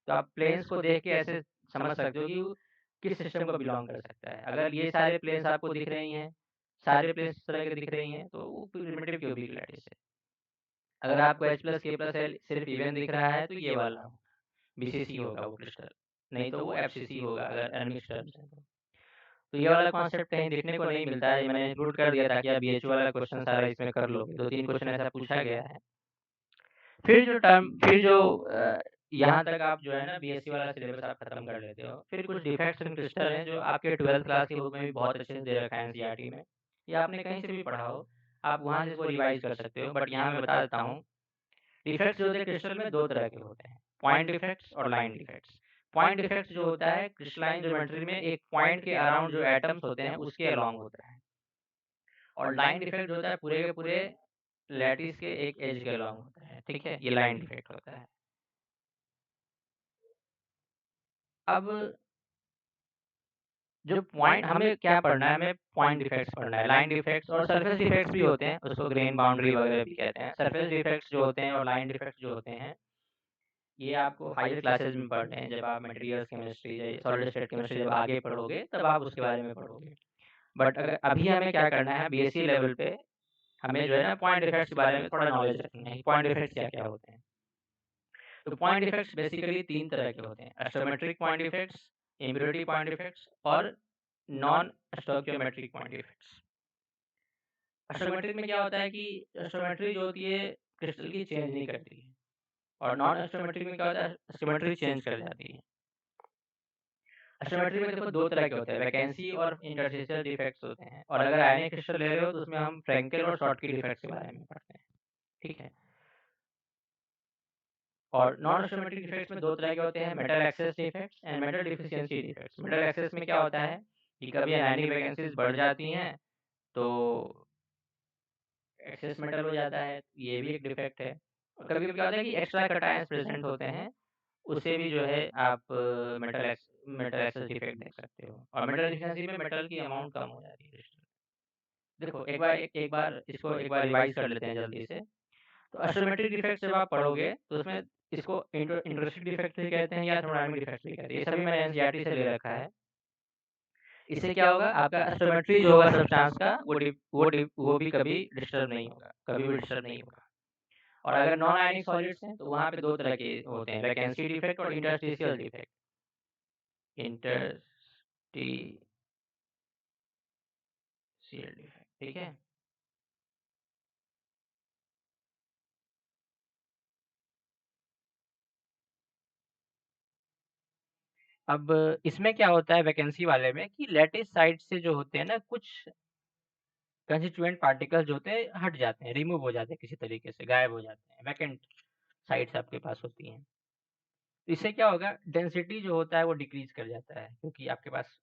तो आप प्लेन्स को देख के ऐसे समझ सकते हो कि वो किस सिस्टम को बिलोंग कर सकता है। अगर ये सारे प्लेन्स आपको दिख रही हैं, सारे प्लेन्स इस तरह के दिख रही हैं, तो वो प्रिमिटिव क्यूबिक लैटिस है। अगर आपको H प्लस के प्लस एल सिर्फ इवन दिख रहा है तो ये वाला बीसीसी होगा वो क्रिस्टल, नहीं तो वो एफसीसी होगा अगर एनमिक्स टर्म्स है तो। तो ये वाला कॉन्सेप्ट कहीं देखने को नहीं मिलता है, मैंने इंक्लूड कर दिया ताकि आप बीएचयू वाला क्वेश्चन सारा इसमें कर लोगे, 2-3 क्वेश्चन ऐसा पूछा गया है। फिर जो यहाँ तक आप जो है ना बीएससी वाला सिलेबस आप खत्म कर लेते हो, फिर कुछ डिफेक्ट्स इन क्रिस्टल हैं जो आपके 12th क्लास की बुक में भी बहुत अच्छे से दे रखा है एनसीईआरटी में, या आपने कहीं से भी पढ़ा हो, आप वहाँ से इसको रिवाइज कर सकते हो। बट यहाँ मैं बता देता हूँ, डिफेक्ट्स जो होते हैं क्रिस्टल में 2 तरह के होते हैं, पॉइंट डिफेक्ट्स और लाइन डिफेक्ट्स। पॉइंट डिफेक्ट्स जो होता है क्रिस्टलाइन ज्योमेट्री में एक पॉइंट के अराउंड जो एटम्स होते हैं उसके अलोंग होता है, और लाइन डिफेक्ट जो होता है पूरे के पूरे लैटिस के एक एज के अलोंग होता है। ठीक है, ये लाइन डिफेक्ट होता है। अब जो पॉइंट हमें क्या पढ़ना है, हमें पॉइंट डिफेक्ट्स पढ़ना है। लाइन डिफेक्ट्स और सरफेस डिफेक्ट्स भी होते हैं, उसको ग्रेन बाउंड्री वगैरह भी कहते हैं। सरफेस डिफेक्ट्स जो होते हैं और लाइन डिफेक्ट्स जो होते हैं, ये आपको हायर क्लासेस में पढ़ने हैं, जब आप मटेरियल्स केमिस्ट्री या सॉलिड स्टेट केमिस्ट्री जब आगे पढ़ोगे तब आप उसके बारे में पढ़ोगे। बट अगर अभी हमें क्या करना है, बीएससी लेवल पे हमें जो है ना पॉइंट डिफेक्ट्स के बारे में थोड़ा नॉलेज रखना है, पॉइंट डिफेक्ट्स क्या क्या होते हैं। तो पॉइंट डिफेक्ट्स बेसिकली 3 तरह के होते हैं, stoichiometric point defects, impurity point defects और non stoichiometric point defects. Stoichiometric में क्या होता है कि एस्ट्रोमेट्री जो होती है क्रिस्टल की चेंज नहीं करती है, और नॉन एस्ट्रोमेट्रिक में क्या होता है, एस्ट्रोमेट्री चेंज कर जाती है। एस्ट्रोमेट्री में देखो 2 तरह के होते हैं, वैकेंसी और इंटरस्टिशियल डिफेक्ट्स होते हैं, और अगर आयनिक क्रिस्टल ले रहे हो तो उसमें हम फ्रैंकेल और शॉटकी डिफेक्ट्स के बारे में पढ़ते हैं। ठीक है, और नॉन एस्ट्रोमेट्रिक डिफेक्ट्स में 2 तरह के होते हैं, metal access defects and metal deficiency defects. Metal access में क्या होता है कि कभी आयनिक वैकेंसीज बढ़ जाती हैं तो एक्सेस मेटल हो जाता है, ये भी एक डिफेक्ट है। और कभी-कभी क्या होता है कि एक्स्ट्रा कैटायंस प्रेजेंट होते हैं, उससे भी जो है आप मेटल एक्सेस डिफेक्ट देख सकते हो। और मेटल डिफिशियंसी में मेटल की अमाउंट कम हो जाती है। देखो एक बार इसको एक बार रिवाइज कर लेते हैं जल्दी से। तो एस्ट्रोमेट्रिक डिफेक्ट जब आप पढ़ोगे तो उसमें इसको इंटरेस्टिक डिफेक्ट भी कहते हैं या थर्मोडायनामिक डिफेक्ट भी कहते हैं, ये सभी मैंने एनसीईआरटी से ले रखा है। इससे क्या होगा, आपका एस्ट्रोमेट्री जो होगा सब्सटेंस का वो भी कभी डिस्टर्ब नहीं होगा, कभी भी डिस्टर्ब नहीं होगा। और अगर नॉन आयनिक सॉलिड्स हैं तो वहाँ पे 2 तरह के होते हैं, वैकेंसी डिफेक्ट और इंटरस्टिशियल डिफेक्ट। इंटरस्टिशियल डिफेक्ट, ठीक है। अब इसमें क्या होता है वैकेंसी वाले में कि लैटिस साइड से जो होते हैं ना, कुछ कंस्टिट्यूएंट पार्टिकल्स जो होते हैं हट जाते हैं, रिमूव हो जाते हैं, किसी तरीके से गायब हो जाते हैं, वैकेंट साइड्स आपके पास होती हैं। तो इससे क्या होगा, डेंसिटी जो होता है वो डिक्रीज कर जाता है, क्योंकि आपके पास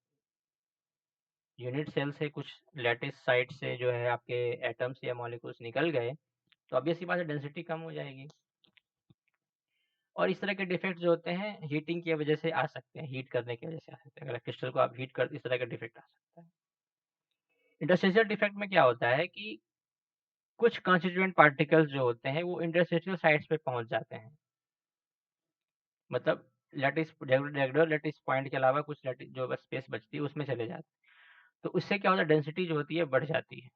यूनिट सेल से कुछ लैटिस साइड से जो है आपके एटम्स या मॉलिक्यूल्स निकल गए, तो ऑब्वियस सी बात है डेंसिटी कम हो जाएगी। और इस तरह के डिफेक्ट जो होते हैं हीटिंग की वजह से आ सकते हैं, हीट करने की वजह से आ सकते हैं। अगर क्रिस्टल को आप हीट कर, इस तरह का डिफेक्ट आ सकता है। इंटरस्टेशियल डिफेक्ट में क्या होता है कि कुछ कॉन्स्टिट्यूएंट पार्टिकल्स जो होते हैं वो इंटरस्टेशियल साइड्स पे पहुंच जाते हैं, मतलब लैटिस रेगुलर लैटिस पॉइंट के अलावा कुछ लैटिस जो स्पेस बचती है उसमें चले जाते हैं। तो उससे क्या होता है, डेंसिटी जो होती है बढ़ जाती है।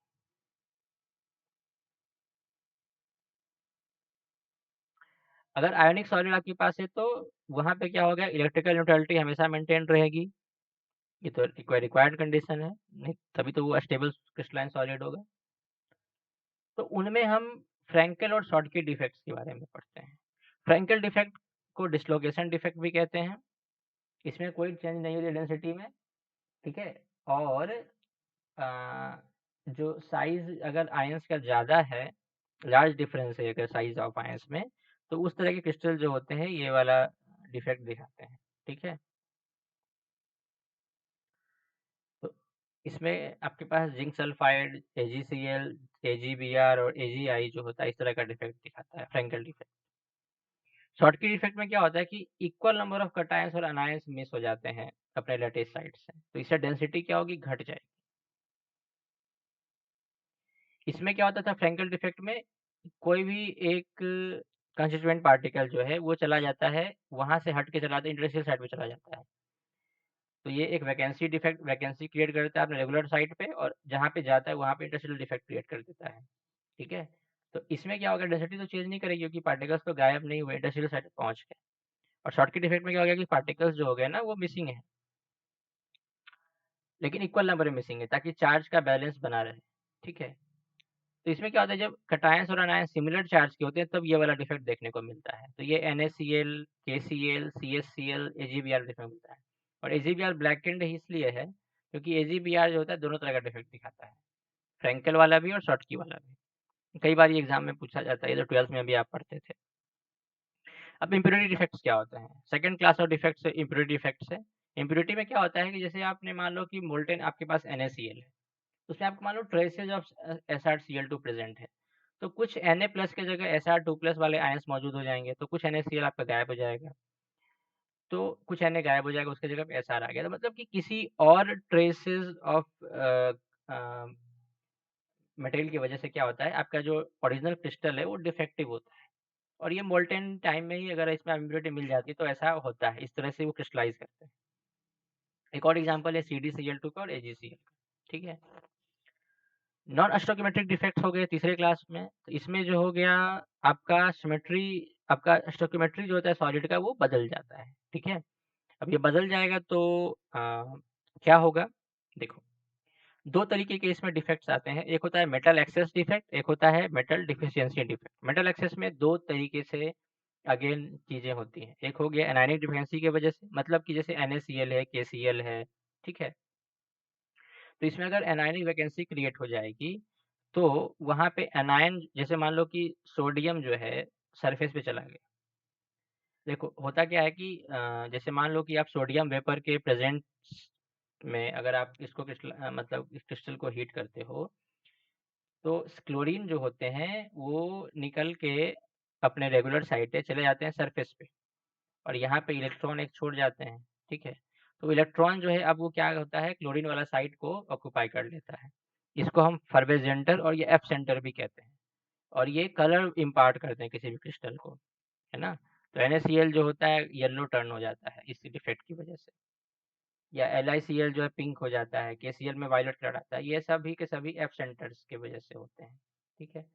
अगर आयनिक सॉलिड आपके पास है तो वहां पे क्या होगा, इलेक्ट्रिकल न्यूट्रलिटी हमेशा मेंटेन रहेगी, ये तो रिक्वायर्ड कंडीशन है, नहीं तभी तो वो स्टेबल क्रिस्टलाइन सॉलिड होगा। तो उनमें हम फ्रैंकेल और शॉटकी डिफेक्ट्स के बारे में पढ़ते हैं। फ्रैंकेल डिफेक्ट को डिसलोकेशन डिफेक्ट भी कहते हैं, इसमें कोई चेंज नहीं होती डेंसिटी में, ठीक है। और जो साइज अगर आयंस का ज़्यादा है, लार्ज डिफरेंस है अगर साइज ऑफ आयंस में, तो उस तरह के क्रिस्टल जो होते हैं ये वाला डिफेक्ट दिखाते हैं, ठीक है। तो इसमें आपके पास जिंक सल्फाइड, एजीसीएल, एजीबीआर और एजीआई जो होता है इस तरह का डिफेक्ट दिखाता है, फ्रैंकल डिफेक्ट। शॉटकी डिफेक्ट में क्या होता है कि इक्वल नंबर ऑफ कैटायंस और अनायंस मिस हो जाते हैं अपने लैटिस साइड से, तो इससे डेंसिटी क्या होगी, घट जाएगी। इसमें क्या होता था फ्रैंकल डिफेक्ट में, कोई भी एक कंस्टिट्यूएंट पार्टिकल जो है वो चला जाता है, वहां से हट के चला जाता है, इंटरस्टिशियल साइड पे चला जाता है। तो ये एक वैकेंसी डिफेक्ट, वैकेंसी क्रिएट करता है अपने रेगुलर साइड पे, और जहाँ पे जाता है वहाँ पे इंटरस्टिशियल डिफेक्ट क्रिएट कर देता है, ठीक है। तो इसमें क्या होगा, डेंसिटी तो चेंज नहीं करेगी क्योंकि पार्टिकल्स तो गायब नहीं हुए, इंटरस्टिशियल साइड पे पहुंच गए। और शॉटकी डिफेक्ट में क्या हो गया कि पार्टिकल्स जो हो गए ना वो मिसिंग है। लेकिन इक्वल नंबर में मिसिंग है ताकि चार्ज का बैलेंस बना रहे, ठीक है। तो इसमें क्या होता है, जब कटायंस और अनायंस सिमिलर चार्ज के होते हैं तब ये वाला डिफेक्ट देखने को मिलता है। तो ये NaCl, KCl, CSCl, AgBr देखने को मिलता है। और AgBr ब्लैकेंड इसलिए है क्योंकि AgBr जो होता है दोनों तरह का डिफेक्ट दिखाता है, फ्रैंकेल वाला भी और शॉटकी वाला भी। कई बार ये एग्जाम में पूछा जाता है, ये तो 12th में भी आप पढ़ते थे। अब इम्प्योरिटी डिफेक्ट्स क्या होते हैं? Second class of defects impurity defects है। इम्प्योरिटी में क्या होता है कि जैसे आपने मान लो कि मोल्टेन आपके पास NaCl है, उसमें आपको मान लो ट्रेसेज ऑफ SrCl2 प्रेजेंट है, तो कुछ Na प्लस के जगह Sr2 प्लस वाले आयंस मौजूद हो जाएंगे, तो कुछ NaCl आपका गायब हो जाएगा, तो कुछ Na गायब हो जाएगा, उसके जगह पे Sr आ गया। तो मतलब कि किसी और ट्रेसेस ऑफ मटेरियल की वजह से क्या होता है, आपका जो ओरिजिनल क्रिस्टल है वो डिफेक्टिव होता है। और ये मोल्टेन टाइम में ही अगर इसमें इम्प्योरिटी मिल जाती है तो ऐसा होता है, इस तरह से वो क्रिस्टलाइज करते हैं। एक और एग्जांपल है CdCl2 का और AgCl का, ठीक है। नॉन स्टोकियोमेट्रिक डिफेक्ट्स हो गए तीसरे क्लास में। तो इसमें जो हो गया आपका सिमेट्री, आपका स्टोकियोमेट्री जो होता है सॉलिड का वो बदल जाता है, ठीक है। अब ये बदल जाएगा तो क्या होगा, देखो दो तरीके के इसमें डिफेक्ट्स आते हैं। एक होता है मेटल एक्सेस डिफेक्ट, एक होता है metal deficiency defect. Metal access में दो तरीके से अगेन चीजें होती हैं। एक हो गया एनायनिक डिफिशियंसी की वजह से, मतलब कि जैसे NaCl है, KCl है, ठीक है। तो इसमें अगर एनायनिक वैकेंसी क्रिएट हो जाएगी तो वहाँ पे एनायन, जैसे मान लो कि सोडियम जो है सरफेस पे चला गया। देखो होता क्या है कि जैसे मान लो कि आप सोडियम वेपर के प्रेजेंट में अगर आप इसको मतलब इस क्रिस्टल को हीट करते हो तो क्लोरीन जो होते हैं वो निकल के अपने रेगुलर साइड पे चले जाते हैं सरफेस पे, और यहाँ पे इलेक्ट्रॉन एक छोड़ जाते हैं, ठीक है। तो इलेक्ट्रॉन जो है अब वो क्या होता है, क्लोरीन वाला साइड को ऑक्यूपाई कर लेता है। इसको हम फर्वेजेंटर और ये एफ सेंटर भी कहते हैं, और ये कलर इम्पार्ट करते हैं किसी भी क्रिस्टल को, है ना। तो NaCl जो होता है येलो टर्न हो जाता है इस डिफेक्ट की वजह से, या LiCl जो है पिंक हो जाता है, KCl में वायलेट कलर आता है। ये सभी के सभी एफ सेंटर्स की वजह से होते हैं, ठीक है।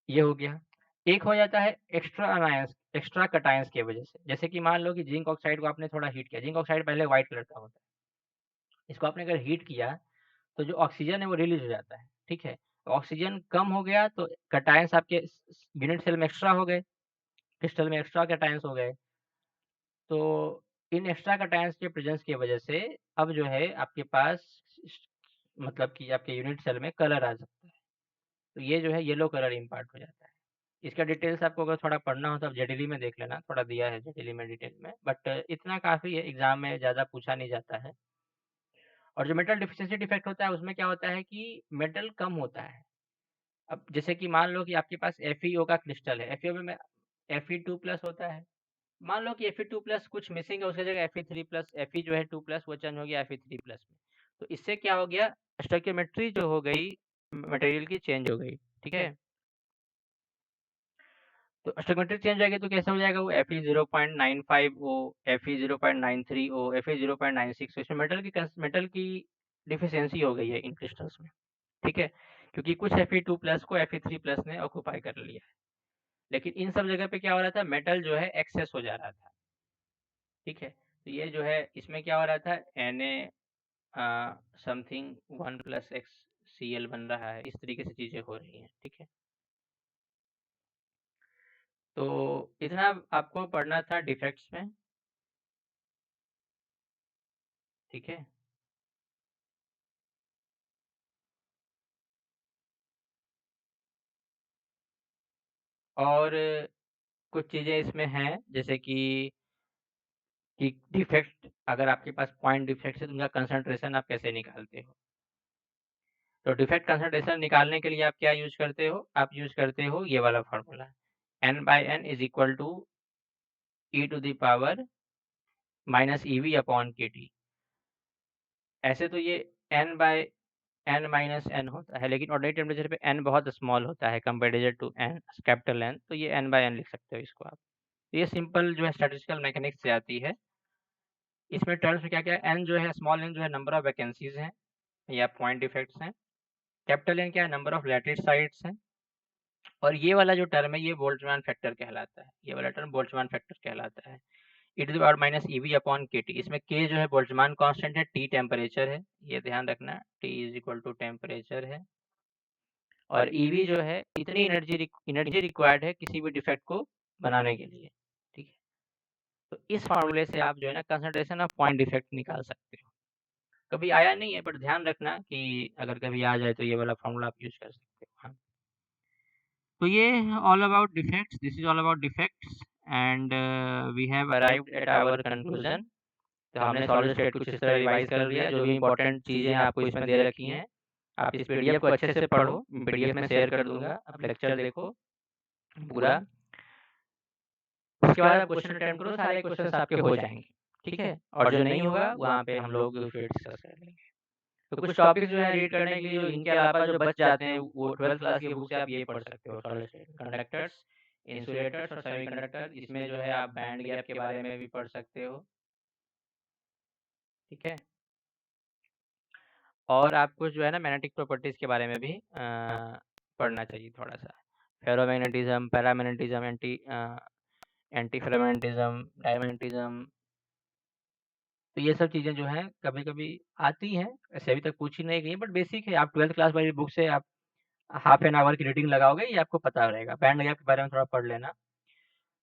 ये हो गया। एक हो जाता है एक्स्ट्रा अनायंस, एक्स्ट्रा कटायंस की वजह से। जैसे कि मान लो कि जिंक ऑक्साइड को आपने थोड़ा हीट किया, जिंक ऑक्साइड पहले व्हाइट कलर का होता है, इसको आपने अगर हीट किया तो जो ऑक्सीजन है वो रिलीज हो जाता है, ठीक है। ऑक्सीजन कम हो गया तो कटायंस आपके यूनिट सेल में एक्स्ट्रा हो गए, क्रिस्टल में एक्स्ट्रा कटायंस हो गए। तो इन एक्स्ट्रा कटायंस के प्रेजेंस की वजह से अब जो है आपके पास मतलब कि आपके यूनिट सेल में कलर आ सकता है। तो ये जो है येलो कलर इम्पार्ट हो जाता है। इसका डिटेल्स आपको अगर थोड़ा पढ़ना हो तो आप जेडीली में देख लेना, थोड़ा दिया है जेडीली में डिटेल में, बट इतना काफ़ी है, एग्जाम में ज़्यादा पूछा नहीं जाता है। और जो मेटल डिफिशिएंसी डिफेक्ट होता है उसमें क्या होता है कि मेटल कम होता है। अब जैसे कि मान लो कि आपके पास FeO का क्रिस्टल है, FeO में Fe2 प्लस होता है। मान लो कि Fe2 प्लस कुछ मिसिंग है, उसकी जगह Fe3 प्लस, Fe जो है 2 प्लस वो चेंज हो गया Fe3 प्लस में। तो इससे क्या हो गया, स्टोइकियोमेट्री जो हो गई मटेरियल की चेंज हो गई, ठीक है। तो स्टोइकियोमेट्री चेंज हो जाएगी तो कैसे हो जाएगा, वो Fe0.95 हो, Fe0.93 हो, Fe0.96 हो। इसमें मेटल की डिफिशियंसी हो गई है इन क्रिस्टल्स में, ठीक है, क्योंकि कुछ Fe2 प्लस को Fe3 प्लस ने ऑक्यूपाई कर लिया है। लेकिन इन सब जगह पे क्या हो रहा था, मेटल जो है एक्सेस हो जा रहा था, ठीक है। तो ये जो है इसमें क्या हो रहा था, Na something 1 plus x Cl बन रहा है, इस तरीके से चीज़ें हो रही हैं, ठीक है। तो इतना आपको पढ़ना था डिफेक्ट्स में, ठीक है। और कुछ चीज़ें इसमें हैं जैसे कि डिफेक्ट, अगर आपके पास पॉइंट डिफेक्ट है तो उनका कंसंट्रेशन आप कैसे निकालते हो। तो डिफेक्ट कंसंट्रेशन निकालने के लिए आप क्या यूज करते हो, आप यूज करते हो ये वाला formula, N/N is equal to e to the power minus EV upon KT। ऐसे तो ये N/N होता है, लेकिन ऑर्डिनरी टेम्परेचर पे N बहुत स्मॉल होता है comparative to N capital N, तो ये N/N लिख सकते हो इसको आप। तो ये सिंपल जो है स्टैटिस्टिकल मैकेनिक्स से आती है। इसमें टर्म्स में क्या क्या है, N जो है, स्मॉल n जो है नंबर ऑफ वैकेंसीज हैं या पॉइंट डिफेक्ट्स हैं, कैपिटल N क्या है, नंबर ऑफ लैटिस साइट्स हैं, और ये वाला जो टर्म है ये बोल्ट्जमान फैक्टर कहलाता है, ये वाला टर्म बोल्ट्जमान फैक्टर कहलाता है। e⁻⁻ इसमें k जो है बोल्ट्जमान कांस्टेंट है, t टेम्परेचर है, ये ध्यान रखना, t = टेम्परेचर है, और EV जो है इतनी एनर्जी रिक्वायर्ड है किसी भी डिफेक्ट को बनाने के लिए, ठीक है। तो इस फार्मूले से आप जो है ना कंसंट्रेशन ऑफ पॉइंट डिफेक्ट निकाल सकते हो। कभी आया नहीं है, बट ध्यान रखना कि अगर कभी आ जाए तो ये वाला फार्मूला आप यूज कर सकते हो। हाँ, तो ये all about defects, this is all about defects, and we have arrived at our conclusion. तो हमने सॉलिड स्टेट कुछ इस तरह रिवाइज कर लिया, जो भी इंपॉर्टेंट चीजें आपको इसमें दे रखी हैं, आप इस PDF को अच्छे से पढ़ो, PDF में शेयर कर दूंगा, आप लेक्चर देखो पूरा, उसके बाद आप क्वेश्चन अटेम्प्ट करो, सारे क्वेश्चन आपके हो जाएंगे, ठीक है। और जो नहीं होगा वहाँ पे हम लोग फिर डिस्कस कर लेंगे। तो कुछ टॉपिक्स जो है रीड करने के लिए, जो इनके अलावा जो बच जाते हैं, वो 12th क्लास की बुक से आप ये पढ़ सकते हो, सॉलिड स्टेट कंडक्टर्स, इंसुलेटर्स और सेमीकंडक्टर। इसमें जो है आप बैंड गैप के बारे में भी पढ़ सकते हो, ठीक है। और आपको जो है ना मैग्नेटिक प्रॉपर्टीज के बारे में भी पढ़ना चाहिए थोड़ा सा, ferromagnetism, paramagnetism, anti ferromagnetism, diamagnetism. तो ये सब चीज़ें जो हैं कभी-कभी आती हैं, ऐसे अभी तक पूछी नहीं गई हैं, बट बेसिक है। आप 12th क्लास वाली बुक से आप हाफ एन आवर की रीडिंग लगाओगे, ये आपको पता रहेगा। बैंड गैप के बारे में थोड़ा पढ़ लेना।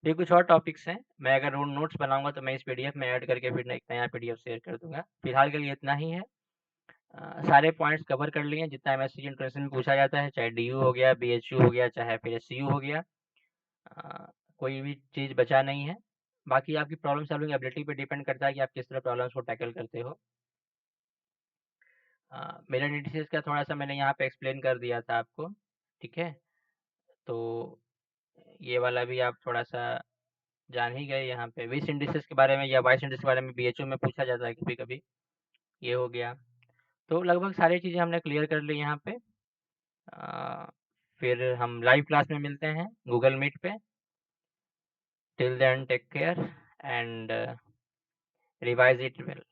ये कुछ और टॉपिक्स हैं, मैं अगर नोट्स बनाऊंगा तो मैं इस PDF में ऐड करके फिर एक नया PDF शेयर कर दूंगा। फिलहाल के लिए इतना ही है। सारे पॉइंट्स कवर कर लिए, जितना MSc इंट्रोडक्शन में पूछा जाता है, चाहे DU हो गया, BHU हो गया, चाहे फिर SCU हो गया, कोई भी चीज़ बचा नहीं है। बाकी आपकी प्रॉब्लम सॉल्विंग एबिलिटी पे डिपेंड करता है कि आप किस तरह प्रॉब्लम्स को टैकल करते हो। मेरा एनालिसिस का थोड़ा सा मैंने यहाँ पे एक्सप्लेन कर दिया था आपको, ठीक है। तो ये वाला भी आप थोड़ा सा जान ही गए। यहाँ पे विस इंडिसेस के बारे में या वाइस इंडिसेस के बारे में BHU में पूछा जाता है कभी कभी, ये हो गया। तो लगभग सारी चीज़ें हमने क्लियर कर ली यहाँ पे। फिर हम लाइव क्लास में मिलते हैं गूगल मीट पे। Till then take care and revise it well.